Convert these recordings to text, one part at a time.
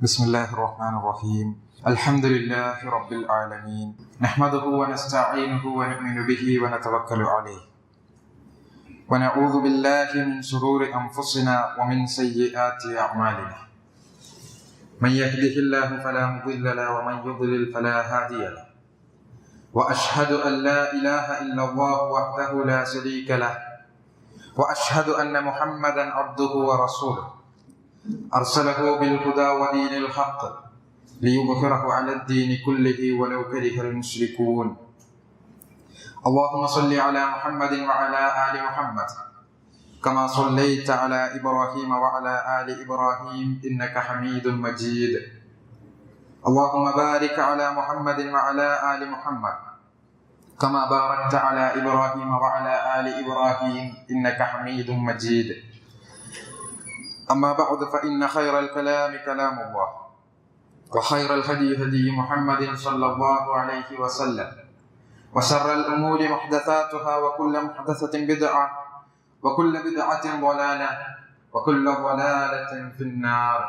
بسم الله الرحمن الرحيم الحمد لله رب العالمين نحمده ونستعينه ونؤمن به ونتوكل عليه ونعوذ بالله من شرور أنفسنا ومن سيئات أعمالنا من يهده الله فلا مضل له ومن يضلل فلا هادي له وأشهد أن لا إله إلا الله وحده لا شريك له وأشهد أن محمدا عبده ورسوله أرسله بالهدى ودين الحق ليظهره على الدين كله ولو كره المشركون اللهم صل على محمد وعلى آل محمد كما صليت على إبراهيم وعلى آل إبراهيم إنك حميد مجيد اللهم بارك على محمد وعلى آل محمد كما باركت على إبراهيم وعلى آل إبراهيم إنك حميد مجيد أما بعد فإن خير الكلام كلام الله وخير الهدي هدي محمد صلى الله عليه وسلم وشر الأمور محدثاتها وكل محدثة بدعة وكل بدعة ضلالة وكل ضلالة في النار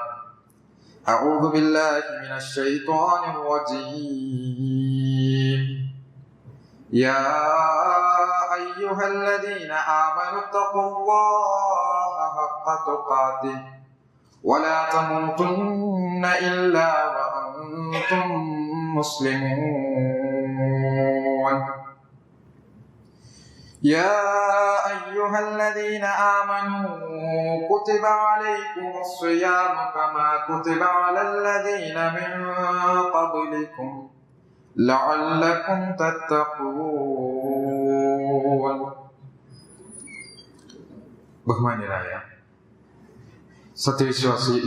أعوذ بالله من الشيطان الرجيم يا أيها الذين آمنوا اتقوا الله حق تقاته ولا تموتن إلا وأنتم مسلمون يا أيها الذين آمنوا كتب عليكم الصيام كما كتب على الذين من قبلكم لعلكم تتقون ബഹുമാന്യരായ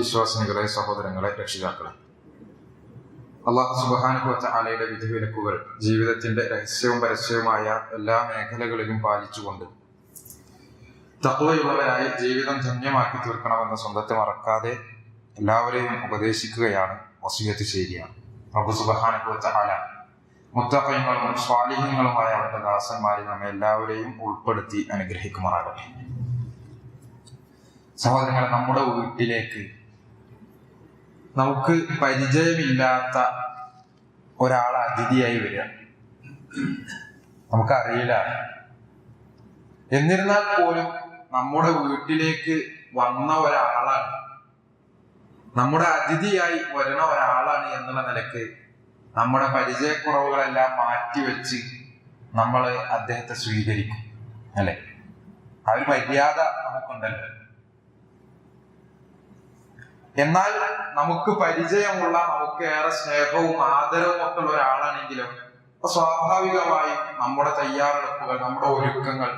വിശ്വാസിനികളെ, സഹോദരങ്ങളെ, രക്ഷിതാക്കളെ, അല്ലാഹു സുബ്ഹാനഹു വ തആലയുടെ വിധിവിലക്കുകൾ ജീവിതത്തിന്റെ രഹസ്യവും പരസ്യവുമായ എല്ലാ മേഖലകളിലും പാലിച്ചുകൊണ്ട് തഖ്വയുള്ളവരായി ജീവിതം ധന്യമാക്കി തീർക്കണമെന്ന് സ്വന്തത്തെ മറക്കാതെ എല്ലാവരെയും ഉപദേശിക്കുകയാണ്, വസിയത്ത് ചെയ്യുകയാണ്. റബ്ബ് സുബ്ഹാനഹു വ തആല മുത്തഖീങ്ങളും സ്വാലിഹീങ്ങളുമായ അവന്റെ ദാസന്മാരിൽ നമ്മെ എല്ലാവരെയും ഉൾപ്പെടുത്തി അനുഗ്രഹിക്കുമാറാകട്ടെ. സഹോദരങ്ങളെ, നമ്മുടെ വീട്ടിലേക്ക് നമുക്ക് പരിചയമില്ലാത്ത ഒരാൾ അതിഥിയായി വരിക, നമുക്കറിയില്ല. എന്നിരുന്നാൽ പോലും നമ്മുടെ വീട്ടിലേക്ക് വന്ന ഒരാളാണ്, നമ്മുടെ അതിഥിയായി വരുന്ന ഒരാളാണ് എന്നുള്ള നിലക്ക് നമ്മുടെ പരിചയക്കുറവുകളെല്ലാം മാറ്റിവെച്ച് നമ്മൾ അദ്ദേഹത്തെ സ്വീകരിക്കും, അല്ലെ? ആ ഒരു മര്യാദ നമുക്കുണ്ടല്ലോ. എന്നാൽ നമുക്ക് പരിചയമുള്ള, നമുക്ക് ഏറെ സ്നേഹവും ആദരവും ഒക്കെ ഉള്ള ഒരാളാണെങ്കിലും സ്വാഭാവികമായും നമ്മുടെ തയ്യാറെടുപ്പുകൾ, നമ്മുടെ ഒരുക്കങ്ങൾ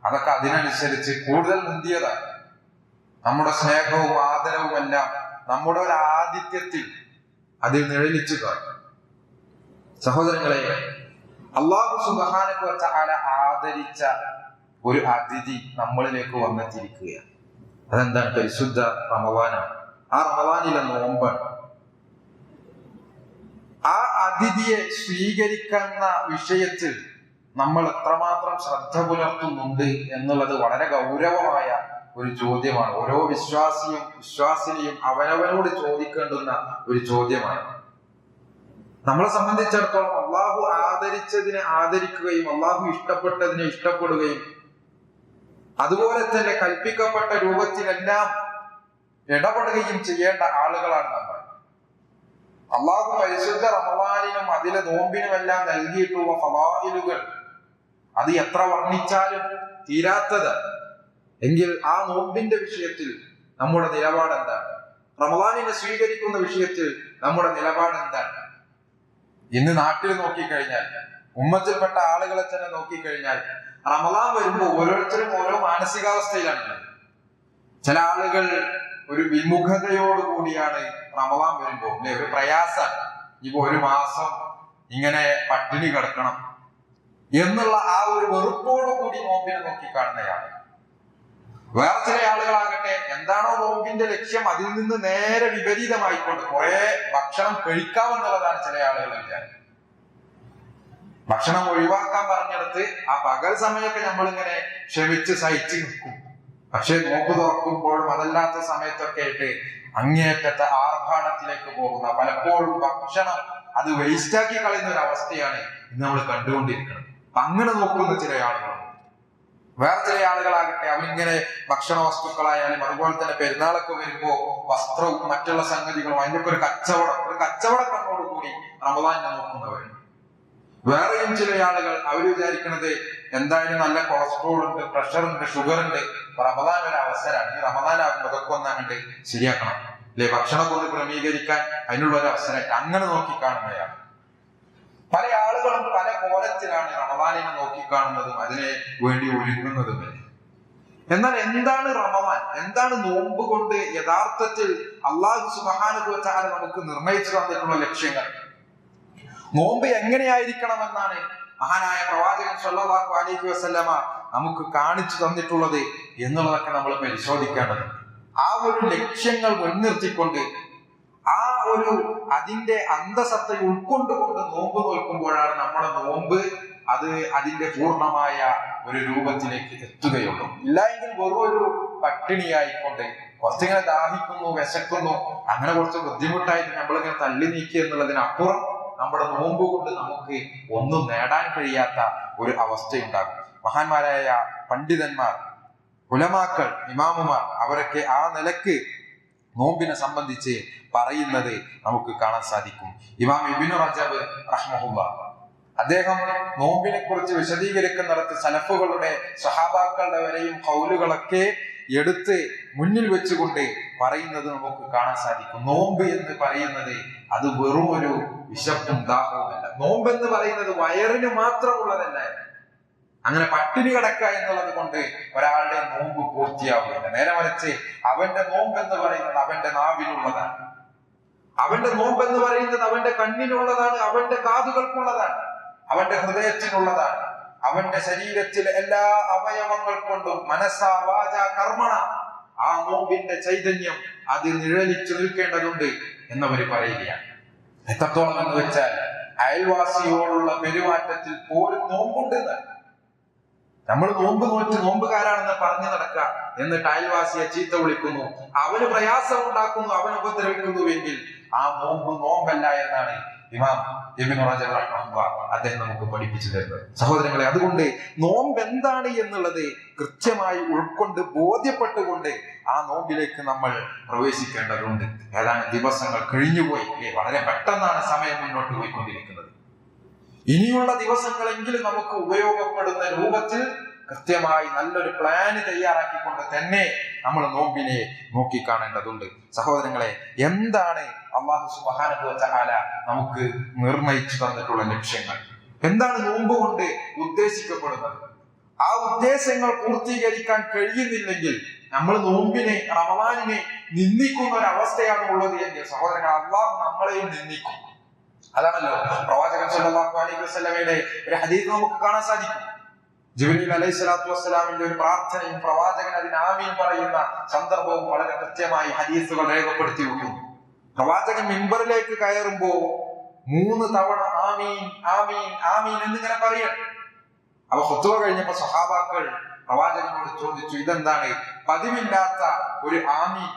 അതൊക്കെ അതിനനുസരിച്ച് കൂടുതൽ മുന്തിയതാണ്. നമ്മുടെ സ്നേഹവും ആദരവും എല്ലാം നമ്മുടെ ഒരു ആതിഥ്യത്തിൽ അതിൽ നിഴലിച്ചു കാണും. സഹോദരങ്ങളെ, അല്ലാഹു സുബ്ഹാനഹു വ തആല ആദരിച്ച ഒരു അതിഥി നമ്മളിലേക്ക് വന്നെത്തിയിരിക്കുകയാണ്. അതെന്താണ്? പരിശുദ്ധ റമളാനാണ്. ആ റമളാനിലെ നോമ്പാണ്. ആ അതിഥിയെ സ്വീകരിക്കുന്ന വിഷയത്തിൽ നമ്മൾ എത്രമാത്രം ശ്രദ്ധ പുലർത്തുന്നുണ്ട് എന്നുള്ളത് വളരെ ഗൗരവമായ ഒരു ചോദ്യമാണ്. ഓരോ വിശ്വാസിനിയും അവനവനോട് ചോദിക്കേണ്ടുന്ന ഒരു ചോദ്യമാണ്. നമ്മളെ സംബന്ധിച്ചിടത്തോളം അള്ളാഹു ആദരിച്ചതിനെ ആദരിക്കുകയും അള്ളാഹു ഇഷ്ടപ്പെട്ടതിനെ ഇഷ്ടപ്പെടുകയും അതുപോലെ തന്നെ കൽപ്പിക്കപ്പെട്ട രൂപത്തിലെല്ലാം ഇടപെടുകയും ചെയ്യേണ്ട ആളുകളാണ് നമ്മൾ. അള്ളാഹു പരിശുദ്ധ റമളാനിനും അതിലെ നോമ്പിനുമെല്ലാം നൽകിയിട്ടുള്ള ഫളായിലുകൾ അത് എത്ര വർണ്ണിച്ചാലും തീരാത്തത്. എങ്കിൽ ആ നോമ്പിന്റെ വിഷയത്തിൽ നമ്മുടെ നിലപാട് എന്താണ്? റമളാനിനെ സ്വീകരിക്കുന്ന വിഷയത്തിൽ നമ്മുടെ നിലപാട് എന്താണ്? ഇന്ന് നാട്ടിൽ നോക്കിക്കഴിഞ്ഞാൽ, ഉമ്മത്തിൽപ്പെട്ട ആളുകളെ തന്നെ നോക്കിക്കഴിഞ്ഞാൽ, റമളാൻ വരുമ്പോൾ ഓരോരുത്തരും ഓരോ മാനസികാവസ്ഥയിലാണ്. ചില ആളുകൾ ഒരു വിമുഖതയോടുകൂടിയാണ് റമളാൻ വരുമ്പോ, അല്ലെ, ഒരു പ്രയാസം, ഇപ്പൊ ഒരു മാസം ഇങ്ങനെ പട്ടിണി കിടക്കണം എന്നുള്ള ആ ഒരു വെറുപ്പോടുകൂടി നോമ്പിനെ നോക്കിക്കാണുന്നയാള്. വേറെ ചില ആളുകളാകട്ടെ, എന്താണോ നോമ്പിന്റെ ലക്ഷ്യം അതിൽ നിന്ന് നേരെ വിപരീതമായിക്കൊണ്ട് കുറെ ഭക്ഷണം കഴിക്കാമെന്നുള്ളതാണ് ചില ആളുകൾ വിചാരം. ഭക്ഷണം ഒഴിവാക്കാൻ പറഞ്ഞെടുത്ത് ആ പകൽ സമയമൊക്കെ നമ്മളിങ്ങനെ ക്ഷമിച്ച് സഹിച്ച് നിൽക്കും. പക്ഷെ നോമ്പ് തുറക്കുമ്പോഴും അതല്ലാത്ത സമയത്തൊക്കെ ആയിട്ട് അങ്ങേയറ്റത്തെ ആർഭാടത്തിലേക്ക് പോകുന്ന, പലപ്പോഴും ഭക്ഷണം അത് വേസ്റ്റാക്കി കളയുന്ന ഒരു അവസ്ഥയാണ് ഇന്ന് നമ്മൾ കണ്ടുകൊണ്ടിരിക്കുന്നത്. അങ്ങനെ നോക്കുന്ന ചില ആളുകളുണ്ട്. വേറെ ചില ആളുകളാകട്ടെ അവരിങ്ങനെ ഭക്ഷണ വസ്തുക്കളായാലും അതുപോലെ തന്നെ പെരുന്നാളൊക്കെ വരുമ്പോ വസ്ത്രവും മറ്റുള്ള സംഗതികളും അതിന്റെ ഒരു കച്ചവട കണ്ണോടുകൂടി റമദാനിനെ നോക്കുന്നവർ. വേറെയും ചില ആളുകൾ അവർ വിചാരിക്കുന്നത് എന്തായാലും നല്ല കൊളസ്ട്രോൾ ഉണ്ട്, പ്രഷർ ഉണ്ട്, ഷുഗർ ഉണ്ട്, റമദാൻ ഒരു അവസരമാണ്, ഈ റമദാനാകുമ്പോൾ അതൊക്കെ ഒന്നങ്ങണ്ട് ശരിയാക്കണം അല്ലെ, ഭക്ഷണമൊക്കെ ഒന്ന് ക്രമീകരിക്കാൻ അതിനുള്ള ഒരു അവസരമായിട്ട് അങ്ങനെ നോക്കിക്കാണുന്നതാണ്. പല ആളുകളും പല കോലത്തിലാണ് റമദാനിനെ നോക്കിക്കാണുന്നതും അതിനെ വേണ്ടി ഒരുങ്ങുന്നതും. എന്നാൽ എന്താണ് റമദാൻ, എന്താണ് നോമ്പ് കൊണ്ട് യഥാർത്ഥത്തിൽ അല്ലാഹു സുബ്ഹാനഹു വ തആല നമുക്ക് നിർണയിച്ചു തന്നിട്ടുള്ള ലക്ഷ്യങ്ങൾ? നോമ്പ് എങ്ങനെയായിരിക്കണമെന്നാണ് മഹാനായ പ്രവാചകൻ സ്വല്ലല്ലാഹു അലൈഹി വസല്ലമ നമുക്ക് കാണിച്ചു തന്നിട്ടുള്ളത് എന്നുള്ളതൊക്കെ നമ്മൾ പരിശോധിക്കേണ്ടതുണ്ട്. ആ ഒരു ലക്ഷ്യങ്ങൾ മുൻനിർത്തിക്കൊണ്ട് ആ ഒരു അതിന്റെ അന്തസത്ത ഉൾക്കൊണ്ടുകൊണ്ട് നോമ്പ് നോക്കുമ്പോഴാണ് നമ്മുടെ നോമ്പ് അത് അതിന്റെ പൂർണ്ണമായ ഒരു രൂപത്തിലേക്ക് എത്തുകയുള്ളൂ. ഇല്ല എങ്കിൽ വെറും ഒരു പട്ടിണിയായിക്കൊണ്ട് കുറച്ചിങ്ങനെ ദാഹിക്കുന്നു, വിശക്കുന്നു, അങ്ങനെ കുറച്ച് ബുദ്ധിമുട്ടായിട്ട് നമ്മളിങ്ങനെ തള്ളി നീക്കി എന്നുള്ളതിനപ്പുറം നമ്മുടെ നോമ്പ് കൊണ്ട് നമുക്ക് ഒന്നും നേടാൻ കഴിയാത്ത ഒരു അവസ്ഥയുണ്ടാകും. മഹാന്മാരായ പണ്ഡിതന്മാർ, ഉലമാക്കൾ, ഇമാമുമാർ അവരൊക്കെ ആ നിലക്ക് നോമ്പിനെ സംബന്ധിച്ച് പറയുന്നത് നമുക്ക് കാണാൻ സാധിക്കും. ഇമാം ഇബ്നു റജബ് റഹ്മഹുല്ലാഹ് അദ്ദേഹം നോമ്പിനെ കുറിച്ച് വിശദീകരിക്കുന്നിടത്ത് സലഫുകളുടെ സ്വഹാബാക്കളുടെ വരെയും ഖൗലുകളൊക്കെ എടുത്ത് മുന്നിൽ വെച്ചുകൊണ്ട് പറയുന്നത് നമുക്ക് കാണാൻ സാധിക്കും. നോമ്പ് എന്ന് പറയുന്നത് അത് വെറും ഒരു വിശപ്പും ദാഹവുമല്ല. നോമ്പ് എന്ന് പറയുന്നത് വയറിന് മാത്രമുള്ളതല്ല. അങ്ങനെ പട്ടിണി കിടക്കുക എന്നുള്ളത് കൊണ്ട് ഒരാളുടെ നോമ്പ് പൂർത്തിയാവുകയില്ല. നേരെ മറിച്ച് അവന്റെ നോമ്പ് എന്ന് പറയുന്നത് അവന്റെ നാവിലുള്ളതാണ്, അവന്റെ നോമ്പ് എന്ന് പറയുന്നത് അവന്റെ കണ്ണിനുള്ളതാണ്, അവന്റെ കാതുകൾക്കുള്ളതാണ്, അവന്റെ ഹൃദയത്തിനുള്ളതാണ്, അവന്റെ ശരീരത്തിലെ എല്ലാ അവയവങ്ങൾ കൊണ്ടും മനസ്സാ വാച കർമ്മണ ആ നോമ്പിന്റെ ചൈതന്യം അത് നിഴലിച്ചു നിൽക്കേണ്ടതുണ്ട് എന്നവര് പറയുകയാണ്. എത്രത്തോളം എന്ന് വെച്ചാൽ അയൽവാസിയോടുള്ള പെരുമാറ്റത്തിൽ പോലും നോമ്പുണ്ടെന്ന്. നമ്മൾ നോമ്പ് നോറ്റ് നോമ്പുകാരാണെന്ന് പറഞ്ഞു നടക്കുക, എന്നിട്ട് അയൽവാസിയെ ചീത്ത വിളിക്കുന്നു, അവന് പ്രയാസം ഉണ്ടാക്കുന്നു, അവൻ ഉപദ്രവിക്കുന്നുവെങ്കിൽ ആ നോമ്പ് നോമ്പല്ല എന്നാണ് ഇമാം ഇബ്നു റജബ് റഹ്മഹുല്ലാഹ് അദ്ദേഹം നമുക്ക് പഠിപ്പിച്ചു തരുന്നത്. സഹോദരങ്ങളെ, അതുകൊണ്ട് നോമ്പ് എന്താണ് എന്നുള്ളത് കൃത്യമായി ഉൾക്കൊണ്ട് ബോധ്യപ്പെട്ടുകൊണ്ട് ആ നോമ്പിലേക്ക് നമ്മൾ പ്രവേശിക്കേണ്ടതുണ്ട്. ഏതാനും ദിവസങ്ങൾ കഴിഞ്ഞുപോയി, വളരെ പെട്ടെന്നാണ് സമയം മുന്നോട്ട് പോയിക്കൊണ്ടിരിക്കുന്നത്. ഇനിയുള്ള ദിവസങ്ങളെങ്കിലും നമുക്ക് ഉപയോഗപ്പെടുന്ന രൂപത്തിൽ കൃത്യമായി നല്ലൊരു പ്ലാന് തയ്യാറാക്കിക്കൊണ്ട് തന്നെ നമ്മൾ നോമ്പിനെ നോക്കിക്കാണേണ്ടതുണ്ട്. സഹോദരങ്ങളെ, എന്താണ് അല്ലാഹു സുബ്ഹാനഹു വ തആല നമുക്ക് നിർണയിച്ചു തന്നിട്ടുള്ള ലക്ഷ്യങ്ങൾ? എന്താണ് നോമ്പ് കൊണ്ട് ഉദ്ദേശിക്കപ്പെടുന്നത്? ആ ഉദ്ദേശങ്ങൾ പൂർത്തീകരിക്കാൻ കഴിയുന്നില്ലെങ്കിൽ നമ്മൾ നോമ്പിനെ, റമദാനിനെ നിന്ദിക്കുന്ന ഒരു അവസ്ഥയാണ് ഉള്ളത് എങ്കിൽ സഹോദരങ്ങൾ, അല്ലാഹു നമ്മളെയും നിന്ദിക്കും. അതാണല്ലോ പ്രവാചകൻ സല്ലല്ലാഹു അലൈഹി വസല്ലമയുടെ ഒരു ഹദീസ് നമുക്ക് കാണാൻ സാധിക്കും. ജിബ്രീൽ അലൈഹി സ്വലാത്തു വസ്സലാമിന്റെ ഒരു പ്രാർത്ഥനയും പ്രവാചകൻ അതിന് ആമീൻ പറയുന്ന സന്ദർഭവും വളരെ കൃത്യമായി ഹദീസുകൾ രേഖപ്പെടുത്തിയിരുന്നു. പ്രവാചകൻ മിമ്പറിലേക്ക് കയറുമ്പോ 3 തവണ ആമീൻ ആമീൻ ആമീൻ എന്നിങ്ങനെ പറയണം. അപ്പൊ ഖുത്ബ കഴിഞ്ഞപ്പോ സ്വഹാബാക്കൾ പ്രവാചകനോട് ചോദിച്ചു, ഇതെന്താണ് പതിവില്ലാത്ത ഒരു ആമീൻ?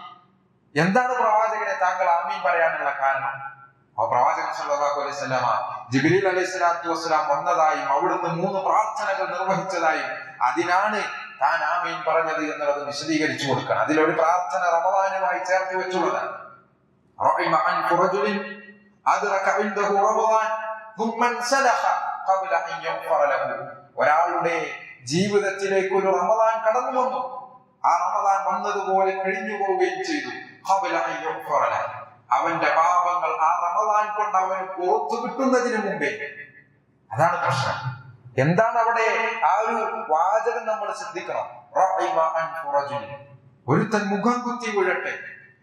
എന്താണ് പ്രവാചകനെ താങ്കൾ ആമീൻ പറയാനുള്ള കാരണം? ആ പ്രവാചകൻ സല്ലല്ലാഹു അലൈഹി വസല്ലമ ജിബ്രീൽ അലൈഹി സ്വലാത്തു വസ്സലാം വന്നതായും അവിടുന്ന് 3 പ്രാർത്ഥനകൾ നിർവഹിച്ചതായും അതിനാണ് താൻ ആമീൻ പറഞ്ഞത് എന്നുള്ളത് വിശദീകരിച്ചു കൊടുക്കണം. അതിലൊരു പ്രാർത്ഥന റമദാനുമായി ചേർത്ത് വെച്ചുള്ളതാണ്. ഒരാളുടെ ജീവിതത്തിലേക്ക് ഒരു റമദാൻ കടന്നു വന്നു, ആ റമദാൻ വന്നതുപോലെ കഴിഞ്ഞു പോവുകയും ചെയ്തു. അവന്റെ പാപങ്ങൾ ആ റമദാൻ കൊണ്ട് അവന് പുറത്തു കിട്ടുന്നതിന് മുമ്പേ. അതാണ് പ്രശ്നം. എന്താണ് അവിടെ ആ ഒരു വാചകം നമ്മൾ ശ്രദ്ധിക്കണം. ഒരുത്തൻ മുഖം കുത്തി വീഴട്ടെ,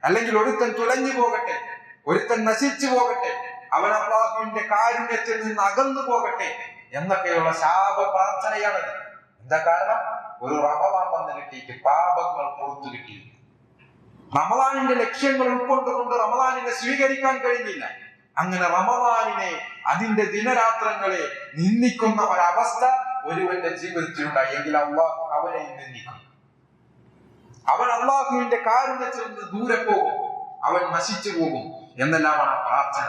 അല്ലെങ്കിൽ ഒരുത്തൻ തുലഞ്ഞു പോകട്ടെ, ഒരുത്തൻ നശിച്ചു പോകട്ടെ, അവൻ അല്ലാഹുവിന്റെ കാരുണ്യത്തിൽ നിന്ന് അകന്നു പോകട്ടെ എന്നൊക്കെയുള്ള ശാപ പ്രാർത്ഥനയാണത്. എന്താ കാരണം? ഒരു റമദാൻ വന്ന് കിട്ടിയിട്ട് പാപങ്ങൾ പുറത്തു കിട്ടി. റമദാനിന്റെ ലക്ഷ്യങ്ങൾ ഉൾക്കൊണ്ടുകൊണ്ട് റമദാനിനെ സ്വീകരിക്കാൻ കഴിഞ്ഞില്ല. അങ്ങനെ റമദാനിനെ, അതിന്റെ ദിനരാത്രങ്ങളെ നിന്ദിക്കുന്ന ഒരവസ്ഥ ഒരുവന്റെ ജീവിതത്തിൽ ഉണ്ടായി എങ്കിൽ അല്ലാഹു അവനെ നിന്ദിക്കും. അവൻ അല്ലാഹുവിന്റെ കാരുണ്യത്തിൽ നിന്ന് ദൂരെ പോകും. അവൻ നശിച്ചു പോകും എന്നെല്ലാമാണ് പ്രാർത്ഥന.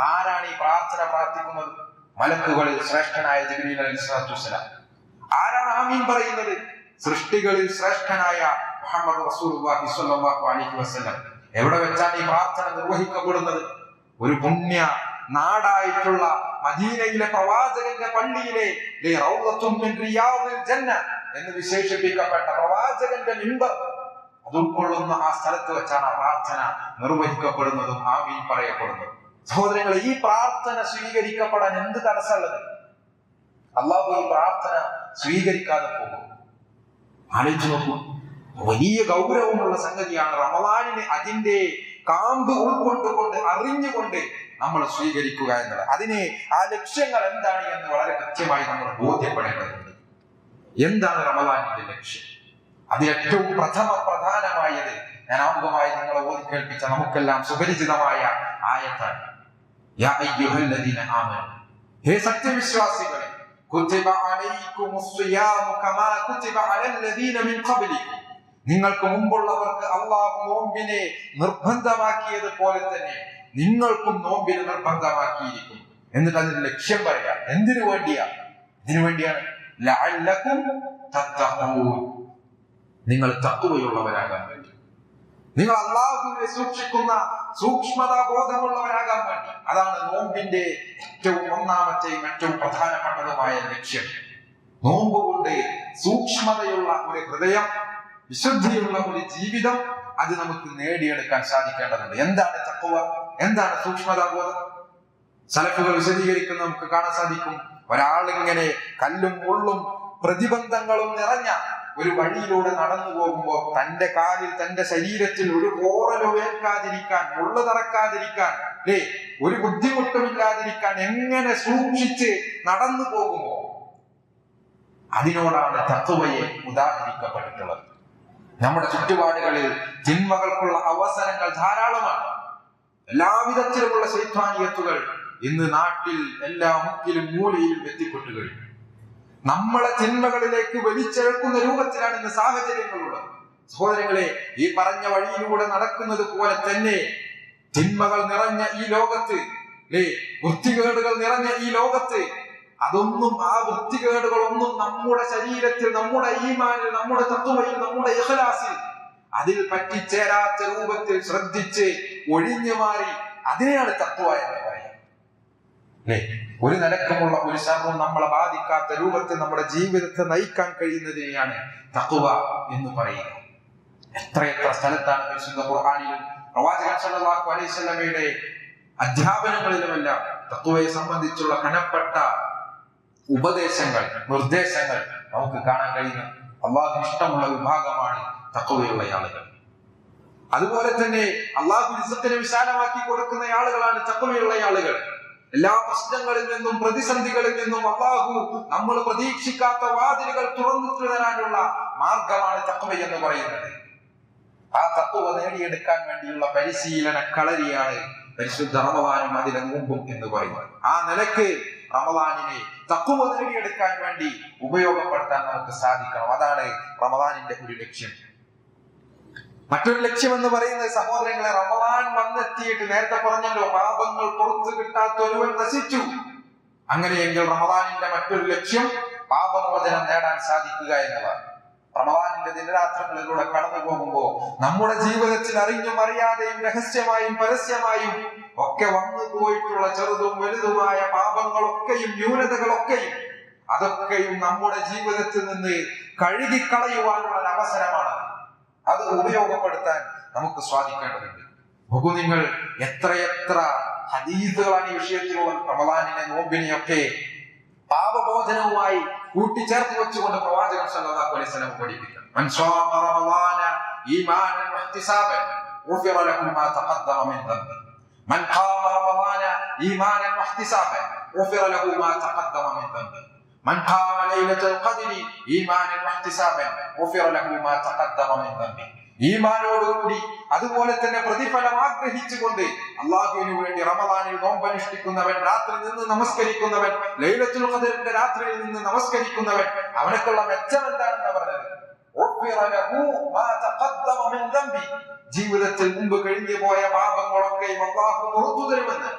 ആരാണ് ഈ പ്രാർത്ഥന പ്രാർത്ഥിക്കുന്നത്? മലക്കുകളിൽ ശ്രേഷ്ഠനായ ജിബ്രീൽ അലൈഹിസ്സലാത്തു വസ്സലാം. ആരാണ് ആമീൻ പറയുന്നത്? സൃഷ്ടികളിൽ ശ്രേഷ്ഠനായ മുഹമ്മദ് റസൂലുള്ളാഹി സ്വല്ലല്ലാഹു അലൈഹി വസല്ലം. എവിടെ വെച്ചാണ് ഈ പ്രാർത്ഥന നിർവഹിക്കപ്പെടുന്നത്? ഒരു പുണ്യ നാടായിട്ടുള്ള മദീനയിലെ പ്രവാചകന്റെ പള്ളിയിലെ റൗളത്തുൻ മിൻ റിയാദിൽ ജന്ന എന്ന് വിശേഷിപ്പിക്കപ്പെട്ട പ്രവാചകന്റെ മിമ്പർ അത് ഉൾക്കൊള്ളുന്ന ആ സ്ഥലത്ത് വെച്ചാണ് പ്രാർത്ഥന നിർവഹിക്കപ്പെടുന്നതും ആമീൻ പറയപ്പെടുന്നതും. സഹോദരങ്ങളെ, ഈ പ്രാർത്ഥന സ്വീകരിക്കപ്പെടാൻ എന്ത് തടസ്സമുള്ളത്? അള്ളാഹു ഈ പ്രാർത്ഥന സ്വീകരിക്കാതെ പോകും? ആലോചിച്ചു നോക്കൂ. വലിയ ഗൗരവമുള്ള സംഗതിയാണ്. റമളാനിനെ അതിന്റെ കാമ്പ് ഉൾക്കൊണ്ടുകൊണ്ട് അറിഞ്ഞുകൊണ്ട് നമ്മൾ സ്വീകരിക്കുക എന്നുള്ളത്. അതിന് ആ ലക്ഷ്യങ്ങൾ എന്താണ് എന്ന് വളരെ കൃത്യമായി നമ്മൾ ബോധ്യപ്പെടേണ്ടതുണ്ട്. എന്താണ് റമളാനിന്റെ ലക്ഷ്യം? അതിൽ ഏറ്റവും പ്രധാനമായത് ഞാൻ ആമുഖമായി നിങ്ങളെ ഓതി കേൾപ്പിച്ച നമുക്കെല്ലാം സുപരിചിതമായ ആയത്താണ്. യാ അയ്യുഹല്ലദീന ആമനൂ, ഹേ സത്യവിശ്വാസികളെ, കുതിബ അലൈക്കുമുസ് സിയാമു കമാ കുതിബ അലല്ലദീന മിൻ ഖബ്ലിക്കും, നിങ്ങൾക്ക് മുമ്പുള്ളവർക്ക് അല്ലാഹു നോമ്പിനെ നിർബന്ധമാക്കിയത് പോലെ തന്നെ നിങ്ങൾക്കും നോമ്പിനെ നിർബന്ധമാക്കിയിരിക്കും. എന്നിട്ട് അതിന്റെ ലക്ഷ്യം പറയാം. എന്തിനു വേണ്ടിയാ? ഇതിനു വേണ്ടിയാണ് ലഅല്ലകും തത്തഖൂൻ, നിങ്ങൾ തഖ്വയുള്ളവരാകാൻ വേണ്ടി, നിങ്ങൾ അല്ലാഹുവിനെ സൂക്ഷിക്കുന്ന സൂക്ഷ്മതാ ബോധമുള്ളവരാകാൻ വേണ്ടി. അതാണ് നോമ്പിന്റെ ഏറ്റവും ഒന്നാമത്തെയും ഏറ്റവും പ്രധാനപ്പെട്ടതുമായ ലക്ഷ്യം. നോമ്പ് കൊണ്ട് സൂക്ഷ്മതയുള്ള ഒരു ഹൃദയം, വിശുദ്ധിയുള്ള ഒരു ജീവിതം അത് നമുക്ക് നേടിയെടുക്കാൻ സാധിക്കേണ്ടതുണ്ട്. എന്താണ് തഖ്വ? എന്താണ് സൂക്ഷ്മതാ ബോധം? സലഫുകൾ വിശദീകരിക്കുന്ന നമുക്ക് കാണാൻ സാധിക്കും. ഒരാളിങ്ങനെ കല്ലും മുള്ളും പ്രതിബന്ധങ്ങളും നിറഞ്ഞ ഒരു വഴിയിലൂടെ നടന്നു പോകുമ്പോൾ തന്റെ കാലിൽ, തന്റെ ശരീരത്തിൽ ഒരു പോറലോ ഏൽക്കാതിരിക്കാൻ, മുള്ളു തറക്കാതിരിക്കാൻ, ഒരു ബുദ്ധിമുട്ടുമില്ലാതിരിക്കാൻ എങ്ങനെ സൂക്ഷിച്ച് നടന്നു പോകുമോ, അതിനോടാണ് തഖ്വയെ ഉദാഹരിക്കപ്പെട്ടിട്ടുള്ളത്. നമ്മുടെ ചുറ്റുപാടുകളിൽ തിന്മകൾക്കുള്ള അവസരങ്ങൾ ധാരാളമാണ്. എല്ലാവിധത്തിലുമുള്ള ശൈത്വാനിയത്തുകൾ ഇന്ന് നാട്ടിൽ എല്ലാ മുക്കിലും മൂലയിലും എത്തിപ്പെട്ടു കഴിഞ്ഞു. നമ്മളെ തിന്മകളിലേക്ക് വലിച്ചെടുക്കുന്ന രൂപത്തിലാണ് ഇന്ന് സാഹചര്യങ്ങളുള്ളത്. സഹോദരങ്ങളെ, ഈ പറഞ്ഞ വഴിയിലൂടെ നടക്കുന്നത് പോലെ തന്നെ തിന്മകൾ നിറഞ്ഞ ഈ ലോകത്ത്, വൃത്തികേടുകൾ നിറഞ്ഞ ഈ ലോകത്ത്, അതൊന്നും, ആ വൃത്തികേടുകളൊന്നും നമ്മുടെ ശരീരത്തിൽ, നമ്മുടെ ഈമാനിൽ, നമ്മുടെ തഖ്വയിൽ, നമ്മുടെ ഇഖ്ലാസിൽ അതിൽ പറ്റിച്ചേരാത്ത രൂപത്തിൽ ശ്രദ്ധിച്ച് ഒഴിഞ്ഞു മാറി അതിനെയാണ് തഖ്വ എന്ന് പറയുന്നത്. ഒരു നിലക്കുമുള്ള ഒരു ശർറും നമ്മളെ ബാധിക്കാത്ത രൂപത്തിൽ നമ്മുടെ ജീവിതത്തെ നയിക്കാൻ കഴിയുന്നതിനെയാണ് തഖ്വ എന്ന് പറയുന്നത്. എത്രയെത്ര സ്ഥലത്താണ് പരിശുദ്ധ ഖുർആനിലും പ്രവാചകൻ സല്ലല്ലാഹു അലൈഹി വസല്ലമയുടെ അധ്യാപനങ്ങളിലുമെല്ലാം തഖ്വയെ സംബന്ധിച്ചുള്ള കനപ്പെട്ട ഉപദേശങ്ങൾ, നിർദ്ദേശങ്ങൾ നമുക്ക് കാണാൻ കഴിയുന്നത്. അള്ളാഹുവിന് ഇഷ്ടമുള്ള വിഭാഗമാണ് തഖ്വയുള്ള ആളുകൾ. അതുപോലെ തന്നെ അള്ളാഹു റിസ്ഖിനെ വിശാലമാക്കി കൊടുക്കുന്ന ആളുകളാണ് തഖ്വയുള്ള ആളുകൾ. എല്ലാ പ്രശ്നങ്ങളിൽ നിന്നും പ്രതിസന്ധികളിൽ നിന്നും അള്ളാഹു നമ്മൾ പ്രതീക്ഷിക്കാത്ത വാതിലുകൾ തുറന്നു തരാനുള്ള മാർഗമാണ് തഖ്വ എന്ന് പറയുന്നത്. ആ തഖ്വ നേടിയെടുക്കാൻ വേണ്ടിയുള്ള പരിശീലന കളരിയാണ് പരിശുദ്ധ റമളാനും അതിലെ നോമ്പും എന്ന് പറയുന്നത്. ആ നിലക്ക് റമളാനിനെ തഖ്വ നേടിയെടുക്കാൻ വേണ്ടി ഉപയോഗപ്പെടുത്താൻ നമുക്ക് സാധിക്കണം. അതാണ് റമളാനിന്റെ ഒരു ലക്ഷ്യം. മറ്റൊരു ലക്ഷ്യം എന്ന് പറയുന്നത്, സഹോദരങ്ങളെ, റമളാൻ വന്നെത്തിയിട്ട് നേരത്തെ പറഞ്ഞല്ലോ, പാപങ്ങൾ പുറത്തു കിട്ടാത്ത ഒരുവൻ നശിച്ചു. അങ്ങനെയെങ്കിൽ റമളാനിന്റെ മറ്റൊരു ലക്ഷ്യം പാപമോചനം നേടാൻ സാധിക്കുക എന്നതാണ്. റമളാനിന്റെ ദിനരാത്രങ്ങളിലൂടെ കടന്നു പോകുമ്പോൾ നമ്മുടെ ജീവിതത്തിൽ അറിഞ്ഞും അറിയാതെയും രഹസ്യമായും പരസ്യമായും ഒക്കെ വന്നു പോയിട്ടുള്ള ചെറുതും വലുതുമായ പാപങ്ങളൊക്കെയും ന്യൂനതകളൊക്കെയും അതൊക്കെയും നമ്മുടെ ജീവിതത്തിൽ നിന്ന് കഴുകിക്കളയുവാനുള്ള ഒരു അവസരമാണ്. അത് ഉപയോഗപ്പെടുത്താൻ നമുക്ക് സാധിക്കേണ്ടതുണ്ട്. നോക്കൂ നിങ്ങൾ, എത്രയെത്ര ഹദീസുകളാണ് ഈ വിഷയത്തിലുള്ള. റമളാനിനെ, നോമ്പിനെയൊക്കെ പാപബോധനവുമായി കൂട്ടിച്ചേർത്ത് വെച്ചുകൊണ്ട് പ്രവാചകൻ സല്ലല്ലാഹു അലൈഹി വസല്ലം പഠിപ്പിക്കുന്നു. മൻ സ്വാമ റമളാന ഈമാനൻ വഹ്തിസാബൻ ഗുഫിറ ലഹു മാ തഖദ്ദമ മിൻ ദംബി. മൻ ഖാമ റമളാന ഈമാനൻ വഹ്തിസാബൻ ഗുഫിറ ലഹു മാ തഖദ്ദമ മിൻ ദംബി. മൻ ഖാമ ലൈലത്തുൽ ഖദ്രി ഈമാനൻ വഹ്തിസാബൻ ഗുഫിറ ലഹു മാ തഖദ്ദമ മിൻ ദംബി. ഈമാനോടുകൂടി അതുപോലെ തന്നെ പ്രതിഫലം ആഗ്രഹിച്ചുകൊണ്ട് അള്ളാഹുവിന് വേണ്ടി റമളാനിൽ നോമ്പനുഷ്ഠിക്കുന്നവൻ, രാത്രി നിന്ന് നമസ്കരിക്കുന്നവൻ, ലൈലത്തുൽ ഖദ്റിന്റെ രാത്രിയിൽ നിന്ന് നമസ്കരിക്കുന്നവൻ, അവനക്കുള്ള മെച്ചം എന്താണെന്ന് പറഞ്ഞത്. ജീവിതത്തിൽ മുമ്പ് കഴിഞ്ഞു പോയ പാപങ്ങളൊക്കെ അല്ലാഹു പുറത്തു തരുമെന്ന്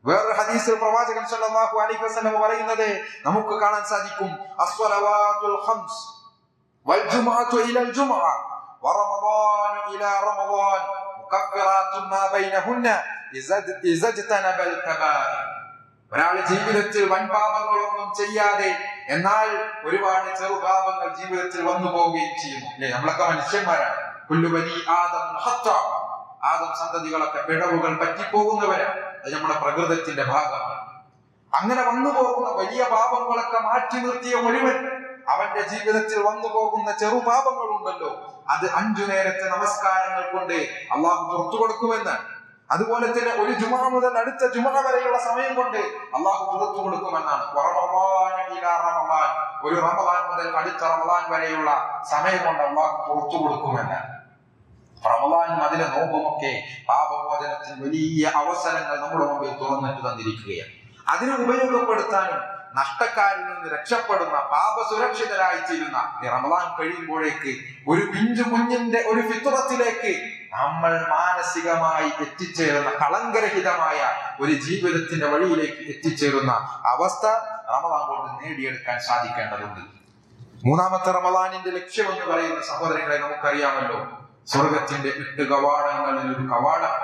വേറൊരു ഹദീസിൽ പ്രവാചകൻ സല്ലല്ലാഹു അലൈഹി വസല്ലം പറയുന്നത് നമുക്ക് കാണാൻ സാധിക്കും. അസ്സലവാത്തുൽ ഖംസ് വൽ ജുമുഅത്തു ഇലൽ ജുമുഅ വറമളാൻ ഇലാ റമളാൻ മുകഫിറാത്തുൻ മാ ബൈനഹുന്ന ഇസജ്തനബൽ കബായിർ. ഒരാൾ ജീവിതത്തിൽ വൻപാപങ്ങളൊന്നും ചെയ്യാതെ എന്നാൽ ഒരുപാട് ചെറുപാപങ്ങൾ ജീവിതത്തിൽ വന്നു പോവുകയും ചെയ്യുന്നു. അല്ലെ, നമ്മളൊക്കെ മനുഷ്യന്മാരാണ്. കുല്ലു ബനി ആദം ഖത്താ, ആദം സന്തതികളൊക്കെ പിഴവുകൾ പറ്റിപ്പോകുന്നവരാണ്. അത് നമ്മുടെ പ്രകൃതത്തിന്റെ ഭാഗമാണ്. അങ്ങനെ വന്നു പോകുന്ന വലിയ പാപങ്ങളൊക്കെ മാറ്റി നിർത്തിയ മുഴുവൻ അവന്റെ ജീവിതത്തിൽ വന്നു പോകുന്ന ചെറുപാപങ്ങളുണ്ടല്ലോ, അത് 5 നേരത്തെ നമസ്കാരങ്ങൾ കൊണ്ട് അള്ളാഹു പുറത്തു കൊടുക്കുമെന്നാണ്. അതുപോലെ തന്നെ ഒരു ജുമുഅ മുതൽ അടുത്ത ജുമുഅ വരെയുള്ള സമയം കൊണ്ട് അള്ളാഹു പുറത്തു കൊടുക്കുമെന്നാണ്. ഒരു റമളാൻ മുതൽ അടുത്ത റമളാൻ വരെയുള്ള സമയം കൊണ്ട് അള്ളാഹു പുറത്തു കൊടുക്കുമെന്നാണ്. റമളാനും അതിലെ നോമ്പുമൊക്കെ പാപമോചനത്തിന് വലിയ അവസരങ്ങൾ നമ്മുടെ മുമ്പിൽ തുറന്നിട്ട് തന്നിരിക്കുകയാണ്. അതിനെ ഉപയോഗപ്പെടുത്താനും നഷ്ടക്കാരിൽ നിന്ന് രക്ഷപ്പെടുന്ന പാപസുരക്ഷിതരായി തീരുന്ന റമളാൻ കഴിയുമ്പോഴേക്ക് ഒരു പിഞ്ചു കുഞ്ഞിന്റെ ഒരു ഫിത്റത്തിലേക്ക് നമ്മൾ മാനസികമായി എത്തിച്ചേരുന്ന കളങ്കരഹിതമായ ഒരു ജീവിതത്തിന്റെ വഴിയിലേക്ക് എത്തിച്ചേരുന്ന അവസ്ഥ റമളാൻ കൊണ്ട് നേടിയെടുക്കാൻ സാധിക്കേണ്ടതുണ്ട്. മൂന്നാമത്തെ റമളാനിന്റെ ലക്ഷ്യം എന്ന് പറയുന്ന സഹോദരങ്ങളെ നമുക്കറിയാമല്ലോ, സ്വർഗത്തിന്റെ 8 കവാടങ്ങളിൽ ഒരു കവാടം.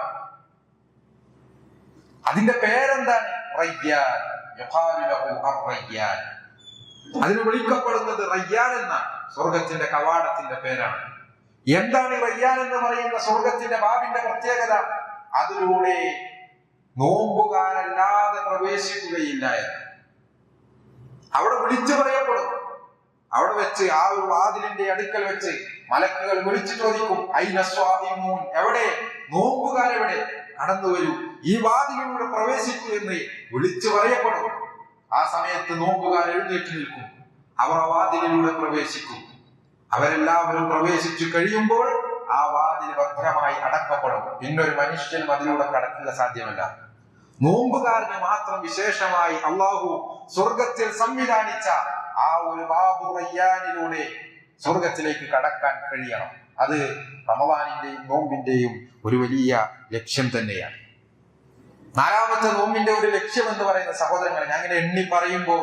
അതിന്റെ പേരെന്താണ്? റയ്യാൻ. അതിന് വിളിക്കപ്പെടുന്നത് റയ്യാൻ എന്നാണ്. സ്വർഗത്തിന്റെ കവാടത്തിന്റെ പേരാണ്. എന്താണ് റയ്യാൻ എന്ന് പറയുന്ന സ്വർഗത്തിന്റെ ബാബിന്റെ പ്രത്യേകത? അതിലൂടെ നോമ്പുകാരല്ലാതെ പ്രവേശിക്കുകയില്ല എന്ന് അവിടെ വിളിച്ചു പറയപ്പെടും. അവിടെ വെച്ച് ആ ഒരു വാതിലിന്റെ അടുക്കൽ വെച്ച് മലക്കുകൾ വിളിച്ചു ചോദിക്കും, ഐന സ്വാദിമൂൻ, എവിടെ നോമ്പുകാരെവിടെ? കടന്നു വരൂ, ഈ വാതിലിലൂടെ പ്രവേശിക്കൂ എന്ന് വിളിച്ചു പറയപ്പെടും. ആ സമയത്ത് നോമ്പുകാർ എഴുന്നേറ്റ് നിൽക്കും. അവർ ആ വാതിലിലൂടെ പ്രവേശിക്കും. അവരെല്ലാവരും പ്രവേശിച്ചു കഴിയുമ്പോൾ ആ വാതിൽ ഭദ്രമായി അടക്കപ്പെടും. പിന്നൊരു മനുഷ്യനും അതിലൂടെ കടക്കുക സാധ്യമല്ല. നോമ്പുകാരന് മാത്രം വിശേഷമായി അള്ളാഹു സ്വർഗത്തിൽ സംവിധാനിച്ച ആ ഒരു ബാബു റയ്യാനിലൂടെ സ്വർഗത്തിലേക്ക് കടക്കാൻ കഴിയണം. അത് റമളാനിന്റെയും നോമ്പിന്റെയും ഒരു വലിയ ലക്ഷ്യം തന്നെയാണ്. നാലാമത്തെ നോമ്പിന്റെ ഒരു ലക്ഷ്യം എന്ന് പറയുന്ന സഹോദരങ്ങളെ, ഞാൻ ഇങ്ങനെ എണ്ണി പറയുമ്പോ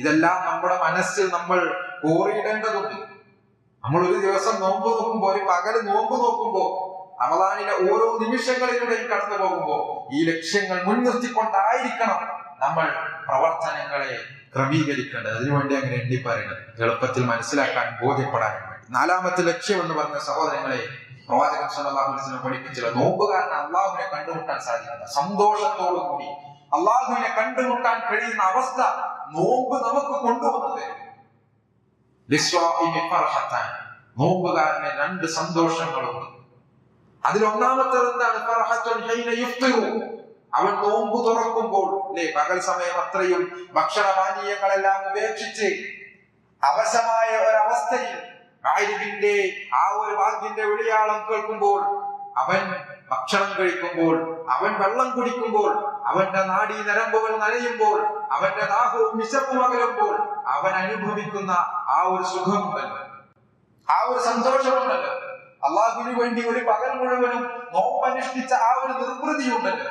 ഇതെല്ലാം നമ്മുടെ മനസ്സിൽ നമ്മൾ ഓറിയിടേണ്ടതുണ്ട്. നമ്മൾ ഒരു ദിവസം നോമ്പ് നോക്കുമ്പോ, ഒരു പകല് നോമ്പ് നോക്കുമ്പോ, റമളാനിലെ ഓരോ നിമിഷങ്ങളിലൂടെയും കടന്നു പോകുമ്പോ ഈ ലക്ഷ്യങ്ങൾ മുൻനിർത്തിക്കൊണ്ടായിരിക്കണം നമ്മൾ പ്രവർത്തനങ്ങളെ ക്രമീകരിക്കേണ്ടത്. അതിനുവേണ്ടി അങ്ങനെ എണ്ണി പറയുന്നത് എളുപ്പത്തിൽ മനസ്സിലാക്കാൻ, ബോധ്യപ്പെടാനും വേണ്ടി. നാലാമത്തെ ലക്ഷ്യം എന്ന് പറഞ്ഞ സഹോദരങ്ങളെ, പ്രവാചകൻ സല്ലല്ലാഹു അലൈഹി വസല്ലം പഠിപ്പിച്ചത് നോമ്പുകാരന് അള്ളാഹുവിനെ കണ്ടുമുട്ടാൻ സാധിക്കുന്ന, സന്തോഷത്തോടു കൂടി അള്ളാഹുവിനെ കണ്ടുമുട്ടാൻ കഴിയുന്ന അവസ്ഥ നോമ്പ് നമുക്ക് കൊണ്ടുവന്നത്. നോമ്പുകാരന് 2 സന്തോഷങ്ങളുണ്ട്. അതിലൊന്നാമത്തേത് എന്താണ്? അവൻ നോമ്പ് തുറക്കുമ്പോൾ, അല്ലെ, പകൽ സമയം അത്രയും ഭക്ഷണപാനീയങ്ങളെല്ലാം ഉപേക്ഷിച്ച് അവശമായ ഒരവസ്ഥയിൽ മഗ്‌രിബിന്റെ ആ ഒരു വാക്കിന്റെ വിളിയാളം കേൾക്കുമ്പോൾ, അവൻ ഭക്ഷണം കഴിക്കുമ്പോൾ, അവൻ വെള്ളം കുടിക്കുമ്പോൾ, അവന്റെ നാഡീ നരമ്പുകൾ നനയുമ്പോൾ, അവന്റെ ദാഹവും വിശപ്പും അകലുമ്പോൾ അവൻ അനുഭവിക്കുന്ന ആ ഒരു സുഖമുണ്ടല്ലോ, ആ ഒരു സന്തോഷമുണ്ടല്ലോ, അള്ളാഹുവിന് വേണ്ടി ഒരു പകൽ മുഴുവനും നോമ്പനുഷ്ഠിച്ച ആ ഒരു നിർവൃതിയുണ്ടല്ലോ,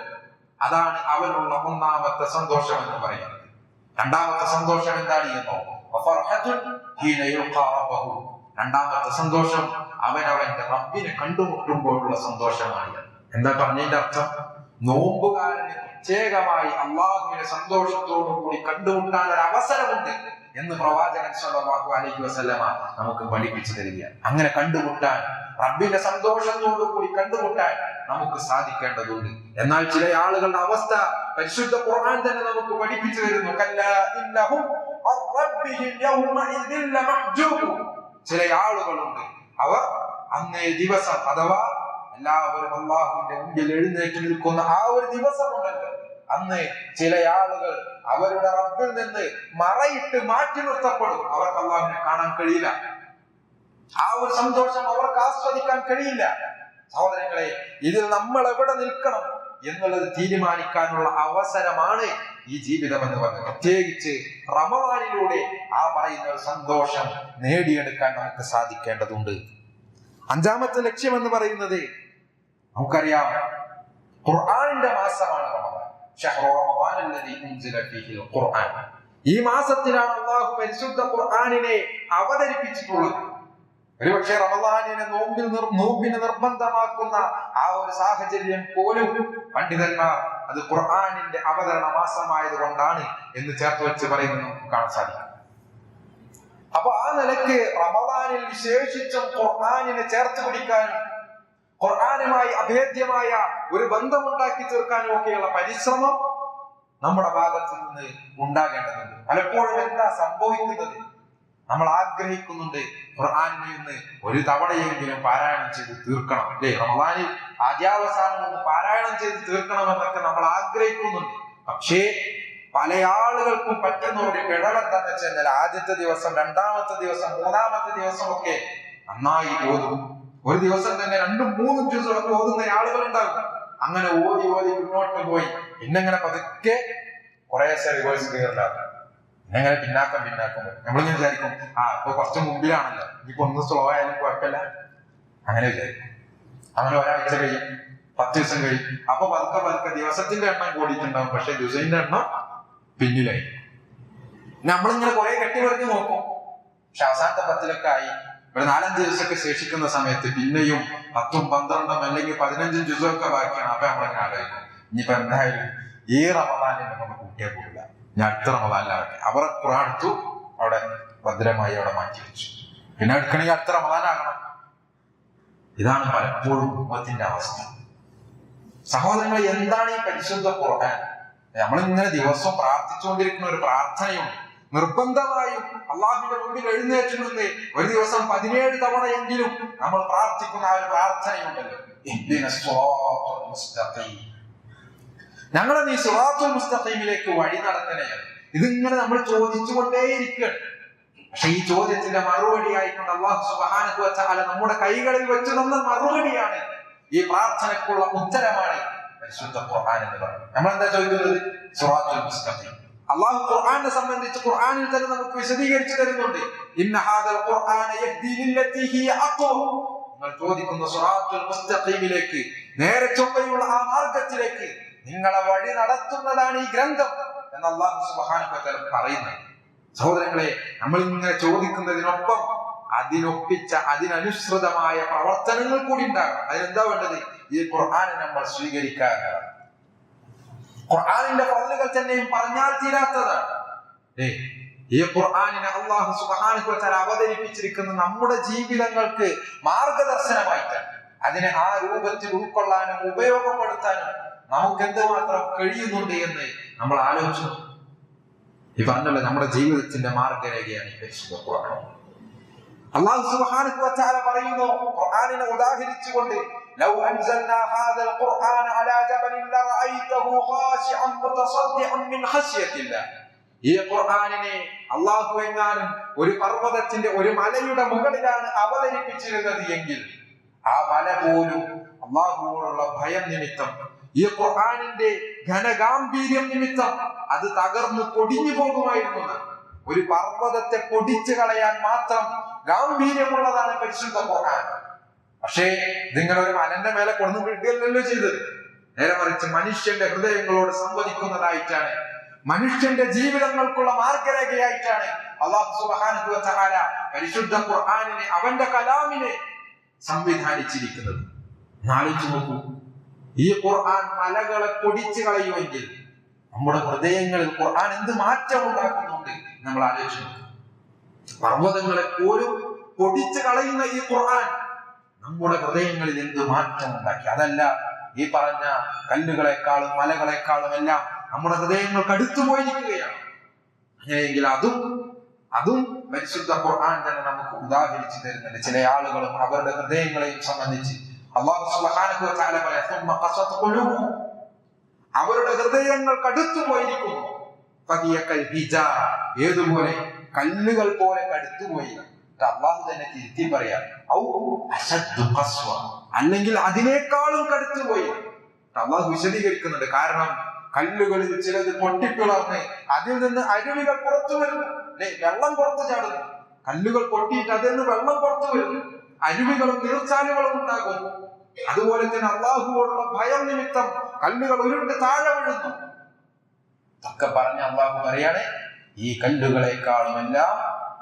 അതാണ് അവനുള്ള ഒന്നാമത്തെ സന്തോഷം എന്ന് പറയുന്നത്. രണ്ടാമത്തെ സന്തോഷം എന്താണ് എന്നോ? രണ്ടാമത്തെ സന്തോഷം അവനവന്റെ റബ്ബിനെ കണ്ടുമുട്ടുമ്പോഴുള്ള സന്തോഷമാണ്. എന്താ പറഞ്ഞതിന്റെ അർത്ഥം? നോമ്പുകാരന് പ്രത്യേകമായി അള്ളാഹുവിനെ സന്തോഷത്തോടു കൂടി കണ്ടുമുട്ടാൻ ഒരു അവസരമുണ്ട് എന്ന് പ്രവാചകൻ സല്ലല്ലാഹു അലൈഹി വസല്ലമ നമുക്ക് പഠിപ്പിച്ചു തരികയാണ്. അങ്ങനെ കണ്ടുമുട്ടാൻ, റബ്ബിന്റെ സന്തോഷത്തോടു കൂടി കണ്ടുമുട്ടാൻ നമുക്ക് സാധിക്കേണ്ടതുണ്ട്. എന്നാൽ ചില ആളുകളുടെ അവസ്ഥ പരിശുദ്ധ ഖുർആൻ തന്നെ നമുക്ക് പഠിപ്പിച്ചു തരുന്നു. കല്ലാ ഇന്നഹും അർറബ്ബിഹിം യൗമഇദിൻ ലമഹ്ജൂബൂൻ. ചില ആളുകളുണ്ട്, അവർ അന്നേ ദിവസം, അഥവാ എല്ലാവരും അള്ളാഹുവിന്റെ മുന്നിൽ എഴുന്നേറ്റ് നിൽക്കുന്ന ആ ഒരു ദിവസമുണ്ടല്ലോ, അന്ന് ചില ആളുകൾ അവരുടെ റബ്ബിൽ നിന്ന് മറയിട്ട് മാറ്റി നിർത്തപ്പെടും. അവർക്ക് അള്ളാഹുവിനെ കാണാൻ കഴിയില്ല. ആ ഒരു സന്തോഷം അവർക്ക് ആസ്വദിക്കാൻ കഴിയില്ല. സഹോദരങ്ങളെ, ഇതിൽ നമ്മൾ എവിടെ നിൽക്കണം എന്നുള്ളത് തീരുമാനിക്കാനുള്ള അവസരമാണ് ഈ ജീവിതം എന്ന് പറഞ്ഞത്. പ്രത്യേകിച്ച് റമളാനിലൂടെ ആ പറയുന്ന ഒരു സന്തോഷം നേടിയെടുക്കാൻ നമുക്ക് സാധിക്കേണ്ടതുണ്ട്. അഞ്ചാമത്തെ ലക്ഷ്യം എന്ന് പറയുന്നത് നമുക്കറിയാം, ഖുർആനിന്റെ മാസമാണ് റമദാൻ. ശഹ്റു റമദാൻ അല്ലദീ ഉൻസില ഫീഹിൽ ഖുർആൻ. ഈ മാസത്തിലാണ് അല്ലാഹു പരിശുദ്ധ ഖുർആനിനെ അവതരിപ്പിച്ചിട്ടുള്ളത്. ഒരുപക്ഷെ റമദാനിനെ നോമ്പിന് നിർബന്ധമാക്കുന്ന ആ ഒരു സാഹചര്യം പോലും പണ്ഡിതന്മാർ അത് ഖുർആനിന്റെ അവതരണ മാസമായത് കൊണ്ടാണ് എന്ന് ചേർത്ത് വെച്ച് പറയുന്നത് നമുക്ക് കാണാൻ സാധിക്കും. അപ്പൊ ആ നിലയ്ക്ക് റമദാനിൽ വിശേഷിച്ചും ഖുർആനിനെ ചേർത്ത് പിടിക്കാനും ഖുർആനുമായി അഭേദ്യമായ ഒരു ബന്ധമുണ്ടാക്കി തീർക്കാനും ഒക്കെയുള്ള പരിശ്രമം നമ്മുടെ ഭാഗത്ത് നിന്ന് ഉണ്ടാകേണ്ടതുണ്ട്. പലപ്പോഴും എന്താ സംഭവിക്കുന്നത്, നമ്മൾ ആഗ്രഹിക്കുന്നുണ്ട് ഖുർആനിനെ ഇന്ന് ഒരു തവണയെങ്കിലും പാരായണം ചെയ്ത് തീർക്കണം, അല്ലേ? റമദാനിൽ ആദ്യാവസാനം ഒന്ന് പാരായണം ചെയ്ത് തീർക്കണമെന്നൊക്കെ നമ്മൾ ആഗ്രഹിക്കുന്നുണ്ട്. പക്ഷേ പല ആളുകൾക്കും പറ്റുന്ന ഒരു പിഴവെന്താന്ന് വെച്ചാൽ ആദ്യത്തെ ദിവസം, രണ്ടാമത്തെ ദിവസം, മൂന്നാമത്തെ ദിവസമൊക്കെ നന്നായി ഓതും. ഒരു ദിവസം തന്നെ 2-3 ദിവസമൊക്കെ ഓതുന്ന ആളുകൾ ഉണ്ടാകും. അങ്ങനെ ഓതി മുന്നോട്ട് പോയി പിന്നെങ്ങനെ പതുക്കെ കുറേശ്ശെ റിവേഴ്സ് ക്ലിയറിലാക്കും. പിന്നെങ്ങനെ പിന്നാക്കം നമ്മളിങ്ങനെ വിചാരിക്കും, ഇപ്പൊ കുറച്ച് മുമ്പിലാണല്ലോ, ഇനിയിപ്പോ ഒന്ന് സ്ലോ ആയാലും കുഴപ്പമില്ല, അങ്ങനെ വിചാരിക്കും. അങ്ങനെ ഒരാഴ്ച കഴിയും, 10 ദിവസം കഴിയും. അപ്പൊ പതുക്കെ ദിവസത്തിന്റെ എണ്ണം കൂടിയിട്ടുണ്ടാവും, പക്ഷെ ദിവസത്തിന്റെ എണ്ണം പിന്നിലായി. നമ്മളിങ്ങനെ കുറെ കെട്ടിവരഞ്ഞ് നോക്കും. പക്ഷെ അവസാനത്തെ 10 ആയി. ഒരു 4-5 ദിവസമൊക്കെ ശേഷിക്കുന്ന സമയത്ത് പിന്നെയും 10, 12 അല്ലെങ്കിൽ 15 ദിവസമൊക്കെ ബാക്കിയാണ്. അപ്പൊ നമ്മളിങ്ങനെ ആലോചിക്കും, ഇനിയിപ്പോ എന്തായാലും ഈ റമദാനിൽ നമ്മൾ കൂട്ടിയാൽ പോകില്ല, ഞാൻ അടുത്ത റമദാനിലാവട്ടെ. അവർ ഖുർആൻ എടുത്തു, അവിടെ ഭദ്രമായി അവിടെ മാറ്റി വെച്ചു. പിന്നെ എടുക്കണമെങ്കിൽ അടുത്ത റമദാനാകണം. ഇതാണ് പലപ്പോഴും ഉമ്മത്തിന്റെ അവസ്ഥ. സഹോദരങ്ങളെ, എന്താണ് ഈ പരിശുദ്ധ ഖുർആൻ? നമ്മളിങ്ങനെ ദിവസവും പ്രാർത്ഥിച്ചുകൊണ്ടിരിക്കുന്ന ഒരു പ്രാർത്ഥനയുണ്ട്. നിർബന്ധമായും അള്ളാഹുവിന്റെ മുമ്പിൽ എഴുന്നേറ്റ് നിന്ന് ഒരു ദിവസം 17 തവണയെങ്കിലും നമ്മൾ പ്രാർത്ഥിക്കുന്ന ആ ഒരു പ്രാർത്ഥനയുണ്ടല്ലോ, ഞങ്ങളെ നീ സിറാത്തുൽ മുസ്തഖീമിലേക്ക് വഴി നടത്തണയാണ്. ഇതിങ്ങനെ നമ്മൾ ചോദിച്ചുകൊണ്ടേയിരിക്കുകയാണ്. പക്ഷെ ഈ ചോദ്യത്തിന്റെ മറുപടി ആയിക്കൊണ്ട് അല്ലാഹു സുബ്ഹാനഹു വ തആല നമ്മുടെ കൈകളിൽ വെച്ച് തന്ന മറുപടിയാണ്, ഈ പ്രാർത്ഥനയ്ക്കുള്ള ഉത്തരമാണ് പരിശുദ്ധ ഖുർആൻ എന്ന് പറയുന്നത്. നമ്മൾ എന്താ ചോദിക്കുന്നത്? സിറാത്തുൽ മുസ്തഖീം. അല്ലാഹു ഖുർആനെ സംബന്ധിച്ച് ഖുർആനിൽ തന്നെ നമുക്ക് വിശദീകരിച്ചു തരുന്നുണ്ട്. ഇന്ന ഹാദൽ ഖുർആന യഹ്ദി ലില്ലതി ഹിയ അഖ്വം. നിങ്ങൾ ചോദിക്കുന്ന സിറാത്തുൽ മുസ്തഖീമിലേക്ക്, നേരെ ചൊവ്വയുള്ള ആ മാർഗത്തിലേക്ക് നിങ്ങളെ വഴി നടത്തുന്നതാണ് ഈ ഗ്രന്ഥം എന്ന് അല്ലാഹു സുബ്ഹാനഹു വ തആല പറയുന്നത്. സഹോദരങ്ങളെ, നമ്മൾ ഇങ്ങനെ ചോദിക്കുന്നതിനൊപ്പം അതിനൊപ്പിച്ച അതിനനുസൃതമായ പ്രവർത്തനങ്ങൾ കൂടി ഉണ്ടാകണം. അതിനെന്താ വേണ്ടത്? ഈ ഖുർആനെ നമ്മൾ സ്വീകരിക്കാനാണ്. ഖുർആനിന്റെ ഫضലുകൾ തന്നെയും പറഞ്ഞാൽ തീരാത്തതാണ്. ഈ ഖുർആനിനെ അല്ലാഹു സുബ്ഹാനഹു വ തആല അവതരിപ്പിച്ചിരിക്കുന്ന നമ്മുടെ ജീവിതങ്ങൾക്ക് മാർഗദർശനമായിട്ടാണ്. അതിനെ ആ രൂപത്തിൽ ഉൾക്കൊള്ളാനും ഉപയോഗപ്പെടുത്താനും നമുക്ക് എന്തുമാത്രം കഴിയുന്നുണ്ട് എന്ന് നമ്മൾ ആലോചിച്ചു. ഈ പറഞ്ഞല്ലോ, നമ്മുടെ ജീവിതത്തിന്റെ മാർഗരേഖയാണ് ഈ പരിശുദ്ധ ഖുർആൻ. അല്ലാഹു സുബ്ഹാനഹു വ തആല പറയുന്നു ഖുർആനിനെ ഉദാഹരിച്ചുകൊണ്ട്, ലൗ അൻസൽനാ ഹാദൽ ഖുർആന അലാ ജബലിൻ ലറഅയ്തഹു ഖാശിഅൻ മുതസദ്ദിഅൻ മിൻ ഖശ്യത്തില്ലാഹ്. ഈ ഖുർആനിനെ അല്ലാഹു എങ്ങാനും ഒരു പർവ്വതത്തിന്റെ, ഒരു മലയുടെ മുകളിലാണ് അവതരിപ്പിച്ചിരുന്നത് എങ്കിൽ ആ മല പോലും അല്ലാഹുവോടുള്ള ഭയം നിമിത്തം, ഈ ഖുർആനിന്റെ ഘനഗാംഭീര്യം നിമിത്തം അത് തകർന്നു പൊടിഞ്ഞു പോകുമായിരുന്നു. ഒരു പർവ്വതത്തെ പൊടിച്ചു കളയാൻ മാത്രം ഗാംഭീര്യമുള്ളതാണ് പരിശുദ്ധ ഖുർആൻ. പക്ഷേ ഇതിങ്ങനെ ഒരു മലന്റെ മേലെ കൊണ്ടു വിടുകയല്ലല്ലോ ചെയ്തത്. നേരെ മറിച്ച് മനുഷ്യന്റെ ഹൃദയങ്ങളോട് സംവദിക്കുന്നതായിട്ടാണ്, മനുഷ്യന്റെ ജീവിതങ്ങൾക്കുള്ള മാർഗരേഖയായിട്ടാണ് അല്ലാഹു സുബ്ഹാനഹു വ തആല പരിശുദ്ധ ഖുർആനിനെ, അവന്റെ കലാമിനെ സംവിധാനിച്ചിരിക്കുന്നത്. ആലോചിച്ചു നോക്കൂ, ഈ ഖുർആൻ മലകളെ പൊടിച്ചു കളയുമെങ്കിൽ നമ്മുടെ ഹൃദയങ്ങളിൽ ഖുർആൻ എന്ത് മാറ്റം ഉണ്ടാക്കുന്നുണ്ട് നമ്മൾ ആലോചിച്ചു നോക്കും. പർവ്വതങ്ങളെ പോലും പൊടിച്ചു കളയുന്ന ഈ ഖുർആൻ നമ്മുടെ ഹൃദയങ്ങളിൽ എന്ത് മാറ്റം ഉണ്ടാക്കി. അതല്ല, ഈ പറഞ്ഞ കല്ലുകളെക്കാളും മലകളെക്കാളും എല്ലാം നമ്മുടെ ഹൃദയങ്ങൾക്ക് അടുത്തു പോയിരിക്കുകയാണ്. അങ്ങനെയെങ്കിൽ അതും പരിശുദ്ധ ഖുർആൻ തന്നെ നമുക്ക് ഉദാഹരിച്ചു തരുന്നുണ്ട്. ചില ആളുകളും അവരുടെ ഹൃദയങ്ങളെയും സംബന്ധിച്ച് അല്ലാഹു സുബ്ഹാനഹു വ തആല പറയാ, സുമ്മ ഖസത് ഖുലൂബുഹും, അവരുടെ ഹൃദയങ്ങൾക്ക് അടുത്തു പോയിരിക്കുന്നു. ഫഹിയ കൽ ഹിജാറ, ഏതുപോലെ? കല്ലുകൾ പോലെ കടുത്തുപോയി. അല്ലാഹു തന്നെ തിരുത്തി പറയാ, ഔ അശദ്ദു ഖസ്വ, അല്ലെങ്കിൽ അതിനേക്കാളും കടുത്തുപോയി. അല്ലാഹു വിശദീകരിക്കുന്നുണ്ട്. കാരണം കല്ലുകളിൽ ചിലത് പൊട്ടിപ്പിളർന്ന് അതിൽ നിന്ന് അരുവികൾ പുറത്തു വരുന്നു, വെള്ളം പുറത്തു ചാടുന്നു. കല്ലുകൾ പൊട്ടിയിട്ട് അതിൽ നിന്ന് വെള്ളം പുറത്തു വരുന്നു. അരുവികളും നീർച്ചാലുകളും ഉണ്ടാകും. അതുപോലെ തന്നെ അള്ളാഹുവോടുള്ള ഭയം നിമിത്തം കല്ലുകൾ ഉരുണ്ട് താഴെ വീഴുന്നു. ഒക്കെ പറഞ്ഞ അള്ളാഹു പറയാണ്, ഈ കല്ലുകളെക്കാളും എല്ലാം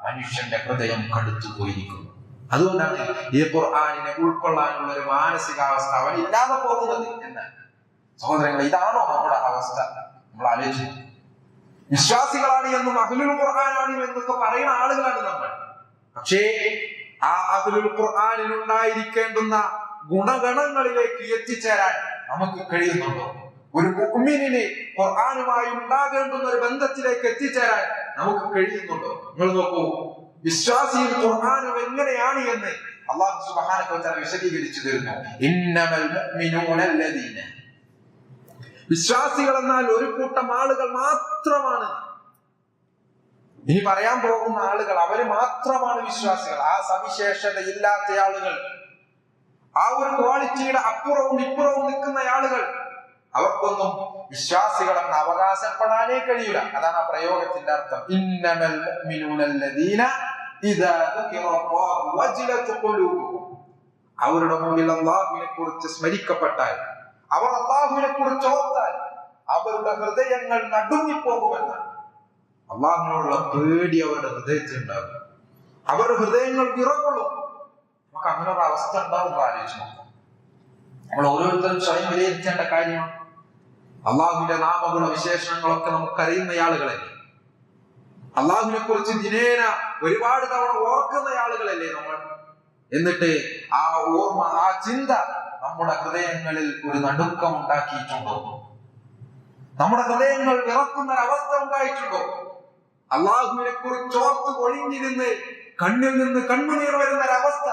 മനുഷ്യന്റെ ഹൃദയം കടുത്തു പോയിരിക്കുന്നു. അതുകൊണ്ടാണ് ഈ ഖുർആനിനെ ഉൾക്കൊള്ളാനുള്ള ഒരു മാനസികാവസ്ഥ അവനില്ലാതെ പോകുന്നത് എന്നാണ്. സഹോദരങ്ങളെ, ഇതാണോ നമ്മുടെ അവസ്ഥ? നമ്മൾ ആലോചിച്ചു. വിശ്വാസികളാണ് എന്നും അഹ്ലുൽ ഖുർആനാണ് എന്നൊക്കെ പറയുന്ന ആളുകളാണ് നമ്മൾ. പക്ഷേ ആ അഹ്ലുൽ ഖുർആനിൽ ഉണ്ടായിരിക്കേണ്ടുന്ന ഗുണഗണങ്ങളിലേക്ക് എത്തിച്ചേരാൻ നമുക്ക് കഴിയുന്നുണ്ടോ? ഒരു മുഅ്മിനിന് ഖുർആനുമായി ഉണ്ടാകേണ്ടുന്ന ഒരു ബന്ധത്തിലേക്ക് എത്തിച്ചേരാൻ നമുക്ക് കഴിയുന്നുണ്ടോ? നിങ്ങൾ നോക്കൂ, വിശ്വാസിയിൽ ഖുർആനും എങ്ങനെയാണ് എന്ന് അല്ലാഹു സുബ്ഹാനഹു വ തആല വിശദീകരിച്ചു തരുന്നു. ഇന്നമൽ മുഅ്മിനൂന അല്ലദീന, വിശ്വാസികൾ എന്നാൽ ഒരു കൂട്ടം ആളുകൾ മാത്രമാണ്. ഇനി പറയാൻ പോകുന്ന ആളുകൾ അവര് മാത്രമാണ് വിശ്വാസികൾ. ആ സവിശേഷത ഇല്ലാത്ത ആളുകൾ, ആ ഒരു ക്വാളിറ്റിയുടെ അപ്പുറവും ഇപ്പുറവും നിൽക്കുന്ന ആളുകൾ, അവർക്കൊന്നും വിശ്വാസികളെന്ന് അവകാശപ്പെടാനേ കഴിയില്ല. അതാണ് ആ പ്രയോഗത്തിന്റെ അർത്ഥം. ഇന്നമൽ മുഅ്മിനൂന അല്ലദീന ഇദാ ദുകിറല്ലാഹു വജിലത് ഖുലൂബുഹും, അവരുടെ മുമ്പിൽ അല്ലാഹുവിനെ കുറിച്ച് സ്മരിക്കപ്പെട്ടാൽ, അവർ അല്ലാഹുവിനെ കുറിച്ച് ഓർത്താൽ അവരുടെ ഹൃദയങ്ങൾ നടുങ്ങിപ്പോകുമെന്നാണ്. അല്ലാഹുവിനോടുള്ള പേടി അവരുടെ ഹൃദയത്തിൽ ഉണ്ടാകും. അവരുടെ ഹൃദയങ്ങൾ വിറകൊള്ളും. നമുക്ക് അങ്ങനെ ഒരു അവസ്ഥ ഉണ്ടാവും. ആലോചിച്ച് നോക്കാം. നമ്മൾ ഓരോരുത്തരും സ്വയം വിലയിരുത്തേണ്ട കാര്യമാണ്. അള്ളാഹുവിന്റെ നാമഗുണ വിശേഷണങ്ങളൊക്കെ നമുക്കറിയുന്ന ആളുകളല്ലേ? അള്ളാഹുവിനെ കുറിച്ച് ദിനേന ഒരുപാട് തവണ ഓർക്കുന്ന ആളുകളല്ലേ നമ്മൾ? എന്നിട്ട് ആ ഓർമ്മ, ആ ചിന്ത നമ്മുടെ ഹൃദയങ്ങളിൽ ഒരു നടുക്കം ഉണ്ടാക്കിയിട്ടുണ്ടോ? നമ്മുടെ ഹൃദയങ്ങൾ വിറക്കുന്ന ഒരവസ്ഥ ഉണ്ടായിട്ടുണ്ടോ? അള്ളാഹുവിനെ കുറിച്ച് ഓർത്ത് ഒഴിഞ്ഞിരുന്ന് കണ്ണിൽ നിന്ന് കണ്ണുനീർ വരുന്ന ഒരവസ്ഥ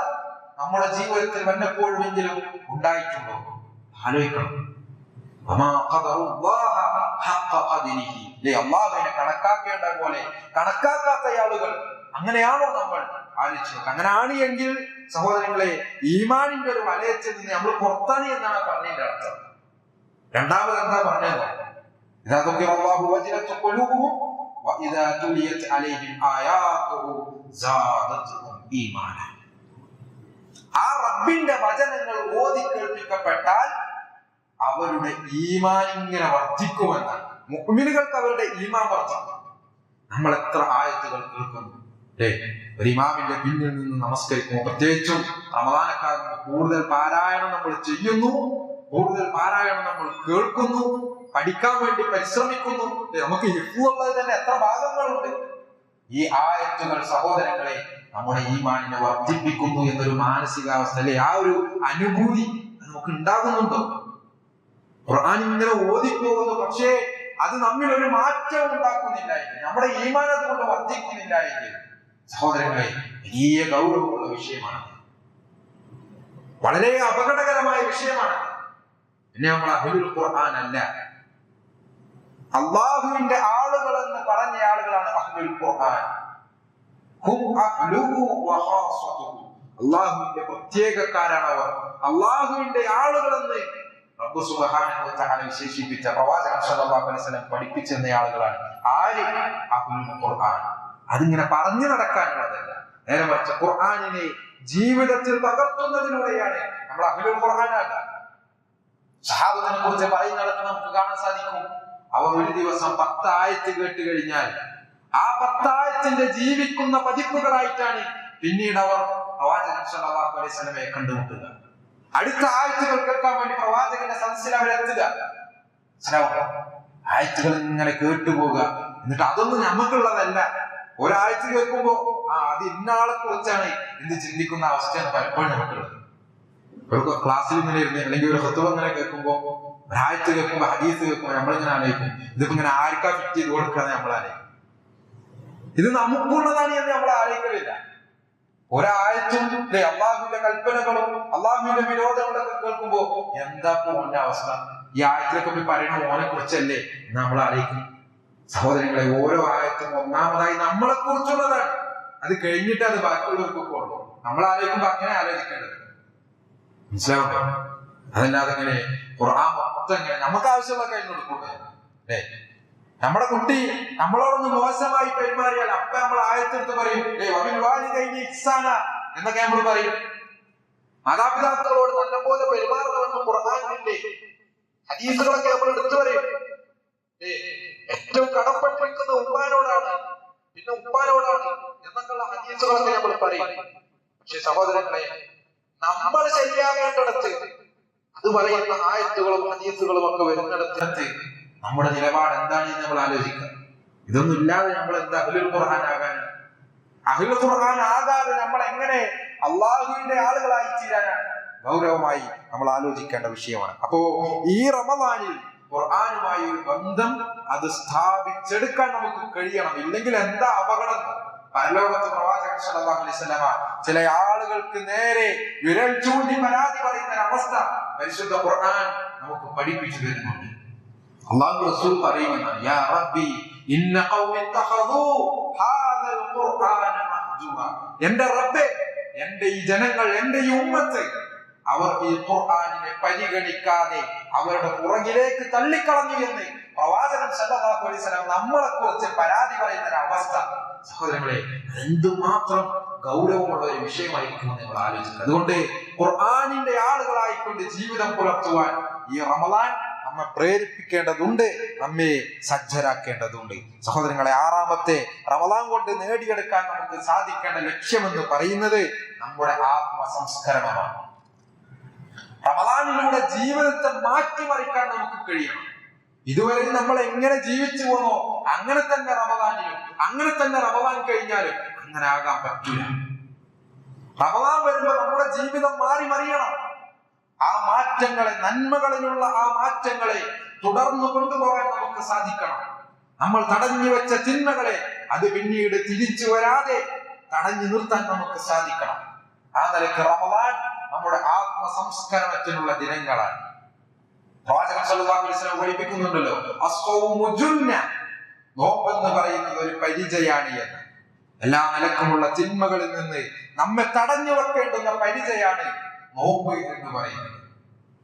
നമ്മുടെ ജീവിതത്തിൽ വല്ലപ്പോഴുമെങ്കിലും ഉണ്ടായിട്ടുണ്ടോ? ആലോചിക്കണം. അള്ളാഹുവിനെ കണക്കാക്കേണ്ട പോലെ കണക്കാക്കാത്ത ആളുകൾ അങ്ങനെയാണോ നമ്മൾ? ആലോചിച്ചു. അങ്ങനെയാണ് എങ്കിൽ സഹോദരങ്ങളെ, ഈമാനിന്റെ ഒരു വലയത്തിൽ നിന്ന് നമ്മൾ പുറത്താണ് എന്നാണ് പറഞ്ഞതിന്റെ അർത്ഥം. രണ്ടാമത് എന്താ പറഞ്ഞത്? ആ റബ്ബിന്റെ വചനങ്ങൾ ഓതി കേൾപ്പിക്കപ്പെട്ടാൽ അവരുടെ ഈമാൻ ഇങ്ങനെ വർദ്ധിക്കുമെന്നാണ്. മുഅ്മിനുകൾക്ക് അവരുടെ ഈമാൻ വർദ്ധിക്കും. നമ്മൾ എത്ര ആയത്തുകൾ കേൾക്കുന്നു. ഒരു ഇമാമിന്റെ പിന്നിൽ നിന്ന് നമസ്കരിക്കുന്നു. പ്രത്യേകിച്ചും റമദാനക്കാകുമ്പോൾ കൂടുതൽ പാരായണം നമ്മൾ ചെയ്യുന്നു, കൂടുതൽ പാരായണം നമ്മൾ കേൾക്കുന്നു, പഠിക്കാൻ വേണ്ടി പരിശ്രമിക്കുന്നു. നമുക്ക് ഹിഫ്ളുള്ളത് തന്നെ എത്ര ഭാഗങ്ങളുണ്ട്. ഈ ആയത്തുകൾ സഹോദരങ്ങളെ നമ്മുടെ ഈമാനിനെ വർദ്ധിപ്പിക്കുന്നു എന്നൊരു മാനസികാവസ്ഥ, അല്ലെ? ആ ഒരു അനുഭൂതി നമുക്ക് ഉണ്ടാകുന്നുണ്ടോ? ഖുർആൻ ഇങ്ങനെ ഓതിപ്പോകുന്നു, പക്ഷേ അത് നമ്മിൽ ഒരു മാറ്റം ഉണ്ടാക്കുന്നില്ല എങ്കിൽ, നമ്മുടെ ഈമാൻ അതുകൊണ്ട് വർദ്ധിക്കുന്നില്ല എങ്കിൽ, സഹോദരങ്ങളെ, വലിയ ഗൗരവമുള്ള വിഷയമാണ്. വളരെ അപകടകരമായ വിഷയമാണ്. പിന്നെ നമ്മൾ അഹ്ലുൽ ഖുർആൻ അല്ല, അള്ളാഹുവിന്റെ ആളുകൾ എന്ന് പറഞ്ഞ ആളുകളാണ് അഹ്ലുൽ ഖുർആൻ. അള്ളാഹുവിന്റെ പ്രത്യേകക്കാരാണ് അവർ. അള്ളാഹുവിന്റെ ആളുകൾ എന്ന് റബ്ബ് സുബ്ഹാനഹു വ തആല വിശേഷിപ്പിച്ച, പ്രവാചകൻ സല്ലല്ലാഹു അലൈഹി വസല്ലം പഠിപ്പിച്ചെന്ന ആളുകളാണ് ആര്? അഹ്ലുൽ ഖുർആൻ. അതിങ്ങനെ പറഞ്ഞു നടക്കാനുള്ളതല്ല, നേരെ മറിച്ച് ഖുർആനിനെ ജീവിതത്തിൽ പകർത്തുന്നതിലൂടെയാണ് നമ്മൾ അഹ്ലുൽ ഖുർആനാണ്. സഹാബത്തിനെ കുറിച്ച് പറയുന്നിടത്ത് നമുക്ക് കാണാൻ സാധിക്കും, അവർ ഒരു ദിവസം 10 ആയത്ത് കേട്ട് കഴിഞ്ഞാൽ ആ 10 ആയത്തിന്റെ ജീവിക്കുന്ന പതിപ്പുകളായിട്ടാണ് പിന്നീട് അവർ പ്രവാചകൻ സല്ലല്ലാഹു അലൈഹി വസല്ലമയെ കണ്ടുമുട്ടുക. അടുത്ത ആയത്തുകൾ കേൾക്കാൻ വേണ്ടി പ്രവാചകന്റെ സദസ്സിൽ അവരെത്തുക. ആയത്തുകൾ ഇങ്ങനെ കേട്ടുപോവുക. എന്നിട്ട് അതൊന്നും നമുക്കുള്ളതല്ല. ഒരാഴ്ച കേൾക്കുമ്പോ അത് ഇന്നാളെ കുറിച്ചാണ് എന്ന് ചിന്തിക്കുന്ന അവസ്ഥയാണ് പലപ്പോഴും നമുക്കുള്ളത്. ഒരു ക്ലാസ്സിൽ ഇങ്ങനെ ഇരുന്ന് അല്ലെങ്കിൽ ഒരു ഹുതുബ ഇങ്ങനെ കേൾക്കുമ്പോ, ഒരാഴ്ച കേൾക്കുമ്പോ, ഹദീസ് കേൾക്കുമ്പോ നമ്മളിങ്ങനെ ആലോചിക്കും, ഇതിപ്പോ ഇങ്ങനെ ആർക്കാ ഫിറ്റ് ചെയ്ത് കൊടുക്കാന്ന് നമ്മൾ ആലോചിക്കും. ഇത് നമുക്കുള്ളതാണ് എന്ന് നമ്മൾ ആലോചിക്കലില്ല. ഒരാഴ്ചയും അള്ളാഹുവിന്റെ കൽപ്പനകളും അള്ളാഹുവിന്റെ വിരോധങ്ങളൊക്കെ കേൾക്കുമ്പോ എന്താ പോന്റെ അവസ്ഥ? ഈ ആയത്തിലൊക്കെ പോയി പറയണ ഓനെ കുറിച്ചല്ലേ എന്ന് നമ്മൾ ആലോചിക്കും. സഹോദരങ്ങളെ, ഓരോ ആയത്തും ഒന്നാമതായി നമ്മളെ കുറിച്ചുള്ളതാണ്. അത് കഴിഞ്ഞിട്ട് അത് ബാക്കിയുള്ളവർക്കൊക്കെ ഉള്ളൂ. നമ്മൾ ആലോചിക്കുമ്പോ അങ്ങനെ ആലോചിക്കേണ്ടത്, മനസ്സിലാവണ്ടോ? അതല്ലാതെ ഇങ്ങനെ ഖുർആൻ മൊത്തം ഇങ്ങനെ നമുക്ക് ആവശ്യമുള്ള കഴിഞ്ഞു കൊടുക്കൂടെ? അല്ലേ? നമ്മുടെ കുട്ടി നമ്മളോടൊന്ന് മോശമായി പെരുമാറിയാൽ അപ്പൊ നമ്മൾ ആയത്തെടുത്ത് പറയും എന്നൊക്കെ നമ്മൾ പറയും. മാതാപിതാക്കളോട് നല്ലപോലെ പെരുമാറണമെന്ന് ഖുർആനിലെ ഹദീസുകളൊക്കെ നമ്മൾ എടുത്തു പറയും. ഏറ്റവും കടപ്പെട്ടിരിക്കുന്ന ഉമ്മാനോടാണ്, പിന്നെ ഉപ്പാനോടാണ് എന്നൊക്കെയുള്ള ഹദീസുകളൊക്കെ നമ്മൾ പറയും. പക്ഷെ സഹോദരങ്ങളെ, നമ്മൾ ശരിയാകേണ്ടിടത്ത് അത് പറയുന്ന ആയത്തുകളും ഹദീസുകളും ഒക്കെ വരുന്നിടത്ത് നമ്മുടെ നിലപാട് എന്താണെന്ന് നമ്മൾ ആലോചിക്കുക. ഇതൊന്നും ഇല്ലാതെ നമ്മൾ എന്താ അഹ്ലുൽ ഖുർആൻ ആകാൻ? അഹ്ലുൽ ഖുർആൻ ആകാതെ നമ്മൾ എങ്ങനെ അള്ളാഹുവിന്റെ ആളുകളായി തീരാനാണ് ഗൗരവമായി നമ്മൾ ആലോചിക്കേണ്ട വിഷയമാണ്. അപ്പോ ഈ റമദാനിൽ ഖുർആനുമായി ഒരു ബന്ധം അത് സ്ഥാപിച്ചെടുക്കാൻ നമുക്ക് കഴിയണം. ഇല്ലെങ്കിൽ എന്താ അപകടം? പരലോകത്ത് പ്രവാചകൻ സല്ലല്ലാഹു അലൈഹി വസല്ലമ ചില ആളുകൾക്ക് നേരെ വിരൽ ചൂണ്ടി പരാതി പറയുന്ന ഒരവസ്ഥ പരിശുദ്ധ ഖുർആൻ നമുക്ക് പഠിപ്പിച്ചു തരുന്നുണ്ട്. അല്ലാഹു റസൂൽ പറയുന്നതാണ്, യാ റബ്ബി ഇന്ന ഖൗമി തഖദൂ ഹാദൽ ഖുർആന മഹ്ജൂറ. എന്റെ റബ്ബേ, എന്റെ ഈ ജനങ്ങൾ, എന്റെ ഈ ഉമ്മത്ത്, അവർ ഈ ഖുർആനിനെ പരിഗണിക്കാതെ അവരുടെ പുറകിലേക്ക് തള്ളിക്കളഞ്ഞു എന്ന് പ്രവാചകൻ സല്ലല്ലാഹു അലൈഹി വസല്ലം നമ്മളെ കുറിച്ച് പരാതി പറയുന്ന ഒരു അവസ്ഥ, സഹോദരങ്ങളെ, എന്തുമാത്രം ഗൗരവമുള്ള ഒരു വിഷയമായിരിക്കുമെന്ന് നമ്മൾ ആലോചിക്കുക. അതുകൊണ്ട് ഖുർആനിന്റെ ആളുകളായിക്കൊണ്ട് ജീവിതം പുലർത്തുവാൻ ഈ റമദാൻ നമ്മെ പ്രേരിപ്പിക്കേണ്ടതുണ്ട്, നമ്മെ സജ്ജരാക്കേണ്ടതുണ്ട്. സഹോദരങ്ങളെ, ആറാമത്തെ റമദാൻ കൊണ്ട് നേടിയെടുക്കാൻ നമുക്ക് സാധിക്കേണ്ട ലക്ഷ്യമെന്ന് പറയുന്നത് നമ്മുടെ ആത്മസംസ്കരണമാണ്. റമദാനിലൂടെ ജീവിതത്തെ മാറ്റിമറിക്കാൻ നമുക്ക് കഴിയണം. ഇതുവരെ നമ്മൾ എങ്ങനെ ജീവിച്ചു പോന്നോ അങ്ങനെ തന്നെ റമദാനിലും, അങ്ങനെ തന്നെ റമദാൻ കഴിഞ്ഞാലും അങ്ങനെ ആകാൻ പറ്റില്ല. റമദാൻ വരുമ്പോൾ നമ്മുടെ ജീവിതം മാറി മറിയണം. ആ മാറ്റങ്ങളെ, നന്മകളിലുള്ള ആ മാറ്റങ്ങളെ തുടർന്നു കൊണ്ടുപോകാൻ നമുക്ക് സാധിക്കണം. നമ്മൾ തടഞ്ഞു വെച്ച തിന്മകളെ അത് പിന്നീട് തിരിച്ചു വരാതെ തടഞ്ഞു നിർത്താൻ നമുക്ക് സാധിക്കണം. ആ നിലയ്ക്ക് റമദാൻ നമ്മുടെ ആത്മസംസ്കരണത്തിനുള്ള ദിനങ്ങളാണ്. പ്രവാചകൻ സല്ലല്ലാഹു അലൈഹി വസല്ലം പഠിപ്പിക്കുന്നുണ്ടല്ലോ, അസ്സൗമു ജുന്ന, നോമ്പ് എന്ന് പറയുന്നത് ഒരു പരിചയാണ് എന്ന്. എല്ലാ നിലക്കുമുള്ള തിന്മകളിൽ നിന്ന് നമ്മെ തടഞ്ഞു വെക്കേണ്ടുന്ന പരിചയാണ് നോമ്പ് എന്ന് പറയുന്നത്.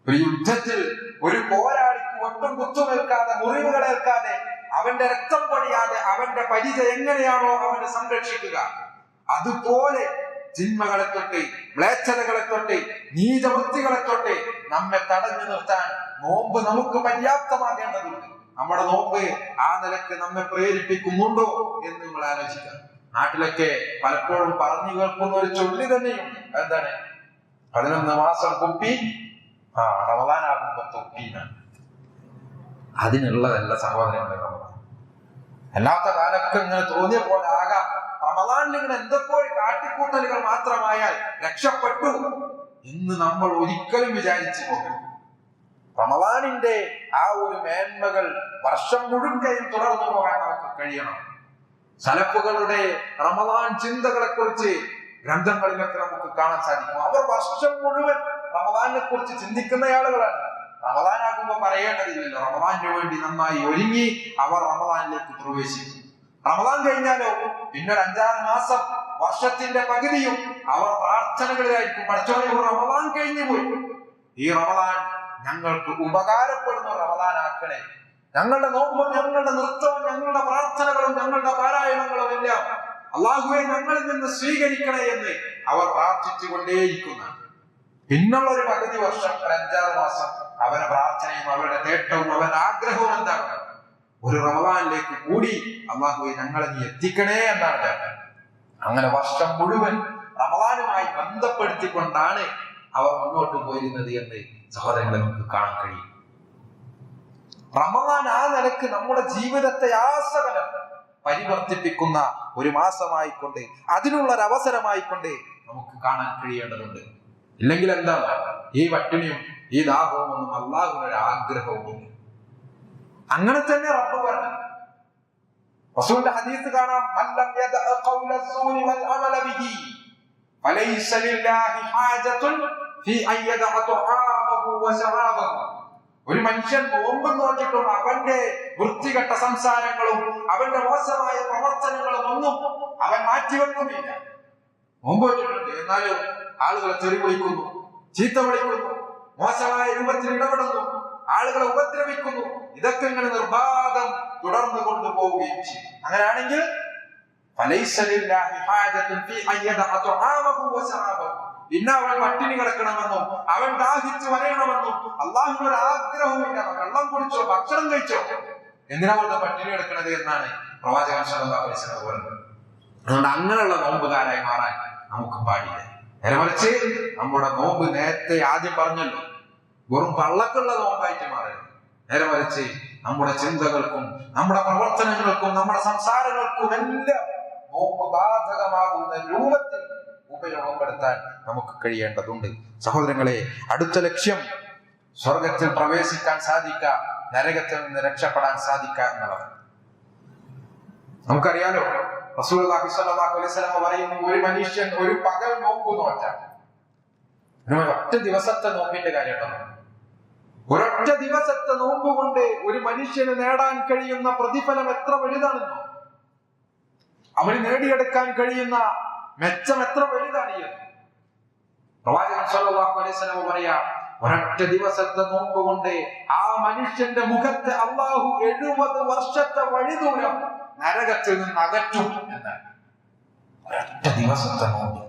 ഒരു യുദ്ധത്തിൽ ഒരു പോരാളിക്ക് ഒട്ടും കുത്തുമേൽക്കാതെ, മുറിവുകളേൽക്കാതെ, അവന്റെ രക്തം പൊടിയാതെ അവന്റെ പരിച എങ്ങനെയാണോ അവനെ സംരക്ഷിക്കുക, അതുപോലെ തിന്മകളെ തൊട്ട്, മ്ലേച്ഛതകളെ തൊട്ട്, നീചവൃത്തികളെ തൊട്ട് നമ്മെ തടഞ്ഞു നിർത്താൻ നോമ്പ് നമുക്ക് പര്യാപ്തമാകേണ്ടതുണ്ട്. നമ്മുടെ നോമ്പ് ആ നിലക്ക് നമ്മെ പ്രേരിപ്പിക്കുന്നുണ്ടോ എന്ന് നിങ്ങൾ ആലോചിക്കുക. നാട്ടിലൊക്കെ പലപ്പോഴും പറഞ്ഞു കേൾക്കുന്ന ഒരു ചൊല്ലി തന്നെയുണ്ട്. എന്താണ്? 11 മാസം കുപ്പി, റമദാനാകുമ്പോ തൊപ്പീനാണ്. അതിനുള്ളതല്ല സഹോദരങ്ങളെ റമദാൻ. അല്ലാത്ത കാലൊക്കെ ഇങ്ങനെ തോന്നിയ പോലെ ആകാം. റമദാനിൽ ഇങ്ങനെ എന്തൊക്കെ ഒരു കാട്ടിക്കൂട്ടലുകൾ മാത്രമായാൽ രക്ഷപ്പെട്ടു എന്ന് നമ്മൾ ഒരിക്കലും വിചാരിച്ചു പോകരുത്. റമദാനിന്റെ ആ ഒരു മേന്മകൾ വർഷം മുഴുവൻ തുടർന്നു പോകാൻ നമുക്ക് കഴിയണം. സലഫുകളുടെ റമദാൻ ചിന്തകളെ കുറിച്ച് ഗ്രന്ഥങ്ങളിലൊക്കെ നമുക്ക് കാണാൻ സാധിക്കും. അവർ വർഷം മുഴുവൻ റമദാനെ കുറിച്ച് ചിന്തിക്കുന്ന ആളുകളാണ്. റമദാനാകുമ്പോ പറയേണ്ടതില്ലല്ലോ, റമദാനിന് വേണ്ടി നന്നായി ഒരുങ്ങി അവർ റമദാനിലേക്ക് പ്രവേശിക്കും. റമദാൻ കഴിഞ്ഞാലോ പിന്നെ ഒരു 5-6 മാസം, വർഷത്തിന്റെ പകുതിയും അവർ പ്രാർത്ഥനകളിലായിരിക്കും. പഠിച്ചോനെ, റമദാൻ കഴിഞ്ഞു പോയി, ഈ റമദാൻ ഞങ്ങൾക്ക് ഉപകാരപ്പെടുന്ന റമദാനാക്കണേ. ഞങ്ങളുടെ നോമ്പും, ഞങ്ങളുടെ നൃത്തവും, ഞങ്ങളുടെ പ്രാർത്ഥനകളും, ഞങ്ങളുടെ പാരായണങ്ങളും എല്ലാം അള്ളാഹുവെ ഞങ്ങളിൽ നിന്ന് സ്വീകരിക്കണേ എന്ന് അവർ പ്രാർത്ഥിച്ചുകൊണ്ടേയിരിക്കുന്ന പിന്നുള്ള ഒരു പകുതി വർഷം, 5-6 മാസം അവരുടെ പ്രാർത്ഥനയും അവരുടെ തേട്ടവും അവരുടെ ആഗ്രഹവും എന്താണ്? ഒരു റമദാനിലേക്ക് കൂടി അള്ളാഹുവെ ഞങ്ങളെ നീ എത്തിക്കണേ എന്നാണ്. അങ്ങനെ വർഷം മുഴുവൻ റമദാനുമായി ബന്ധപ്പെടുത്തിക്കൊണ്ടാണ് അവർ മുന്നോട്ട് പോയിരുന്നത് എന്ന് സഹോദരങ്ങളെ നമുക്ക് കാണാൻ കഴിയും. റമദാൻ ആ നിലക്ക് നമ്മുടെ ജീവിതത്തെ ആസകലം പരിവർത്തിപ്പിക്കുന്ന ഒരു മാസമായിക്കൊണ്ട്, അതിനുള്ളൊരു അവസരമായിക്കൊണ്ട് നമുക്ക് കാണാൻ കഴിയേണ്ടതുണ്ട്. ഇല്ലെങ്കിൽ എന്താണ്? ഈ പട്ടിണിയും ഈ ദാഹവും ഒന്നും അള്ളാഹുവിനൊരു ആഗ്രഹവും. അങ്ങനെ തന്നെ റബ്ബ് പറഞ്ഞു. റസൂലിന്റെ ഹദീസ് കാണാം, മല്ലം യദഅ ഖൗല അസ്സൂരി വൽ അമല ബിഹി ഫലൈസ ലില്ലാഹി ഹാജത്തുൻ ഫീ അൻ യദഅ തുആമഹു വശറാബഹു. ഒരു മനുഷ്യൻ നോമ്പ് നോക്കിയിട്ടും അവന്റെ വൃത്തികെട്ട സംസാരങ്ങളും അവന്റെ മോശമായ പ്രവർത്തനങ്ങളും ഒന്നും അവൻ മാറ്റിവെക്കുന്നില്ല. നോമ്പ് വെച്ചിട്ടുണ്ട്, എന്നാലും ആളുകളെ തെറി വിളിക്കുന്നു, ചീത്ത വിളിക്കുന്നു, മോശമായ രൂപത്തിൽ ഇടപെടുന്നു, ആളുകളെ ഉപദ്രവിക്കുന്നു. ഇതൊക്കെ ഇങ്ങനെ നിർബാധം തുടർന്നു കൊണ്ടുപോവുകയും ചെയ്യും. അങ്ങനെയാണെങ്കിൽ പിന്നെ അവൻ പട്ടിണി കിടക്കണമെന്നും അവൻ ദാഹിച്ചു വരയണമെന്നും അള്ളാഹുവിനൊരു ആഗ്രഹവുമില്ല. വെള്ളം കുടിച്ചോ, ഭക്ഷണം കഴിച്ചോ, എന്തിനാ അവരുടെ പട്ടിണി കിടക്കണത് എന്നാണ് പ്രവാചകൻ സ്വല്ലല്ലാഹു അലൈഹി വസല്ലം പറയുന്നത്. അതുകൊണ്ട് അങ്ങനെയുള്ള നോമ്പുകാരായി മാറാൻ നമുക്ക് പാടില്ല. നേരെ മറിച്ച് നമ്മുടെ നോമ്പ് നേരത്തെ ആദ്യം പറഞ്ഞല്ലോ, വെറും പള്ളക്കുള്ള നോമ്പായിട്ട് മാറരുത്. നേരെ മറിച്ച് നമ്മുടെ ചിന്തകൾക്കും നമ്മുടെ പ്രവർത്തനങ്ങൾക്കും നമ്മുടെ സംസാരങ്ങൾക്കും എല്ലാം നോമ്പ് ബാധകമാകുന്ന രൂപത്തിൽ ഉപയോഗപ്പെടുത്താൻ നമുക്ക് കഴിയേണ്ടതുണ്ട്. സഹോദരങ്ങളെ, അടുത്ത ലക്ഷ്യം സ്വർഗത്തിൽ പ്രവേശിക്കാൻ സാധിക്കുക, നരകത്തിൽ നിന്ന് രക്ഷപ്പെടാൻ സാധിക്കുക എന്നുള്ളത്. നമുക്കറിയാലോ, റസൂലുള്ളാഹി സ്വല്ലല്ലാഹു അലൈഹി വസല്ലം പറയുന്നു, ഒരു മനുഷ്യൻ ഒരു പകൽ നോമ്പ് നോറ്റാൽ, ഒറ്റ ദിവസത്തെ നോമ്പിന്റെ കാര്യം, ഒരൊറ്റ ദിവസത്തെ നോമ്പ് കൊണ്ട് ഒരു മനുഷ്യന് നേടാൻ കഴിയുന്ന പ്രതിഫലം എത്ര വലുതാണെന്നോ, അവന് നേടിയെടുക്കാൻ കഴിയുന്ന മെച്ചം എത്ര വലുതാണ്. പ്രവാചകൻ സ്വല്ലല്ലാഹു അലൈഹി വസല്ലം പറയാ, ഒരൊറ്റ ദിവസത്തെ നോമ്പ് കൊണ്ട് ആ മനുഷ്യന്റെ മുഖത്ത് അല്ലാഹു 70 വർഷത്തെ വഴിദൂരം നരകത്തിൽ നിന്ന് അകറ്റും എന്നാണ്. ഒരൊറ്റ ദിവസത്തെ നോമ്പ്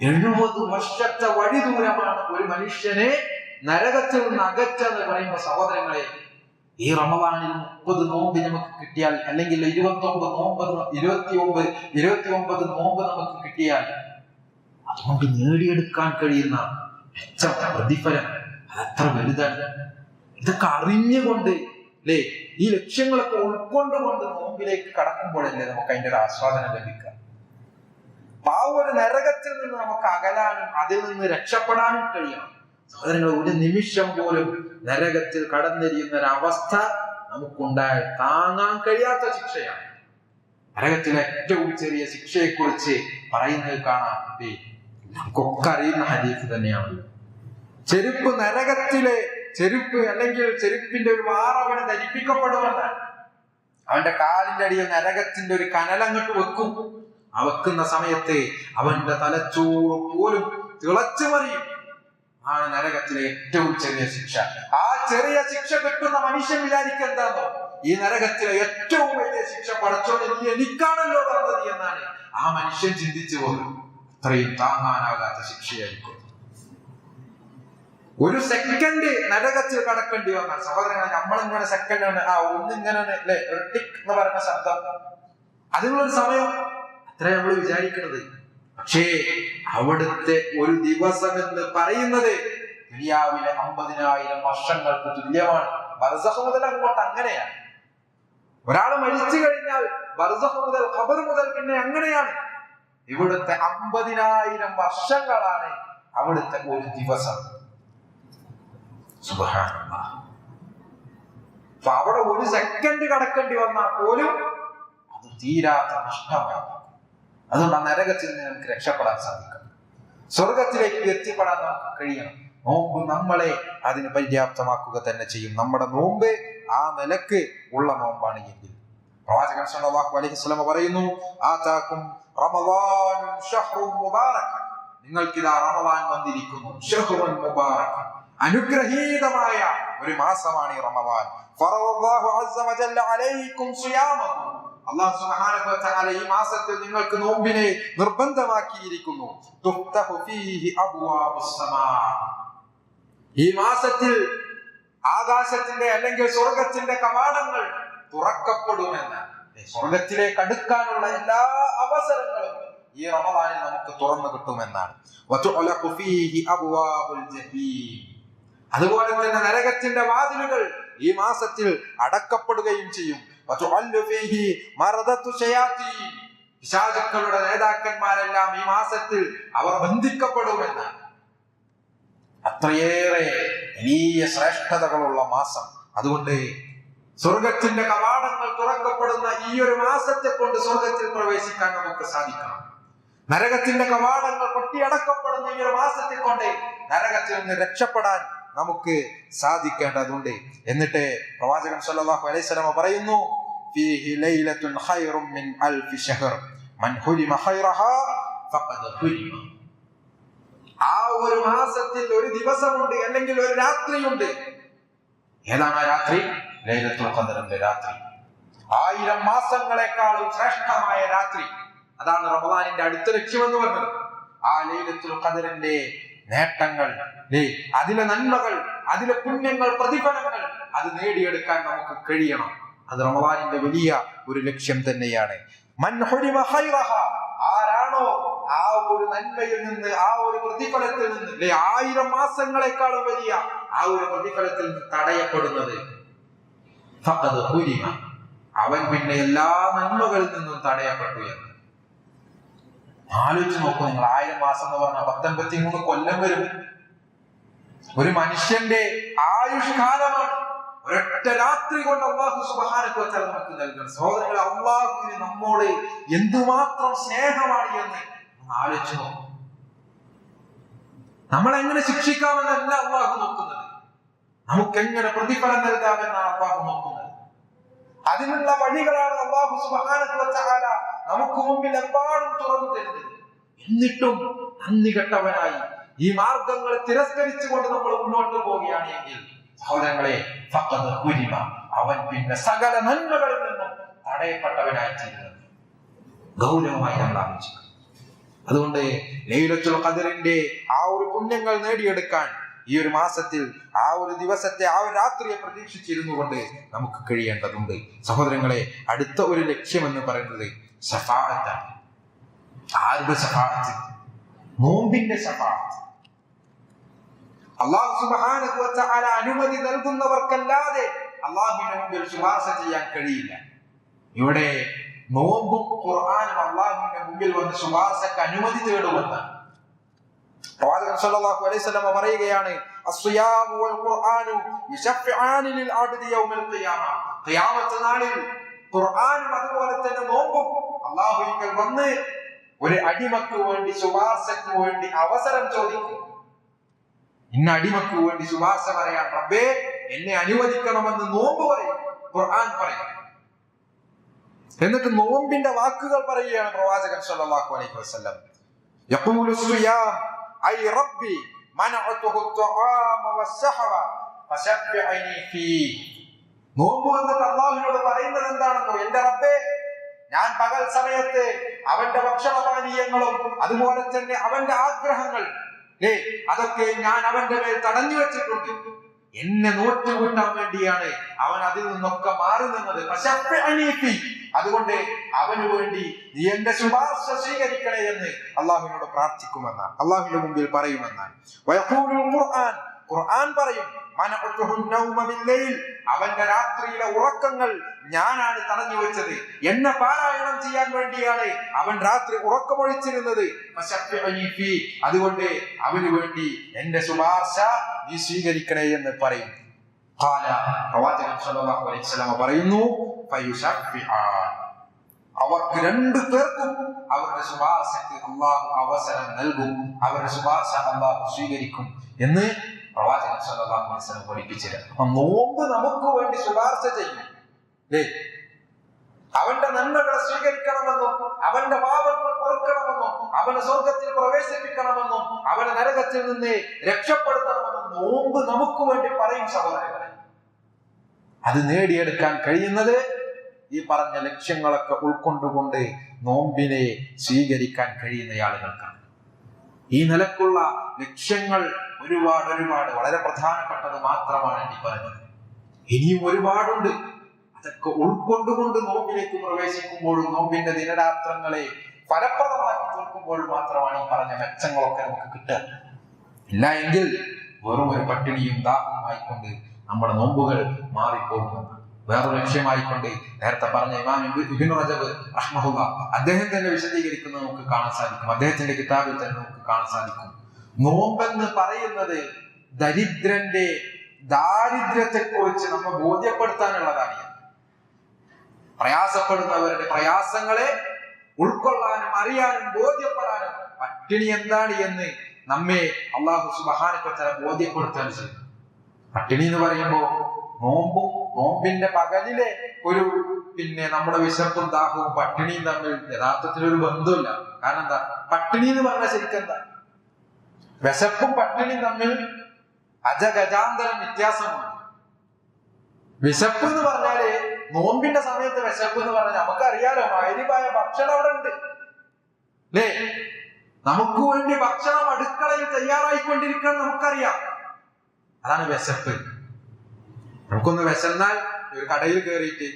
70 വർഷത്തെ വഴിദൂരമാണ് ഒരു മനുഷ്യനെ നരകത്തിൽ നിന്ന് അകറ്റെന്ന് പറയുമ്പോൾ സഹോദരങ്ങളെ, ഈ റമദാനിൽ 30 നോമ്പ് നമുക്ക് കിട്ടിയാൽ, അല്ലെങ്കിൽ 29 നോമ്പ് നമുക്ക് കിട്ടിയാൽ, അതുകൊണ്ട് നേടിയെടുക്കാൻ കഴിയുന്ന മെച്ചം, പ്രതിഫലം അത്ര വലുതാണ്. ഇതൊക്കെ അറിഞ്ഞുകൊണ്ട് അല്ലേ, ഈ ലക്ഷ്യങ്ങളൊക്കെ ഉൾക്കൊണ്ടുകൊണ്ട് നോമ്പിലേക്ക് കടക്കുമ്പോഴല്ലേ നമുക്ക് അതിന്റെ ഒരു ആസ്വാദനം ലഭിക്കുക. ആ ഒരു നരകത്തിൽ നിന്ന് നമുക്ക് അകലാനും അതിൽ നിന്ന് രക്ഷപ്പെടാനും കഴിയണം. സഹോദരങ്ങൾ, ഒരു നിമിഷം പോലും നരകത്തിൽ കടന്നെരിയുന്ന ഒരവസ്ഥ നമുക്കുണ്ടായാൽ താങ്ങാൻ കഴിയാത്ത ശിക്ഷയാണ്. നരകത്തിലെ ഏറ്റവും ചെറിയ ശിക്ഷയെ കുറിച്ച് പറയുന്നത് കാണാം, നമുക്കൊക്കെ അറിയുന്ന ഹദീസ് തന്നെയാണല്ലോ. ചെരുപ്പ്, നരകത്തിലെ ചെരുപ്പ് അല്ലെങ്കിൽ ചെരുപ്പിന്റെ ഒരു വാറ അവന് ധരിപ്പിക്കപ്പെടുമെന്നാണ്. അവന്റെ കാലിന്റെ അടിയിൽ നരകത്തിന്റെ ഒരു കനലങ്ങോട്ട് വെക്കും. ആ വെക്കുന്ന സമയത്ത് അവന്റെ തലച്ചോറ് പോലും തിളച്ചു മറിയും. ആണ് നരകത്തിലെ ഏറ്റവും ചെറിയ ശിക്ഷ. ആ ചെറിയ ശിക്ഷ കിട്ടുന്ന മനുഷ്യൻ വിചാരിക്കുക എന്താണോ, ഈ നരകത്തിലെ ഏറ്റവും വലിയ ശിക്ഷ പടച്ചോനെ നീ എനിക്കാണല്ലോ തന്നത് എന്നാണ് ആ മനുഷ്യൻ ചിന്തിച്ചു പോകും. അത്രയും താങ്ങാനാകാത്ത ശിക്ഷയായിരിക്കും. ഒരു സെക്കൻഡ് നരകത്തിൽ കടക്കേണ്ടി വന്നാൽ സഹോദരങ്ങളെ, നമ്മളിങ്ങനെ സെക്കൻഡ് ഒന്നിങ്ങനെ അല്ലെ, ഒരു ടിക് എന്ന് പറയുന്ന ശബ്ദം, അതിനുള്ളൊരു സമയം അത്ര നമ്മൾ വിചാരിക്കുന്നത്. പക്ഷേ അവിടുത്തെ ഒരു ദിവസം എന്ന് പറയുന്നത് ദുനിയാവിലെ 50,000 വർഷങ്ങൾക്ക് തുല്യമാണ്. ബർസഖ് മുതൽ അങ്ങോട്ട് അങ്ങനെയാണ്. ഒരാൾ മരിച്ചു കഴിഞ്ഞാൽ ബർസഖ് മുതൽ, ഖബർ മുതൽ പിന്നെ അങ്ങനെയാണ്. ഇവിടുത്തെ 50,000 വർഷങ്ങളാണ് അവിടുത്തെ ഒരു ദിവസം. സുബ്ഹാനല്ലാഹ്. അപ്പൊ അവിടെ ഒരു സെക്കൻഡ് കടക്കേണ്ടി വന്നാൽ പോലും അത് തീരാത്ത നഷ്ടമാണ്. അതുകൊണ്ട് ആ നരകത്തിൽ നിന്ന് നമുക്ക് രക്ഷപ്പെടാൻ സാധിക്കും. സ്വർഗത്തിലേക്ക് എത്തിപ്പെടാൻ നമുക്ക് കഴിയണം. നോമ്പ് നമ്മളെ അതിന് പര്യാപ്തമാക്കുക തന്നെ ചെയ്യും. നമ്മുടെ നോമ്പ് ആ നിലക്ക് ഉള്ള നോമ്പാണ് എങ്കിൽ. പ്രവാചകൻ സ്വല്ലല്ലാഹു അലൈഹി വസല്ലം പറയുന്നു, ആതാകും റമളാനുൻ ശഹ്റുൻ മുബാറക്, നിങ്ങൾക്കിതാ റമളാൻ വന്നിരിക്കുന്നു. ശഹ്റുൻ മുബാറക്, അനുഗ്രഹീതമായ ഒരു മാസമാണ് ഈ റമളാൻ. ഫറദല്ലാഹു അസ്സ വജല്ല അലൈക്കും സിയാമഹു, അല്ലാഹു സുബ്ഹാനഹു വ തആല ഈ മാസത്തിൽ നിങ്ങൾക്ക് നോമ്പിനെ നിർബന്ധമാക്കിയിരിക്കുന്നു. തുഫ്തഹു ഫീഹി അബ്വാബുസ് സമാ, ഈ മാസത്തിൽ ആകാശത്തിന്റെ അല്ലെങ്കിൽ സ്വർഗത്തിന്റെ കവാടങ്ങൾ തുറക്കപ്പെടുമെന്ന്. സ്വർഗത്തിലേക്ക് അടുക്കാനുള്ള എല്ലാ അവസരങ്ങളും ഈ റമളാനിൽ നമുക്ക് തുറന്നു കിട്ടുമെന്നാണ്. വതുഅലഖു ഫീഹി അബ്വാബുൽ ജഹീം, അതുപോലെ തന്നെ നരകത്തിന്റെ വാതിലുകൾ ഈ മാസത്തിൽ അടക്കപ്പെടുകയും ചെയ്യും. പിശാചുക്കളുടെ നേതാക്കന്മാരെല്ലാം ഈ മാസത്തിൽ അവർ ബന്ധിക്കപ്പെടുമെന്നാണ്. അത്രയേറെ വലിയ ശ്രേഷ്ഠതകളുള്ള മാസം. അതുകൊണ്ട് സ്വർഗത്തിന്റെ കവാടങ്ങൾ തുറക്കപ്പെടുന്ന ഈ ഒരു മാസത്തെ കൊണ്ട് സ്വർഗത്തിൽ പ്രവേശിക്കാൻ നമുക്ക് സാധിക്കണം. നരകത്തിന്റെ കവാടങ്ങൾ കൊട്ടിയടക്കപ്പെടുന്ന ഈ ഒരു മാസത്തെ കൊണ്ട് നരകത്തിൽ നിന്ന് രക്ഷപ്പെടാൻ നമുക്ക് സാധിക്കേണ്ടതുണ്ട്. എന്നിട്ട് പ്രവാചകൻ സ്വല്ലല്ലാഹു അലൈഹി വസല്ലം പറയുന്നു, ഫീഹി ലൈലത്തുൻ ഖൈറും മിൻ അൽഫി ശഹർ മൻ ഹുരിമ ഖൈറഹാ ഫഖദ് ഹുരിമ. ആ ഒരു മാസത്തിൽ ഒരു ദിവസമുണ്ട്, അല്ലെങ്കിൽ ഒരു രാത്രിയുണ്ട്. ഏതാണ് ആ രാത്രി? ലൈലത്തുൽ ഖദറിന്റെ രാത്രി. 1000 മാസങ്ങളെക്കാളും ശ്രേഷ്ഠമായ രാത്രി. അതാണ് റമളാനിന്റെ അടുത്ത ലക്ഷ്യമെന്ന് പറഞ്ഞത്. ആ ലൈലത്തുൽ ഖദറിന്റെ നേട്ടങ്ങൾ, അതിലെ നന്മകൾ, അതിലെ പുണ്യങ്ങൾ, പ്രതിഫലങ്ങൾ അത് നേടിയെടുക്കാൻ നമുക്ക് കഴിയണം. അത് റമദാനിന്റെ വലിയ ഒരു ലക്ഷ്യം തന്നെയാണ്. മൻ ഹുരിമ ഖൈറഹ, ആരാണോ ആ ഒരു നന്മയിൽ നിന്ന്, ആ ഒരു പ്രതിഫലത്തിൽ നിന്ന്, 1000 മാസങ്ങളെക്കാളും വലിയ ആ ഒരു പ്രതിഫലത്തിൽ നിന്ന് തടയപ്പെടുന്നത്, ഫഖദ് ഹുരിമ, അവൻ പിന്നെ എല്ലാ നന്മകളിൽ നിന്നും തടയപ്പെട്ടു എന്ന്. ആലോചിച്ച് നോക്കൂ നിങ്ങൾ. 1000 മാസം എന്ന് പറഞ്ഞാൽ 153 കൊല്ലം വരും. ഒരു മനുഷ്യന്റെ ആയുഷ്കാലമാണ്. ഒരൊറ്റ രാത്രി കൊണ്ട് അല്ലാഹു സുബ്ഹാനഹു വ തആല നമുക്ക് നൽകുന്നത്. സഹോദരങ്ങളെ, അല്ലാഹുവിന് നമ്മോട് എന്തുമാത്രം സ്നേഹമാണ് എന്ന് ആലോചിച്ച് നോക്കും. നമ്മളെങ്ങനെ ശിക്ഷിക്കാമെന്നല്ല അല്ലാഹു നോക്കുന്നത്, നമുക്കെങ്ങനെ പ്രതിഫലം നൽകാമെന്നാണ് അല്ലാഹു നോക്കുന്നത്. അതിനുള്ള വഴികളാണ് അല്ലാഹു സുബ്ഹാനഹു വ തആല നമുക്ക് മുമ്പിൽ എമ്പാടും തുറന്നു തരുന്നത്. എന്നിട്ടും നന്ദി കെട്ടവനായി ഈ മാർഗങ്ങളെ തിരസ്കരിച്ചുകൊണ്ട് നമ്മൾ മുന്നോട്ട് പോവുകയാണ് എങ്കിൽ സഹോദരങ്ങളെ, ഫഖദ് ഹുരിമ, അവൻ പിന്നെ സകല നന്മകളിൽ നിന്നും തടയപ്പെട്ടവനായി തീരുന്നത്. ഗൗരവമായി നമ്മൾ ആലോചിക്കണം. അതുകൊണ്ട് ലൈലത്തുൽ ഖദറിന്റെ ആ ഒരു പുണ്യങ്ങൾ നേടിയെടുക്കാൻ ഈ ഒരു മാസത്തിൽ, ആ ഒരു ദിവസത്തെ, ആ ഒരു രാത്രിയെ പ്രതീക്ഷിച്ചിരുന്നു കൊണ്ട് നമുക്ക് കഴിയേണ്ടതുണ്ട്. സഹോദരങ്ങളെ, അടുത്ത ഒരു ലക്ഷ്യം എന്ന് പറയുന്നത് ശഫാഅത്താണ്. ആരുടെ ശഫാഅത്ത്? നോമ്പിന്റെ ശഫാഅത്ത്. അല്ലാഹു സുബ്ഹാനഹു വ തആല അനുമതി നൽകുന്നവർക്കല്ലാതെ അല്ലാഹുവിന്റെ മുമ്പിൽ ശുപാർശ ചെയ്യാൻ കഴിയില്ല. ഇവിടെ നോമ്പും ഖുർആനും അല്ലാഹുവിന്റെ മുമ്പിൽ വന്ന് ശുപാർശക്ക് അനുമതി തേടുമെന്നാണ്. പ്രവാചകൻ സല്ലല്ലാഹു അലൈഹി വസല്ലം പറയുകയാണ്, അസ്സിയാമു വൽ ഖുർആനു യുശഫിആനി ലിൽ അബ്ദി യൗമൽ ഖിയാമ. ഖിയാമത്ത് നാളിൽ ഖുർആനും അതുപോലെ തന്നെ നോമ്പും അല്ലാഹുവിങ്കൽ വന്ന് ഒരു അടിമക്ക് വേണ്ടി, ശുപാർശക്ക് വേണ്ടി അവസരം ചോദിക്കും. ഇന്ന അടിമക്ക് വേണ്ടി ശുപാർശ പറയാൻ റബ്ബേ എന്നെ അനുവദിക്കണമെന്ന് നോമ്പ് പറയും, ഖുർആൻ പറയും. എന്നിട്ട് നോമ്പിന്റെ വാക്കുകൾ പറയുകയാണ് പ്രവാചകൻ സല്ലല്ലാഹു അലൈഹി വസല്ലം. യഖൂലു സിയാം ഐ റബ്ബി മനഅതുഹു അത്'ആമ വസ്സഹവ ഫശഫിഅനി ഫീ. നോമ്പ് വന്നിട്ട് അല്ലാഹുവിനോട് പറയുന്നത് എന്താണെന്നോ, എന്റെ റബ്ബേ, ഞാൻ പകൽ സമയത്ത് അവന്റെ ഭക്ഷണപാനീയങ്ങളും അതുപോലെ തന്നെ അവന്റെ ആഗ്രഹങ്ങൾ, അതൊക്കെ ഞാൻ അവന്റെ മേൽ തടഞ്ഞു വെച്ചിട്ടുണ്ട്. എന്നെ നോറ്റുകൂട്ടാൻ വേണ്ടിയാണ് അവൻ അതിൽ നിന്നൊക്കെ മാറി നിന്നത്. അതുകൊണ്ട് അവന് വേണ്ടി നീ എന്റെ ശുപാർശ സ്വീകരിക്കണേ എന്ന് അള്ളാഹുവിനോട് പ്രാർത്ഥിക്കുമെന്നാണ്, അള്ളാഹുവിന്റെ മുമ്പിൽ പറയുമെന്നാണ്. ഖുർആൻ പറയും, അവന്റെ രാത്രിയിലെ ഉറക്കങ്ങൾ ഞാനാണ് തടഞ്ഞു വെച്ചത്. എന്നെ പാരായണം ചെയ്യാൻ വേണ്ടിയാണ് അവൻ രാത്രി ഉറക്കമൊഴിച്ചിരുന്നത്. അതുകൊണ്ട് അവന് വേണ്ടി എന്റെ ശുപാർശ നീ സ്വീകരിക്കണേ എന്ന് പറയും. പ്രവാചകൻ സല്ലല്ലാഹു അലൈഹി വസല്ലം പറയുന്നു, അവർക്ക് രണ്ടു പേർക്കും അവരുടെ ശുപാർശക്ക് അള്ളാഹു അവസരം നൽകും, അവരുടെ ശുപാർശ അള്ളാഹു സ്വീകരിക്കും എന്ന് പ്രവാചകൻ സല്ലല്ലാഹു അലൈഹി വസല്ലം പഠിപ്പിച്ചിരുന്നു. അപ്പൊ നോമ്പ് നമുക്ക് വേണ്ടി ശുപാർശ ചെയ്യും. അവന്റെ നന്മകളെ സ്വീകരിക്കണമെന്നും അവന്റെ പാപങ്ങൾ പൊറുക്കണമെന്നും അവനെ സ്വർഗത്തിൽ പ്രവേശിപ്പിക്കണമെന്നും അവനെ നരകത്തിൽ നിന്ന് രക്ഷപ്പെടുത്തണമെന്നും നോമ്പ് നമുക്ക് വേണ്ടി പറയും. സഹോദരങ്ങളെ, അത് നേടിയെടുക്കാൻ കഴിയുന്നത് ഈ പറഞ്ഞ ലക്ഷ്യങ്ങളൊക്കെ ഉൾക്കൊണ്ടുകൊണ്ട് നോമ്പിനെ സ്വീകരിക്കാൻ കഴിയുന്ന ആളുകൾക്കാണ്. ഈ നിലക്കുള്ള ലക്ഷ്യങ്ങൾ ഒരുപാട് വളരെ പ്രധാനപ്പെട്ടത് മാത്രമാണ് ഈ പറഞ്ഞത്. ഇനിയും ഒരുപാടുണ്ട്. അതൊക്കെ ഉൾക്കൊണ്ടുകൊണ്ട് നോമ്പിലേക്ക് പ്രവേശിക്കുമ്പോഴും നോമ്പിന്റെ ദിനരാത്രങ്ങളെ ഫലപ്രദമാക്കി തീർക്കുമ്പോഴും മാത്രമാണ് ഈ പറഞ്ഞ മെച്ചങ്ങളൊക്കെ നമുക്ക് കിട്ടുക. ഇല്ല എങ്കിൽ വെറും ഒരു പട്ടിണിയും ദാഹവുമായിക്കൊണ്ട് നമ്മുടെ നോമ്പുകൾ മാറിപ്പോകുമെന്ന് വേറൊരു ലക്ഷ്യമായിക്കൊണ്ട് നേരത്തെ പറഞ്ഞ ഇമാം ഇബ്നു റജബ് റഹ്മഹുല്ലാഹ് അദ്ദേഹം തന്നെ വിശദീകരിക്കുന്നത് നമുക്ക് കാണാൻ സാധിക്കും. അദ്ദേഹത്തിന്റെ കിതാബിൽ തന്നെ നമുക്ക് കാണാൻ സാധിക്കും. നോമ്പെന്ന് പറയുന്നത് ദരിദ്രന്റെ ദാരിദ്ര്യത്തെ കുറിച്ച് നമ്മെ ബോധ്യപ്പെടുത്താനുള്ളതാണ്. പ്രയാസപ്പെടുന്നവരുടെ പ്രയാസങ്ങളെ ഉൾക്കൊള്ളാനും അറിയാനും ബോധ്യപ്പെടാനും പട്ടിണി എന്താണ് എന്ന് നമ്മെ അല്ലാഹു സുബ്ഹാനഹു വ തആല ബോധ്യപ്പെടുത്താൻ ചെയ്യും. പട്ടിണി എന്ന് പറയുമ്പോൾ നോമ്പിന്റെ പകലിലെ ഒരു നമ്മുടെ വിശപ്പും ദാഹവും പട്ടിണിയും തമ്മിൽ യഥാർത്ഥത്തിൽ ഒരു ബന്ധമില്ല. കാരണം എന്താ, പട്ടിണി എന്ന് പറഞ്ഞാൽ ശരിക്കും എന്താ, വിശപ്പും പട്ടിണിയും തമ്മിൽ അജഗജാന്തരം വ്യത്യാസമാണ്. വിശപ്പ് എന്ന് പറഞ്ഞാല് നോമ്പിന്റെ സമയത്ത് വിശപ്പ് എന്ന് പറഞ്ഞാൽ നമുക്കറിയാലോ, മഗ്‌രിബായ ഭക്ഷണം അവിടെ ഉണ്ട് അല്ലേ. നമുക്ക് വേണ്ടി ഭക്ഷണം അടുക്കളയിൽ തയ്യാറായിക്കൊണ്ടിരിക്കാൻ നമുക്കറിയാം. അതാണ് വിശപ്പ്. നമുക്കൊന്ന് വിശന്നാൽ ഒരു കടയിൽ കയറിയിട്ട്,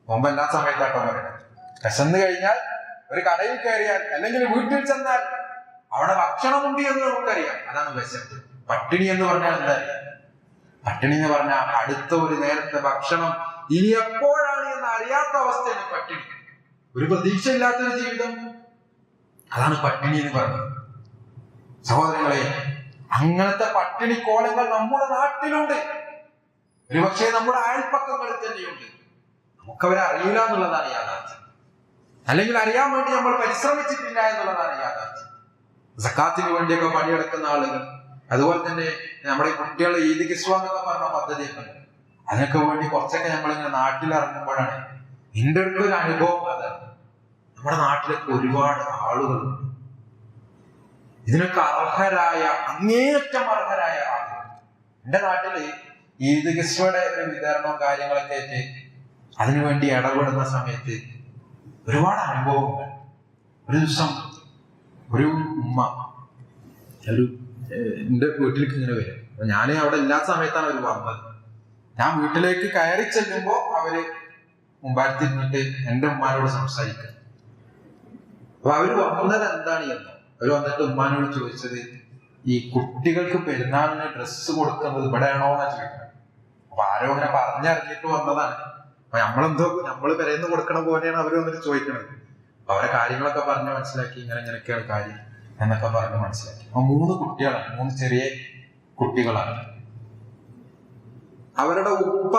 മുമ്പ് എല്ലാ സമയത്താട്ടോ പറയുന്നത്, വിശന്ന് കഴിഞ്ഞാൽ ഒരു കടയിൽ കയറിയാൽ അല്ലെങ്കിൽ വീട്ടിൽ ചെന്നാൽ അവിടെ ഭക്ഷണമുണ്ട് എന്ന് നമുക്കറിയാം. അതാണ് വിശപ്പ്. പട്ടിണി എന്ന് പറഞ്ഞാൽ എന്താ അറിയാം? പട്ടിണി എന്ന് പറഞ്ഞാൽ അടുത്ത ഒരു നേരത്തെ ഭക്ഷണം ഇനി എപ്പോഴാണ് എന്ന് അറിയാത്ത അവസ്ഥയാണ് പട്ടിണി. ഒരു പ്രതീക്ഷ ഇല്ലാത്തൊരു ജീവിതം, അതാണ് പട്ടിണി എന്ന് പറയുന്നത്. സഹോദരങ്ങളെ, അങ്ങനത്തെ പട്ടിണി കോലങ്ങൾ നമ്മുടെ നാട്ടിലുണ്ട്. ഒരുപക്ഷെ നമ്മുടെ അയൽപ്പക്കങ്ങളിൽ തന്നെയുണ്ട്. നമുക്കവരെ അറിയില്ല എന്നുള്ളതാണ് യാഥാർത്ഥ്യം. അല്ലെങ്കിൽ അറിയാൻ വേണ്ടി നമ്മൾ പരിശ്രമിച്ചിട്ടില്ല എന്നുള്ളതാണ് യാഥാർത്ഥ്യം. സക്കാത്തിന് വേണ്ടിയൊക്കെ പണിയെടുക്കുന്ന ആളുകൾ, അതുപോലെ തന്നെ നമ്മുടെ കുട്ടികളെ ഈദ് കിസ്വ എന്നൊക്കെ പറഞ്ഞ പദ്ധതിയൊക്കെ ഉണ്ട്. അതിനൊക്കെ വേണ്ടി കുറച്ചൊക്കെ നമ്മളിങ്ങനെ നാട്ടിലിറങ്ങുമ്പോഴാണ് എൻ്റെ അടുത്തൊരു അനുഭവം. അതാണ് നമ്മുടെ നാട്ടിലൊക്കെ ഒരുപാട് ആളുകളുണ്ട് ഇതിനൊക്കെ അർഹരായ, അങ്ങേയറ്റം അർഹരായ ആളുകൾ. എൻ്റെ നാട്ടില് ഈദ് കിസ്വയുടെ വിതരണവും കാര്യങ്ങളൊക്കെ ആയിട്ട് അതിനുവേണ്ടി ഇടപെടുന്ന സമയത്ത് ഒരുപാട് അനുഭവങ്ങൾ. ഒരു ദിവസം ഒരു ഉമ്മ എൻ്റെ വീട്ടിലേക്ക് ഇങ്ങനെ വരും. അപ്പൊ ഞാൻ അവിടെ ഇല്ലാത്ത സമയത്താണ് അവർ വന്നത്. ഞാൻ വീട്ടിലേക്ക് കയറി ചെല്ലുമ്പോ അവര് മുമ്പാത്തിരുന്നിട്ട് എൻ്റെ ഉമ്മാനോട് സംസാരിക്കുക. അപ്പൊ അവര് വന്നത് എന്താണ് എന്ന്, അവര് വന്നിട്ട് ഉമ്മാനോട് ചോദിച്ചത്, ഈ കുട്ടികൾക്ക് പെരുന്നാളിന് ഡ്രസ്സ് കൊടുക്കുന്നത് ഇവിടെയാണോ എന്നാ ചോദിക്കുന്നത്. അപ്പൊ ആരോ അങ്ങനെ പറഞ്ഞറിഞ്ഞിട്ട് വന്നതാണ്. അപ്പൊ നമ്മള് പെരേന്ന് കൊടുക്കണ പോലെയാണ് അവര് വന്നിട്ട് ചോദിക്കണത്. അവരെ കാര്യങ്ങളൊക്കെ പറഞ്ഞ് മനസ്സിലാക്കി, ഇങ്ങനെയൊക്കെയാണ് കാര്യം എന്നൊക്കെ പറഞ്ഞ് മനസ്സിലാക്കി. അപ്പൊ 3 കുട്ടികളാണ്, 3 ചെറിയ കുട്ടികളാണ്. അവരുടെ ഉപ്പ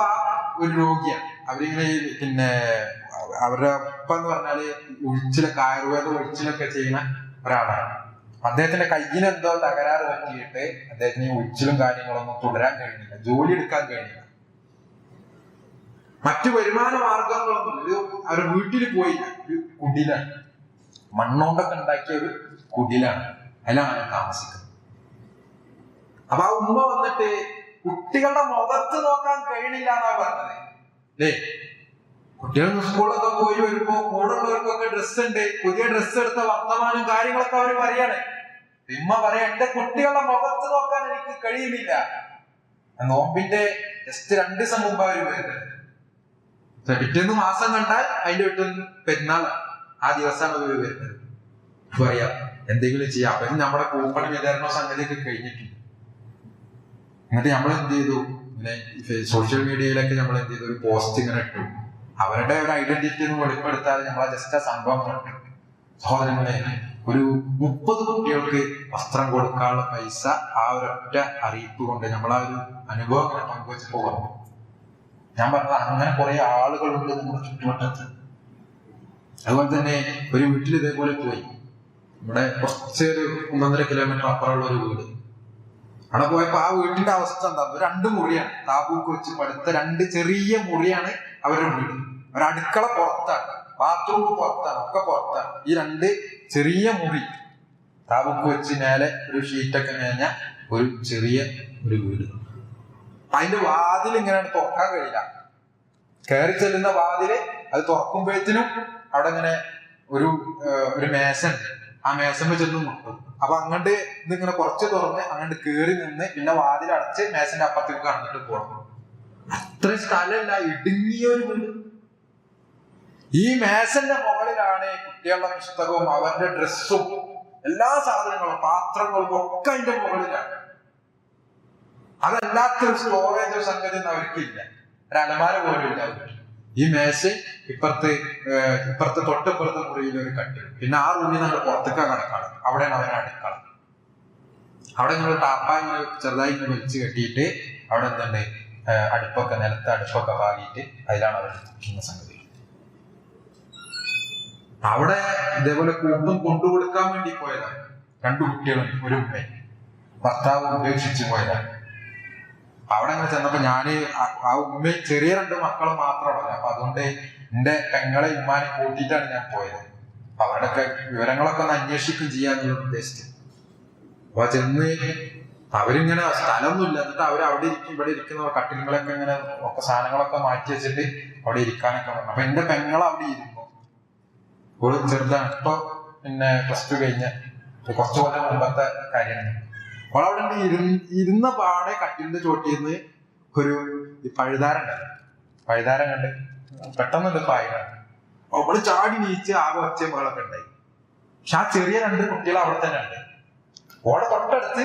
ഒരു രോഗിയാണ്. അവരിങ്ങനെ പിന്നെ അവരുടെ ഉപ്പ എന്ന് പറഞ്ഞാല് ഒഴിച്ചിലൊക്കെ, ആയുർവേദ ഒഴിച്ചിലൊക്കെ ചെയ്യുന്ന ഒരാളാണ്. അദ്ദേഹത്തിന്റെ കയ്യിന് എന്തോ തകരാറ് പറ്റിയിട്ട് അദ്ദേഹത്തിന് ഒഴിച്ചിലും കാര്യങ്ങളൊന്നും തുടരാൻ കഴിയുന്നില്ല, ജോലി എടുക്കാൻ കഴിയുന്നില്ല. മറ്റു വരുമാന മാർഗങ്ങളൊന്നും അവരുടെ വീട്ടിൽ പോയില്ല. ഒരു കുടിലാണ്, മണ്ണോണ്ടൊക്കെ ഉണ്ടാക്കിയ ഒരു കുടിലാണ്, അതിലാണ് താമസിക്കുന്നത്. അപ്പൊ ആ ഉമ്മ വന്നിട്ട് കുട്ടികളുടെ മുഖത്ത് നോക്കാൻ കഴിയണില്ല എന്നാ പറഞ്ഞത്. അല്ലേ, കുട്ടികൾ സ്കൂളൊക്കെ പോയി വരുമ്പോ കൂടെയുള്ളവർക്കൊക്കെ ഡ്രസ്സ് ഉണ്ട്, പുതിയ ഡ്രസ്സ് എടുത്ത വർത്തമാനം കാര്യങ്ങളൊക്കെ അവർ പറയാണ്. ഉമ്മ പറയാ, എന്റെ കുട്ടികളുടെ മുഖത്ത് നോക്കാൻ എനിക്ക് കഴിയുന്നില്ല. നോമ്പിന്റെ ജസ്റ്റ് 2 ദിവസം മുമ്പ് അവർ വരുന്നത്. പിറ്റേന്ന് മാസം കണ്ടാൽ അതിന്റെ വീട്ടിൽ പെരുന്നാളാണ്, ആ ദിവസമാണ് അവർ വരുന്നത്. പറയാ എന്തെങ്കിലും ചെയ്യാം. അപ്പൊ നമ്മുടെ കൂപ്പൺ വിതരണ സംഗതിയൊക്കെ കഴിഞ്ഞിട്ടുണ്ട്. എന്നിട്ട് നമ്മൾ എന്ത് ചെയ്തു, ഇങ്ങനെ സോഷ്യൽ മീഡിയയിലൊക്കെ നമ്മൾ എന്ത് ചെയ്തു, ഒരു പോസ്റ്റ് ഇങ്ങനെ ഇട്ടു. അവരുടെ ഒരു ഐഡന്റിറ്റി ഒന്നും വെളിപ്പെടുത്താതെ നമ്മളെ ജസ്റ്റ് ആ സംഭവം ഇട്ടു. സഹോദരങ്ങളെ, ഒരു 30 കുട്ടികൾക്ക് വസ്ത്രം കൊടുക്കാനുള്ള പൈസ ആ ഒരൊറ്റ അറിയിപ്പ് കൊണ്ട് നമ്മളാ ഒരു അനുഭവം ഇങ്ങനെ പങ്കുവെച്ച് പോകുന്നു. ഞാൻ പറഞ്ഞത് അങ്ങനെ കുറെ ആളുകളുണ്ട് നമ്മുടെ ചുറ്റുവട്ടത്ത്. അതുപോലെ തന്നെ ഒരു വീട്ടിൽ ഇതേപോലെ പോയി, ഇവിടെ കുറച്ചൊരു 1.5 കിലോമീറ്റർ അപ്പുറമുള്ള ഒരു വീട്. അവിടെ പോയപ്പോ ആ വീട്ടിന്റെ അവസ്ഥ എന്താ, 2 മുറിയാണ്, താബൂക്ക് വെച്ച് പടുത്ത 2 ചെറിയ മുറിയാണ് അവരുടെ വീട്. ഒരടുക്കള പുറത്താണ്, ബാത്റൂം പുറത്താണ്, ഒക്കെ പുറത്താണ്. ഈ 2 ചെറിയ മുറി, താബൂക്ക് വെച്ച് മേലെ ഒരു ഷീറ്റൊക്കെ മേഞ്ഞ ഒരു ചെറിയ ഒരു വീട്. അതിന്റെ വാതിൽ ഇങ്ങനെ തുറക്കാൻ കഴിയില്ല. കയറി ചെല്ലുന്ന വാതില് അത് തുറക്കുമ്പോഴത്തേനും അവിടെ ഇങ്ങനെ ഒരു മേശണ്ട്. ആ മേശമ്മ ചെന്ന് മുട്ടും. അപ്പൊ അങ്ങോട്ട് ഇതിങ്ങനെ കുറച്ച് തുറന്ന് അങ്ങോട്ട് കയറി നിന്ന് പിന്നെ വാതിലടച്ച് മേശന്റെ അപ്പുറത്തേക്ക് കടന്നിട്ട് പോകണം. അത്രയും സ്ഥലമല്ല, ഇടുങ്ങിയ ഒരു വീട്. ഈ മേശന്റെ മുകളിലാണ് കുട്ടികളുടെ പുസ്തകവും അവരുടെ ഡ്രസ്സും എല്ലാ സാധനങ്ങളും പാത്രങ്ങളും ഒക്കെ അതിന്റെ മുകളിലാണ്. അതല്ലാത്തൊരു സ്റ്റോറേജ് സംഗതി ഒന്നും അവർക്കില്ല, ഒരു അലമാര പോലും ഇല്ല അവർക്ക്. ഈ മേശ ഇപ്പുറത്തെ തൊട്ടിപ്പുറത്തെ മുറിയിൽ ഒരു കട്ടിൽ, പിന്നെ ആ റൂമിൽ നമ്മൾ പുറത്തേക്കാ കിടക്കാണ്. അവിടെയാണ് അവരെ അടുക്കള. അവിടെ നിങ്ങൾ ടാപ്പായി ചെറുതായി ഇങ്ങനെ വലിച്ചു കെട്ടിയിട്ട് അവിടെ എന്തുണ്ട്, അടുപ്പൊക്കെ നിലത്ത് അടുപ്പൊക്കെ പാകിയിട്ട് അതിലാണ് അവർ ഇരിക്കുന്ന സംഗതി. അവിടെ ഇതേപോലെ കൂപ്പും കൊണ്ടുകൊടുക്കാൻ വേണ്ടി പോയതാണ്. 2 കുട്ടികളും ഒരു ഉമ്മയും, ഭർത്താവ് ഉപേക്ഷിച്ച് പോയതാണ്. അവിടെ അങ്ങനെ ചെന്നപ്പോ ഞാന് ആ ഉമ്മയും ചെറിയ 2 മക്കളും മാത്രമല്ല. അപ്പൊ അതുകൊണ്ട് എന്റെ പെങ്ങളെ ഉമ്മാനെ കൂട്ടിയിട്ടാണ് ഞാൻ പോയത്. അപ്പൊ അവരുടെയൊക്കെ വിവരങ്ങളൊക്കെ ഒന്ന് അന്വേഷിക്കും ചെയ്യാന്നുള്ള ഉദ്ദേശിച്ചു. അപ്പൊ ചെന്ന് അവരിങ്ങനെ സ്ഥലമൊന്നുമില്ല. എന്നിട്ട് അവരവിടെ ഇരിക്കും, ഇവിടെ ഇരിക്കുന്ന കട്ടിലുകളൊക്കെ ഇങ്ങനെ ഒക്കെ സാധനങ്ങളൊക്കെ മാറ്റി വെച്ചിട്ട് അവിടെ ഇരിക്കാനൊക്കെ പറഞ്ഞു. അപ്പൊ എന്റെ പെങ്ങൾ അവിടെ ഇരുന്നു. ഒരു ചെറുതാണ്, ഇപ്പൊ പിന്നെ +2 കഴിഞ്ഞ കുറച്ചു കൊല്ലം മുമ്പത്തെ കാര്യമാണ്. അവളവിടെ ഇരുന്ന പാടെ കട്ടിലിന്റെ ചോട്ടിന്ന് ഒരു പഴുതാരം കണ്ട് പെട്ടെന്ന് പായാണ്. അവള് ചാടി നീച്ച് ആകെ ഒച്ചയും ബഹളമൊക്കെ ഉണ്ടായി. പക്ഷെ ആ ചെറിയ 2 കുട്ടികൾ അവിടെ തന്നെ ഉണ്ട്. ഓളെ തൊട്ടടുത്ത്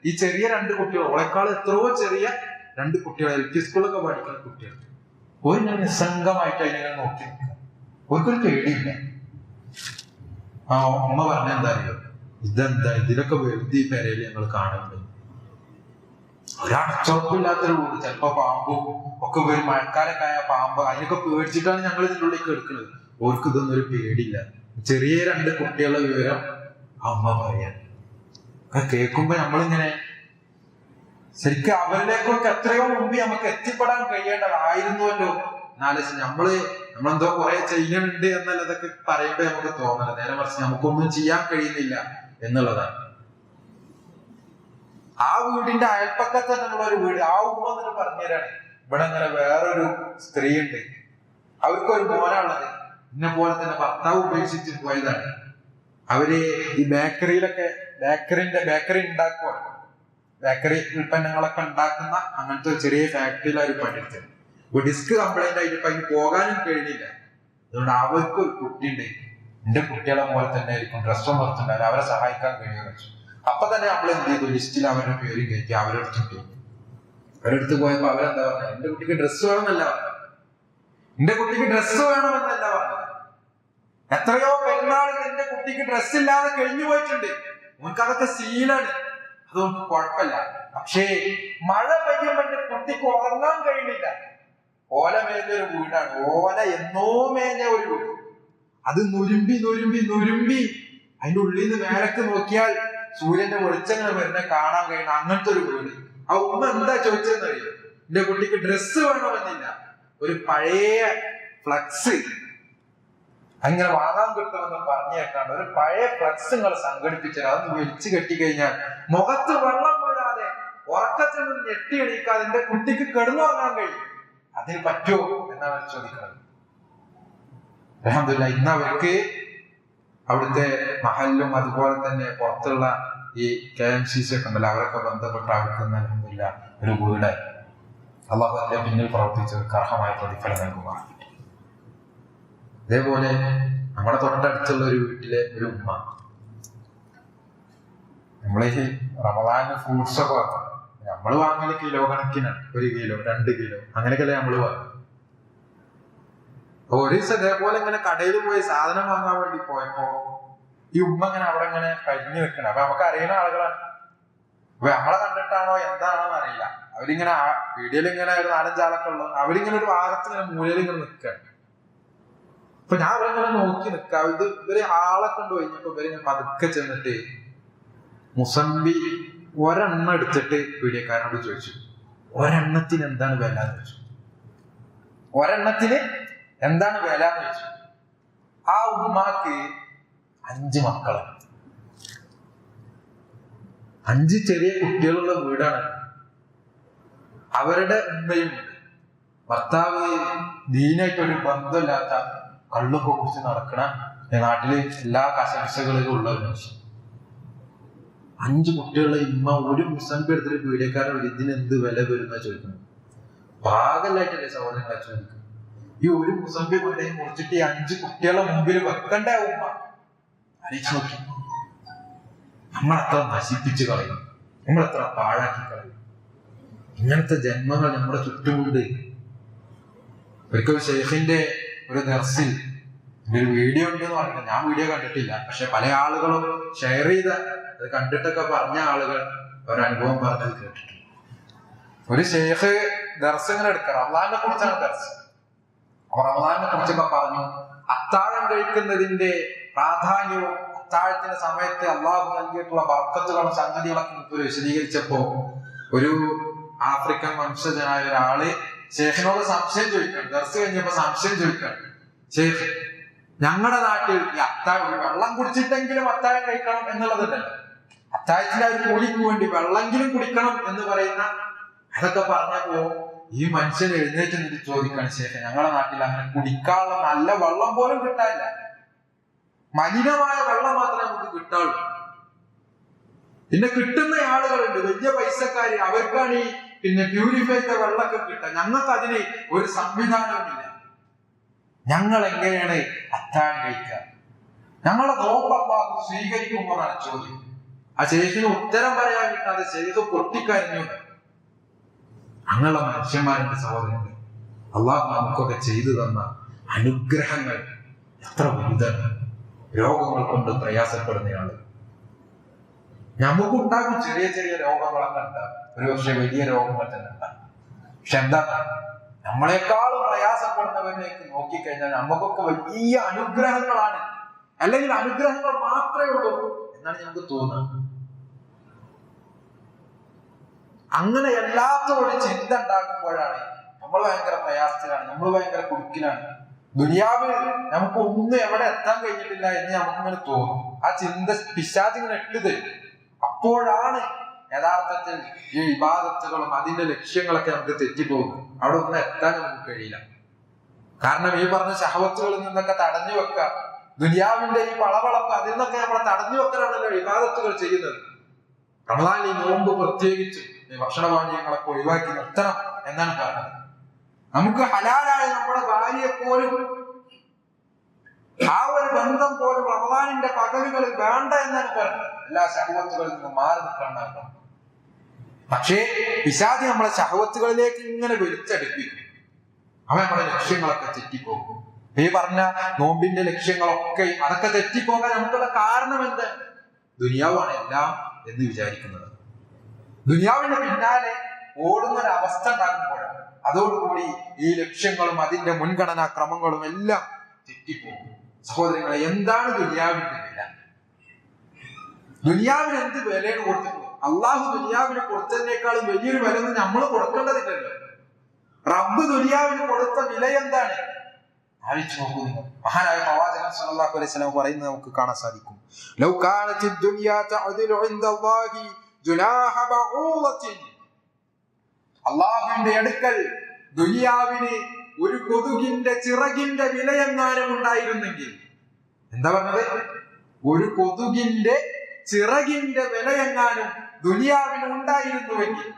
ഈ ചെറിയ 2 കുട്ടികൾ, ഓളെക്കാൾ എത്രയോ ചെറിയ 2 കുട്ടികൾ, LP സ്കൂളൊക്കെ പഠിക്കുന്ന കുട്ടികൾ. ഒരു ഞാൻ നിസ്സംഗമായിട്ട് അതിനെ നോക്കി നിൽക്കുക. ഒരിക്കലും പേടിയില്ല. ആ അമ്മ പറഞ്ഞ എന്താ അറിയോ, ഇതെന്താ ഇതിലൊക്കെ വെറുതെ ഈ പെരയിൽ ഞങ്ങൾ കാണുന്നുണ്ട്. ഒരടച്ചുറപ്പില്ലാത്തൊരു വീട്, ചിലപ്പോ പാമ്പും ഒക്കെ വരും. മഴക്കാലൊക്കെ ആയ പാമ്പ്, അതിനൊക്കെ പേടിച്ചിട്ടാണ് ഞങ്ങൾ ഇതിൻ്റെ ഉള്ളിലേക്ക് എടുക്കുന്നത്. ഓർക്ക് ഇതൊന്നും ഒരു പേടിയില്ല. ചെറിയ 2 കുട്ടികളുടെ വിവരം അമ്മ പറയാൻ കേൾക്കുമ്പോ നമ്മളിങ്ങനെ ശരിക്കും അവരിലേക്കൊക്കെ എത്രയോ മുമ്പ് നമുക്ക് എത്തിപ്പെടാൻ കഴിയേണ്ടതായിരുന്നുവല്ലോ എന്നാലോചിച്ച് നമ്മളെന്തോ കുറെ ചെയ്യുന്നുണ്ട് എന്നല്ല ഇതൊക്കെ പറയുമ്പോ നമുക്ക് തോന്നല. നേരെ മറിച്ച് നമുക്കൊന്നും ചെയ്യാൻ കഴിയുന്നില്ല എന്നുള്ളതാണ്. ആ വീടിന്റെ അയൽപ്പക്കത്ത് തന്നെയുള്ള ഒരു വീട്, ആ ഉമ്മ എന്നിട്ട് പറഞ്ഞുതരാണ്, ഇവിടെ അങ്ങനെ വേറൊരു സ്ത്രീ ഉണ്ട്, അവർക്കൊരു മോനാണുള്ളത്, ഇന്നെ പോലെ തന്നെ ഭർത്താവ് ഉപേക്ഷിച്ച് പോയതാണ്. അവര് ഈ ബേക്കറി ഉണ്ടാക്കുവാണ്. ബേക്കറി ഉൽപ്പന്നങ്ങളൊക്കെ ഉണ്ടാക്കുന്ന അങ്ങനത്തെ ഒരു ചെറിയ ഫാക്ടറിയിൽ അവർ പണിയെടുത്തത്. ഡിസ്ക് കംപ്ലൈന്റ് ആയിട്ട് ഇപ്പൊ അതിന് പോകാനും കഴിഞ്ഞില്ല. അതുകൊണ്ട് അവർക്കൊരു കുട്ടിയുണ്ട്, എന്റെ കുട്ടികളെ പോലെ തന്നെ ആയിരിക്കും, ഡ്രസ്സും പുറത്തുണ്ടാവില്ല, അവരെ സഹായിക്കാൻ കഴിയുമെന്ന് വെച്ചു. അപ്പൊ തന്നെ നമ്മൾ എന്ത് ചെയ്തു, ലിസ്റ്റിൽ അവരുടെ പേരും കയറ്റി അവരെടുത്ത് പോയപ്പോ അവരെന്താ പറഞ്ഞത്, എന്റെ കുട്ടിക്ക് ഡ്രസ്സ് വേണമെന്നല്ല പറഞ്ഞത്, എത്രയോ പെരുന്നാളുകൾ എന്റെ കുട്ടിക്ക് ഡ്രസ്സ് ഇല്ലാതെ കഴിഞ്ഞു പോയിട്ടുണ്ട്, നമുക്ക് അതൊക്കെ സീലാണ്, അതുകൊണ്ട് കുഴപ്പമില്ല. പക്ഷേ മഴ പെയ്യുമ്പോ എന്റെ കുട്ടിക്ക് ഉറങ്ങാൻ കഴിയുന്നില്ല. ഓല മേഞ്ഞൊരു വീടാണ്, ഓല എന്നോ മേഞ്ഞ ഒരു വീട്, അത് നുരുമ്പി അതിന്റെ ഉള്ളിൽ നിന്ന് മേലക്ക് നോക്കിയാൽ സൂര്യന്റെ വെളിച്ചങ്ങൾ വരുന്ന കാണാൻ കഴിയുന്ന അങ്ങനത്തെ ഒരു വീട്. ആ ഉമ്മ എന്താ ചോദിച്ചതെന്നറിയോ, എന്റെ കുട്ടിക്ക് ഡ്രസ്സ് വേണമെന്നില്ല, ഒരു പഴയ ഫ്ലക്സ് അങ്ങനെ വാങ്ങാൻ കിട്ടുമെന്ന് പറഞ്ഞേക്കാണ്ട് ഒരു പഴയ ഫ്ലക്സ് നിങ്ങൾ സംഘടിപ്പിച്ചാൽ അതൊന്ന് വലിച്ചു കെട്ടിക്കഴിഞ്ഞാൽ മുഖത്ത് വെള്ളം വീഴാതെ ഉറക്കത്തിൽ നിന്ന് ഞെട്ടി എണീക്കാതെ എന്റെ കുട്ടിക്ക് കിടന്നുറങ്ങാൻ കഴിയും, അതിന് പറ്റുമോ എന്നാണ് ചോദിക്കുന്നത്. അൽഹംദുലില്ലാഹ് ഇന്ന് അവർക്ക് അവിടുത്തെ മഹല്ലും അതുപോലെ തന്നെ പുറത്തുള്ള ഈ KMCC ഒക്കെ ഉണ്ടല്ലോ, അവരൊക്കെ ബന്ധപ്പെട്ട് അവർക്ക് അൽഹംദുലില്ലാഹ് ഒരു വീടായി. അള്ളാഹു അതിന്റെ പിന്നിൽ പ്രവർത്തിച്ചവർക്ക് അർഹമായ പ്രതിഫലം നൽകുക. അതേപോലെ നമ്മുടെ തൊട്ടടുത്തുള്ള ഒരു വീട്ടിലെ ഒരു ഉമ്മ, നമ്മളീ റമദാനിന് ഫ്രൂട്ട്സ് ഒക്കെ വാങ്ങും, നമ്മൾ വാങ്ങല് കിലോ കണക്കിനാണ്, 1 കിലോ 2 കിലോ അങ്ങനെയൊക്കെയല്ലേ നമ്മൾ വാങ്ങും. ഒരു ദിവസം ഇതേപോലെ ഇങ്ങനെ കടയിൽ പോയി സാധനം വാങ്ങാൻ വേണ്ടി പോയപ്പോ ഈ ഉമ്മ ഇങ്ങനെ അവിടെ ഇങ്ങനെ കരിഞ്ഞു വെക്കണം. അപ്പൊ നമുക്ക് അറിയുന്ന ആളുകളാണ്, അപ്പൊ നമ്മളെ കണ്ടിട്ടാണോ എന്താണോന്ന് അറിയില്ല. അവരിങ്ങനെ വീഡിയോയിൽ ഇങ്ങനെ ഒരു 4-5 ആളൊക്കെ ഉള്ളു, അവരിങ്ങനെ ഒരു ഭാഗത്ത് ഇങ്ങനെ മൂലയിൽ ഇങ്ങനെ നിൽക്കുകയാണ്. അപ്പൊ ഞാൻ അവരിങ്ങനെ നോക്കി നിൽക്കാം. ഇവര് ആളെ കൊണ്ട് കഴിഞ്ഞപ്പോ ഇവരിങ്ങനെ പതുക്കെ ചെന്നിട്ട് മുസംബി ഒരെണ്ണം എടുത്തിട്ട് പീഡിയക്കാരനോട് ചോദിച്ചു, ഒരെണ്ണത്തിന് എന്താണ് വില എന്ന് ചോദിച്ചു. ആ ഉമ്മാക്ക് 5 മക്കളാണ്, 5 ചെറിയ കുട്ടികളുള്ള വീടാണ്. അവരുടെ ഉമ്മയും ഭർത്താവ് ദീനായിട്ടൊരു ബന്ധമില്ലാത്ത കള്ളൊക്കെ കുറിച്ച് നടക്കണ നാട്ടില് എല്ലാ കശകശകളിലും ഉള്ള ഒരു മനുഷ്യൻ. 5 കുട്ടികളുടെ ഉമ്മ ഒരു മുസംബി എടുത്തിട്ട് പീഡിയക്കാരൻ ഇതിന് എന്ത് വില വരുന്ന ചോദിക്കുന്നത്. പാകല്ലായിട്ടല്ലേ സഹോദരങ്ങളെ ചോദിക്കുന്നത്. ഈ ഒരു മുസംബി കൊണ്ടേ മുറിച്ചിട്ട് ഈ 5 കുട്ടികളെ മുമ്പിൽ വെക്കണ്ട ഉമ്മ ആലോചിച്ച് നോക്കി. നമ്മളെത്ര നശിപ്പിച്ച് കളയും, നമ്മളെത്ര പാഴാക്കി കളയും. ഇങ്ങനത്തെ ജന്മങ്ങൾ നമ്മുടെ ചുറ്റുമുണ്ട്. ഒരിക്കൽ ഷെയ്ഖിന്റെ ഒരു ദർസിൽ ഒരു വീഡിയോ ഉണ്ടെന്ന് പറഞ്ഞിട്ട്, ഞാൻ വീഡിയോ കണ്ടിട്ടില്ല, പക്ഷെ പല ആളുകളും ഷെയർ ചെയ്ത അത് കണ്ടിട്ടൊക്കെ പറഞ്ഞ ആളുകൾ ഒരനുഭവം പറഞ്ഞത് കേട്ടിട്ടുണ്ട്. ഒരു ഷെയ്ഖ് ദർസ് ഇങ്ങനെ എടുക്കാം, റമദാനെ കുറിച്ചാണ് ദർസ്. അപ്പൊ റമദാനെ കുറിച്ചൊക്കെ പറഞ്ഞു, അത്താഴം കഴിക്കുന്നതിന്റെ പ്രാധാന്യവും അത്താഴത്തിന്റെ സമയത്ത് അള്ളാഹു നൽകിയിട്ടുള്ള ബർക്കത്തുകളും സംഗതികളൊക്കെ വിശദീകരിച്ചപ്പോ ഒരു ആഫ്രിക്കൻ വംശജനായ ഒരാള് ഷെയ്ഖിനോട് സംശയം ചോദിക്കണം. ദർസ് കഴിഞ്ഞപ്പോ സംശയം ചോദിക്കണം, ഷെയ്ഖ് ഞങ്ങളുടെ നാട്ടിൽ ഈ അത്താഴം വെള്ളം കുടിച്ചിട്ടെങ്കിലും അത്താഴം കഴിക്കണം എന്നുള്ളതുണ്ടല്ലോ, അത്താഴത്തിന്റെ ഒരു കൂലിക്ക് വേണ്ടി വെള്ളമെങ്കിലും കുടിക്കണം എന്ന് പറയുന്ന അതൊക്കെ പറഞ്ഞപ്പോ ഈ മനുഷ്യൻ എഴുന്നേറ്റ് നിന്ന് ചോദിക്കണം, ഷെയ്ഖ് ഞങ്ങളുടെ നാട്ടിൽ അങ്ങനെ കുടിക്കാനുള്ള നല്ല വെള്ളം പോലും കിട്ടാനില്ല, മലിനമായ വെള്ളം മാത്രമേ നമുക്ക് കിട്ടാറുള്ളൂ. പിന്നെ കിട്ടുന്ന ആളുകളുണ്ട്, വലിയ പൈസക്കാര്, അവർക്കാണ് ഈ പ്യൂരിഫൈഡ് വെള്ളമൊക്കെ കിട്ടുക. ഞങ്ങൾക്ക് അതിന് ഒരു സംവിധാനവുമില്ല. ഞങ്ങൾ എങ്ങനെയാണ് അത്താഴം കഴിക്കുക? ഞങ്ങളുടെ നോമ്പ് അല്ലാഹു സ്വീകരിക്കുമ്പോഴാണ് ചോദ്യം. ആ ശേഖിന് ഉത്തരം പറയാൻ കിട്ടാതെ ശേഖ് പൊട്ടിക്കരഞ്ഞു. അങ്ങനെയുള്ള മനുഷ്യന്മാരുടെ സഹോദരങ്ങൾ, അള്ളാഹു നമുക്കൊക്കെ ചെയ്തു തന്ന അനുഗ്രഹങ്ങൾ എത്ര വലുതാണ്. രോഗങ്ങൾ കൊണ്ട് പ്രയാസപ്പെടുന്നയാള്, നമുക്കുണ്ടാകും ചെറിയ ചെറിയ രോഗങ്ങളൊക്കെ ഉണ്ടാകും, ഒരുപക്ഷെ വലിയ രോഗങ്ങൾ തന്നെ ഉണ്ടാകും. പക്ഷെ എന്താണ്, നമ്മളെക്കാളും പ്രയാസപ്പെടുന്നവരിലേക്ക് നോക്കിക്കഴിഞ്ഞാൽ നമുക്കൊക്കെ വലിയ അനുഗ്രഹങ്ങളാണ്, അല്ലെങ്കിൽ അനുഗ്രഹങ്ങൾ മാത്രമേ ഉള്ളൂ എന്നാണ് ഞങ്ങൾക്ക് തോന്നുന്നത്. അങ്ങനെ അല്ലാത്ത ഒരു ചിന്ത ഉണ്ടാകുമ്പോഴാണ് നമ്മൾ ഭയങ്കര പ്രയാസത്തിലാണ്, നമ്മൾ ഭയങ്കര കുടുക്കിലാണ്. ദുനിയാവിൽ നമുക്ക് ഒന്നും എവിടെ എത്താൻ കഴിഞ്ഞിട്ടില്ല എന്ന് നമുക്കിങ്ങനെ തോന്നും. ആ ചിന്ത പിശാചിങ്ങനെ ഇട്ട് തരും. അപ്പോഴാണ് യഥാർത്ഥത്തിൽ ഈ ഇബാദത്തുകളും അതിന്റെ ലക്ഷ്യങ്ങളൊക്കെ നമുക്ക് തെറ്റിപ്പോകും. അവിടെ ഒന്നും എത്താൻ നമുക്ക് കഴിയില്ല. കാരണം ഈ പറഞ്ഞ ശഹവത്തുകളിൽ നിന്നൊക്കെ തടഞ്ഞു വെക്കുക, ദുനിയാവിന്റെ ഈ വളവളപ്പ് അതിൽ നിന്നൊക്കെ നമ്മളെ തടഞ്ഞു വെക്കാനാണല്ലോ ഇബാദത്തുകൾ ചെയ്യുന്നത്. റമദാനിൽ ഈ നോമ്പ് പ്രത്യേകിച്ച് ഭക്ഷണപാനീയങ്ങളൊക്കെ ഒഴിവാക്കി നിർത്തണം എന്നാണ് പറഞ്ഞത്. നമുക്ക് ഹലാലായ നമ്മുടെ ഭാര്യയെ പോലും, ആ ഒരു ബന്ധം പോലും റമദാനിന്റെ പകലുകളിൽ വേണ്ട എന്നാണ് പറഞ്ഞത്. എല്ലാ ശഹവത്തുകളിൽ നിന്നും മാറി നിൽക്കണം. പക്ഷേ പിശാചി നമ്മളെ ശഹവത്തുകളിലേക്ക് ഇങ്ങനെ വലിച്ചടുപ്പിക്കും. അവൻ നമ്മുടെ ലക്ഷ്യങ്ങളൊക്കെ തെറ്റിപ്പോകും. ഈ പറഞ്ഞ നോമ്പിന്റെ ലക്ഷ്യങ്ങളൊക്കെ അതൊക്കെ തെറ്റിപ്പോകാൻ നമുക്കുള്ള കാരണം എന്ത്? ദുനിയാവാണ് എല്ലാം എന്ന് വിചാരിക്കുന്നത്. ദുനിയാവിന്റെ പിന്നാലെ ഓടുന്ന ഒരു അവസ്ഥ ഉണ്ടാകുമ്പോഴാണ് അതോടുകൂടി ഈ ലക്ഷ്യങ്ങളും അതിന്റെ മുൻഗണനാ ക്രമങ്ങളും എല്ലാം തെറ്റിപ്പോകും. സഹോദരങ്ങളെ, എന്താണ് ദുനിയാവിന്റെ വില? ദുനിയാവിന് എന്ത് വിലയാണ് കൊടുത്തിട്ടുള്ളത്? അള്ളാഹു ദുനിയാവിന് കൊടുത്തതിനേക്കാളും വലിയൊരു വില ഒന്നും നമ്മൾ കൊടുക്കേണ്ടതില്ലല്ലോ. റബ്ബ് ദുനിയാവിന് കൊടുത്ത വില എന്താണ് ആലോചിച്ച് നോക്കൂ നിങ്ങൾ. മഹാനായ പ്രവാചകൻ സല്ലല്ലാഹു അലൈഹി വസല്ലം പറയുന്നത് നമുക്ക് കാണാൻ സാധിക്കും. ലൗ കാനത്തി ദുനിയ തഅദിലു ഇൻദല്ലാഹി ജുനാഹ ബഊളത്തിൻ. അല്ലാഹുവിന്റെ അടുക്കൽ ദുനിയാവിന് ഒരു കൊതുകിന്റെ ചിറകിന്റെ വിലയെങ്ങാനും ഉണ്ടായിരുന്നെങ്കിൽ, എന്താ പറഞ്ഞത്? ഒരു കൊതുകിന്റെ ചിറകിന്റെ വിലയെങ്ങാനും ദുനിയാവിന് ഉണ്ടായിരുന്നുവെങ്കിൽ.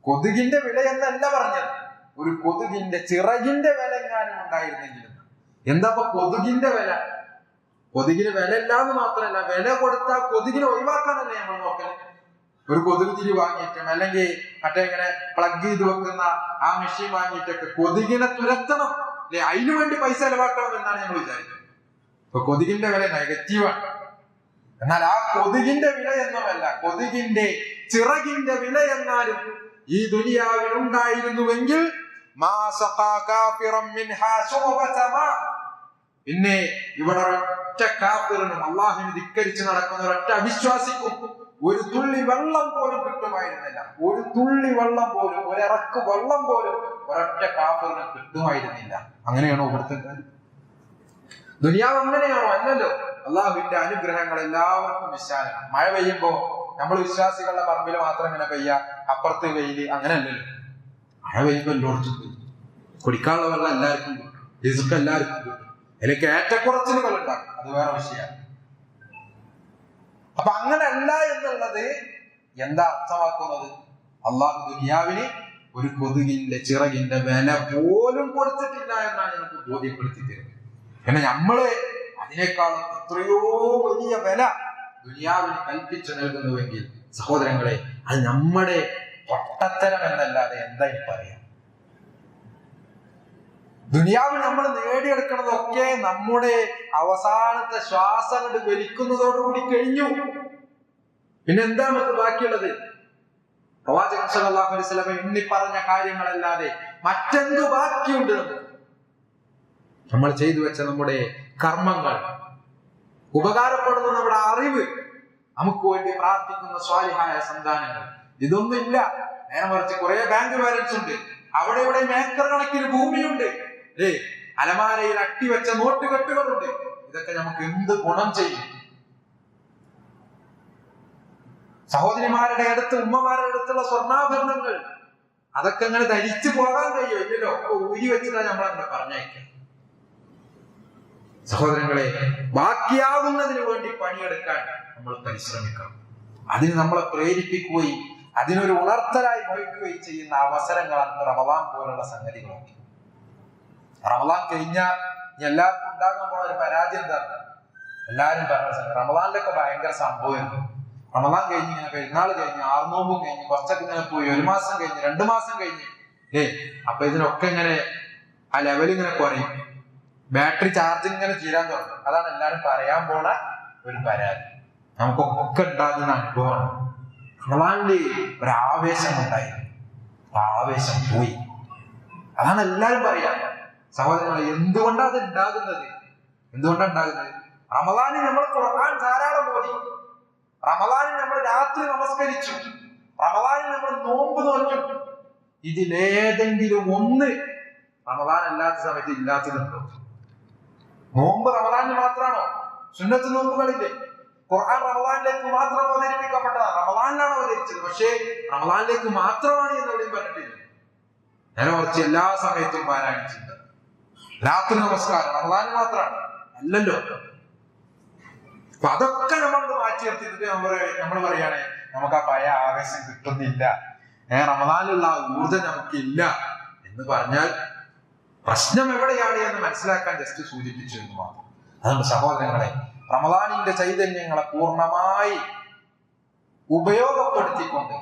കൊതുകിന്റെ വില എന്നല്ല പറഞ്ഞത്, ഒരു കൊതുകിന്റെ ചിറകിന്റെ വില എങ്ങാനും ഉണ്ടായിരുന്നെങ്കിലും. എന്താ കൊതുകിന്റെ വില? കൊതുകിന് വില ഇല്ലാന്ന് മാത്രമല്ല, വില കൊടുത്താൽ കൊതുകിനെ ഒഴിവാക്കാനല്ലേ നമ്മൾ നോക്കല്. ഒരു കൊതുക് തിരി വാങ്ങിയിട്ടും അല്ലെങ്കിൽ മറ്റേ ഇങ്ങനെ പ്ലഗ് ചെയ്ത് വെക്കുന്ന ആ മെഷീൻ വാങ്ങിയിട്ടൊക്കെ കൊതുകിനെ തുരത്തണം അല്ലെ, അതിനു വേണ്ടി പൈസ ചെലവാക്കണം എന്നാണ് നമ്മൾ വിചാരിക്കുന്നത്. ഇപ്പൊ കൊതുകിന്റെ വില നെഗറ്റീവാണ്. എന്നാൽ ആ കൊതുകിന്റെ വില എന്നല്ല, കൊതുകിന്റെ ചിറകിന്റെ വില എങ്ങാനും ഈ ദുനിയാവിൽ ഉണ്ടായിരുന്നുവെങ്കിൽ പിന്നെ ഇവിടെ ഒരൊറ്റ കാഫിറിനും, അള്ളാഹുവിനെ ധിക്കരിച്ച് നടക്കുന്ന ഒരൊറ്റ അവിശ്വാസിക്കും ഒരു തുള്ളി വെള്ളം പോലും കിട്ടുമായിരുന്നില്ല. ഒരു തുള്ളി വെള്ളം പോലും, ഒരിറക്ക് വെള്ളം പോലും ഒരൊറ്റ കാഫിറിന് കിട്ടുമായിരുന്നില്ല. അങ്ങനെയാണോ ഇവിടുത്തെ കാര്യം? ദുനിയാവ് അങ്ങനെയാണോ? അല്ലല്ലോ. അള്ളാഹുവിന്റെ അനുഗ്രഹങ്ങൾ എല്ലാവർക്കും വിശാലമാണ്. മഴ പെയ്യുമ്പോ നമ്മൾ വിശ്വാസികളുടെ പറമ്പിൽ മാത്രം ഇങ്ങനെ പെയ്യ, അപ്പുറത്ത് വെയില്, അങ്ങനെ അല്ലല്ലോ. മഴ പെയ്യുമ്പോ എല്ലായിടത്തും പെയ്യും. കുടിക്കാനുള്ള വെള്ളം എല്ലാവർക്കും കിട്ടും, റിസ്ക് എല്ലാവർക്കും കിട്ടും. അതിലേക്ക് ഏറ്റക്കുറച്ചിലുകൾ ഉണ്ടാകും, അത് വേറെ വിഷയമാണ്. അപ്പൊ അങ്ങനല്ല എന്നുള്ളത് എന്താ അർത്ഥമാക്കുന്നത്? അള്ളാഹു ദുനിയാവിന് ഒരു കൊതുകിന്റെ ചിറകിന്റെ വില പോലും കൊടുത്തിട്ടില്ല എന്നാണ് നമുക്ക് ബോധ്യപ്പെടുത്തി തരുന്നത്. പിന്നെ നമ്മള് അതിനേക്കാളും എത്രയോ വലിയ വില ദുനിയാവിന് കൽപ്പിച്ചു നൽകുന്നുവെങ്കിൽ സഹോദരങ്ങളെ, അത് നമ്മുടെ പൊട്ടത്തരം എന്നല്ലാതെ എന്താ പറയാം? ദുനിയാവിൽ നമ്മൾ നേടിയെടുക്കുന്നതൊക്കെ നമ്മുടെ അവസാനത്തെ ശ്വാസം കൊണ്ട് വലിക്കുന്നതോടുകൂടി കഴിഞ്ഞു. പിന്നെ എന്താ നമുക്ക് ബാക്കിയുള്ളത്? പ്രവാചകൻ സല്ലല്ലാഹു അലൈഹി വസല്ലം എണ്ണി പറഞ്ഞ കാര്യങ്ങളല്ലാതെ മറ്റെന്തു ബാക്കിയുണ്ട്? നമ്മൾ ചെയ്തു വെച്ച നമ്മുടെ കർമ്മങ്ങൾ, ഉപകാരപ്പെടുന്ന നമ്മുടെ അറിവ്, നമുക്ക് വേണ്ടി പ്രാർത്ഥിക്കുന്ന സ്വാലിഹായ സന്താനങ്ങൾ, ഇതൊന്നുമില്ല. നേരെ മറിച്ച് കുറെ ബാങ്ക് ബാലൻസ് ഉണ്ട്, അവിടെ ഇവിടെ ഏക്കർ കണക്കിന് ഭൂമിയുണ്ട്, അലമാരയിൽ അട്ടിവെച്ച നോട്ടുകെട്ടുകളുണ്ട്. ഇതൊക്കെ നമുക്ക് എന്ത് ഗുണം ചെയ്യും? സഹോദരിമാരുടെ അടുത്ത്, ഉമ്മമാരുടെ അടുത്തുള്ള സ്വർണ്ണാഭരണങ്ങൾ, അതൊക്കെ അങ്ങനെ ധരിച്ചു പോകാൻ കഴിയോ? ഇല്ലല്ലോ. ഊരി വെച്ചിട്ടാ നമ്മളങ്ങനെ പറഞ്ഞേക്കാം. സഹോദരങ്ങളെ, ബാക്കിയാവുന്നതിന് വേണ്ടി പണിയെടുക്കാൻ നമ്മൾ പരിശ്രമിക്കണം. അതിന് നമ്മളെ പ്രേരിപ്പിക്കുകയും അതിനൊരു ഉണർത്തലായി വഹിക്കുകയും ചെയ്യുന്ന അവസരങ്ങളാണ് റമദാൻ പോലുള്ള സംഗതികളൊക്കെ. റമദാൻ കഴിഞ്ഞാൽ എല്ലാവർക്കും ഉണ്ടാകാൻ പോണ ഒരു പരാജയം എന്താണ്? എല്ലാരും പറഞ്ഞ റമദാനിലൊക്കെ ഭയങ്കര സംഭവമായിരുന്നു. റമദാൻ കഴിഞ്ഞ് ഇങ്ങനെ പെരുന്നാൾ കഴിഞ്ഞ് 6 നോമ്പും കഴിഞ്ഞ് കുറച്ചൊക്കെ ഇങ്ങനെ പോയി 1 മാസം കഴിഞ്ഞ് 2 മാസം കഴിഞ്ഞ് അപ്പൊ ഇതിനൊക്കെ ഇങ്ങനെ ആ ലെവൽ ഇങ്ങനെ കുറയും, ബാറ്ററി ചാർജിങ് ഇങ്ങനെ തീരാൻ തുടങ്ങും. അതാണ് എല്ലാരും പറയാൻ പോണ ഒരു പരാതി. നമുക്കൊക്കെ ഉണ്ടാകുന്ന അനുഭവമാണ്. റമദാനില് ഒരു ആവേശം ഉണ്ടായിരുന്നു, ആവേശം പോയി. അതാണ് എല്ലാരും പറയാ. സഹോദരങ്ങളെ, എന്തുകൊണ്ടാണ് അത് ഉണ്ടാകുന്നത്? റമദാനിൽ നമ്മൾ ഖുർആൻ ധാരാളം ഓതി, റമദാനിൽ നമ്മൾ രാത്രി നമസ്കരിച്ചു, റമദാനിൽ നമ്മൾ നോമ്പ് നോറ്റു. ഇതിലേതെങ്കിലും ഒന്ന് റമദാൻ അല്ലാത്ത സമയത്ത് ഇല്ലാത്തതുണ്ടോ? നോമ്പ് റമദാനിൽ മാത്രമാണോ? സുന്നത്ത് നോമ്പുകളില്ലേ? ഖുർആൻ റമദാനിലേക്ക് മാത്രം അവതരിപ്പിക്കപ്പെട്ടതാണ്, റമദാനിലാണ് അവതരിച്ചത്. പക്ഷേ റമദാനിലേക്ക് മാത്രമാണ് എന്ന് എവിടെയും പറഞ്ഞിട്ടില്ല. നേരെ മറിച്ച് എല്ലാ സമയത്തും പാരായണിച്ചിട്ടുണ്ട്. രാത്രി നമസ്കാരം റമദാനിൽ മാത്രമാണ് അല്ലല്ലോ. അപ്പൊ അതൊക്കെ നമ്മൾ മാറ്റി നിർത്തിയിട്ട് നമ്മൾ പറയാണ് നമുക്ക് ആ പഴയ ആവേശം കിട്ടുന്നില്ല, റമദാനിലുള്ള ആ ഊർജം നമുക്കില്ല എന്ന് പറഞ്ഞാൽ പ്രശ്നം എവിടെയാണ് എന്ന് മനസ്സിലാക്കാൻ ജസ്റ്റ് സൂചിപ്പിച്ചു എന്ന് മാത്രം. അതുകൊണ്ട് സഹോദരങ്ങളെ, റമദാനിന്റെ ചൈതന്യങ്ങളെ പൂർണ്ണമായി ഉപയോഗപ്പെടുത്തിക്കൊണ്ട്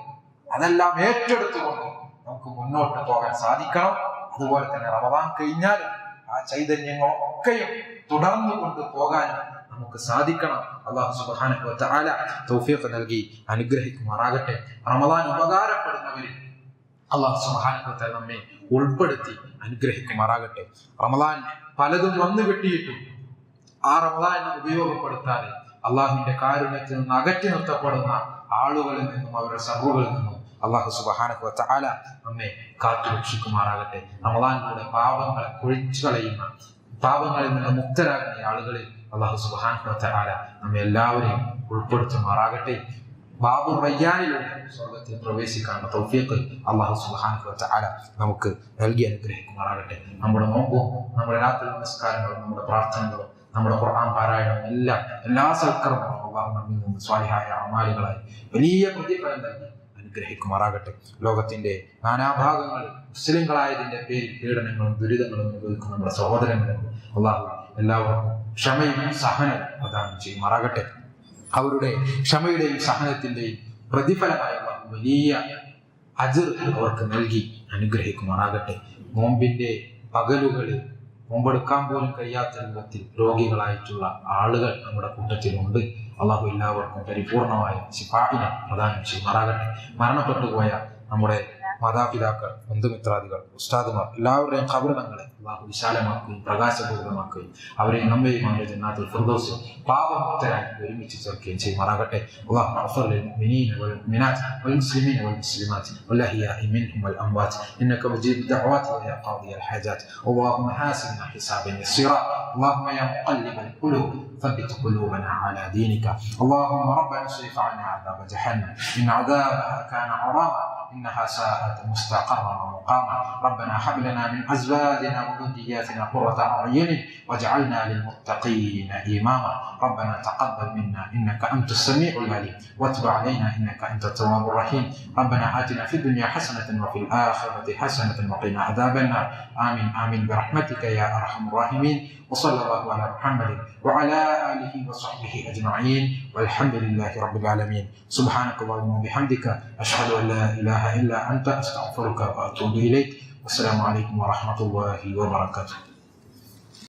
അതെല്ലാം ഏറ്റെടുത്തുകൊണ്ട് നമുക്ക് മുന്നോട്ട് പോകാൻ സാധിക്കണം. അതുപോലെ തന്നെ റമദാൻ കഴിഞ്ഞാലും ആ ചൈതന്യങ്ങളൊക്കെയും തുടർന്നു കൊണ്ട് പോകാനും നമുക്ക് സാധിക്കണം. അല്ലാഹു സുബ്ഹാനഹു വ തആല തൗഫീഖ് നൽകി അനുഗ്രഹിക്കുമാറാകട്ടെ. റമദാൻ ഉപകാരപ്പെടുന്നവരിൽ അല്ലാഹു സുബ്ഹാനഹു വ തആല നമ്മെ ഉൾപ്പെടുത്തി അനുഗ്രഹിക്കുമാറാകട്ടെ. റമദാൻ പലതും വന്നു കിട്ടിയിട്ടും ആ റമദാനെ ഉപയോഗപ്പെടുത്താതെ അള്ളാഹുവിന്റെ കാരുണ്യത്തിൽ നിന്ന് അകറ്റി നിർത്തപ്പെടുന്ന ആളുകളിൽ നിന്നും അവരുടെ സഹോദരങ്ങളിൽ നിന്നും അല്ലാഹു സുബ്ഹാനഹു വ തആല നമ്മെ കാത്തുരക്ഷിക്കുമാറാകട്ടെ. റമദാനിലൂടെ പാപങ്ങളെ കുഴിച്ചു കളയുന്ന, പാപങ്ങളിൽ നിന്ന് മുക്തരാകുന്ന ആളുകളിൽ അല്ലാഹു സുബ്ഹാനഹു വ തആല നമ്മെ എല്ലാവരെയും ഉൾപ്പെടുത്തുമാറാകട്ടെ. ബാബു റയ്യാനിലൂടെ സ്വർഗ്ഗത്തിൽ പ്രവേശിക്കാനുള്ള തൗഫീഖ് അല്ലാഹു സുബ്ഹാനഹു വ തആല നമുക്ക് നൽകി അനുഗ്രഹിക്കുമാറാകട്ടെ. നമ്മുടെ നോമ്പും നമ്മുടെ രാത്രി നമസ്കാരങ്ങളും നമ്മുടെ പ്രാർത്ഥനകളും നമ്മുടെ ഖുർആൻ പാരായണം എല്ലാ സൽക്കർമ്മങ്ങളും അല്ലാഹു നമ്മിൽ നിന്ന് സ്വാലിഹായ അമാലുകളായി വലിയ പ്രതിഫലം നൽകി അനുഗ്രഹിക്കുമാറാകട്ടെ. ലോകത്തിന്റെ നാനാഭാഗങ്ങളിൽ മുസ്ലിങ്ങളായതിന്റെ പേരിൽ പീഡനങ്ങളും ദുരിതങ്ങളും അനുഭവിക്കുന്ന നമ്മുടെ സഹോദരങ്ങളും അല്ലാഹു എല്ലാവർക്കും ക്ഷമയും സഹനവും പ്രദാനം ചെയ്യുമാറാകട്ടെ. അവരുടെ ക്ഷമയുടെയും സഹനത്തിന്റെയും പ്രതിഫലമായി വലിയ അജ്ർ അവർക്ക് നൽകി അനുഗ്രഹിക്കുമാറാകട്ടെ. നോമ്പിന്റെ പകലുകളിൽ നോമ്പെടുക്കാൻ പോലും കഴിയാത്ത രൂപത്തിൽ രോഗികളായിട്ടുള്ള ആളുകൾ നമ്മുടെ കൂട്ടത്തിലുണ്ട്. അള്ളാഹു എല്ലാവർക്കും പരിപൂർണമായ ശിഫാഇനെ പ്രദാനം ചെയ്യുമാറാകട്ടെ. മരണപ്പെട്ടുപോയ നമ്മുടെ മാതാപിതാക്കൾ, ബന്ധുമിത്രാദികൾ, ഉസ്താദുമാർ എല്ലാവരുടെയും ഖബറിടങ്ങളെ അള്ളാഹു വിശാലമാക്കുകയും പ്രകാശപൂരിതമാക്കുകയും അവരെയും നമ്മയും അവരുടെ ജന്നാത്തുൽ ഫിർദൗസിൽ പാപമുക്തരായി ഒരുമിച്ച് ചേർക്കുകയും ചെയ്യുമാറാകട്ടെ. അല്ലാഹു മഗ്ഫിർ ലിൽ മുഅ്മിനീന വൽ മുഅ്മിനാത്ത് വൽ മുസ്ലിമീന വൽ മുസ്ലിമാത്ത് വൽ അഹ്യാഇ മിൻഹും വൽ അംവാത്ത് ഇന്നക മുജീബു ദഅവാതി വ യാ ഖാദിയൽ ഹാജാത്ത്. അല്ലാഹുമ്മ ഹാസിബ്നാ ഹിസാബൻ യസീറാ. اللهم يا مقلب القلوب ثبت قلوبنا على دينك. اللهم ربنا اصرف عنا عذاب جهنم إن عذابها كان غراما إنها ساءت مستقرا ومقاما. ربنا هب لنا من أزواجنا وذرياتنا قرة أعين واجعلنا للمتقين إماما. ربنا تقبل منا إنك أنت السميع العليم وتب علينا إنك أنت التواب الرحيم. ربنا آتنا في الدنيا حسنة وفي الآخرة حسنة وقنا عذاب النار. آمين آمين برحمتك يا أرحم الراحمين. وصلى الله على محمد وعلى آله وصحبه أجمعين والحمد لله رب العالمين. سبحانك اللهم وبحمدك أشهد أن لا إله إلا أنت أستغفرك وأتوب إليك. والسلام عليكم ورحمة الله وبركاته.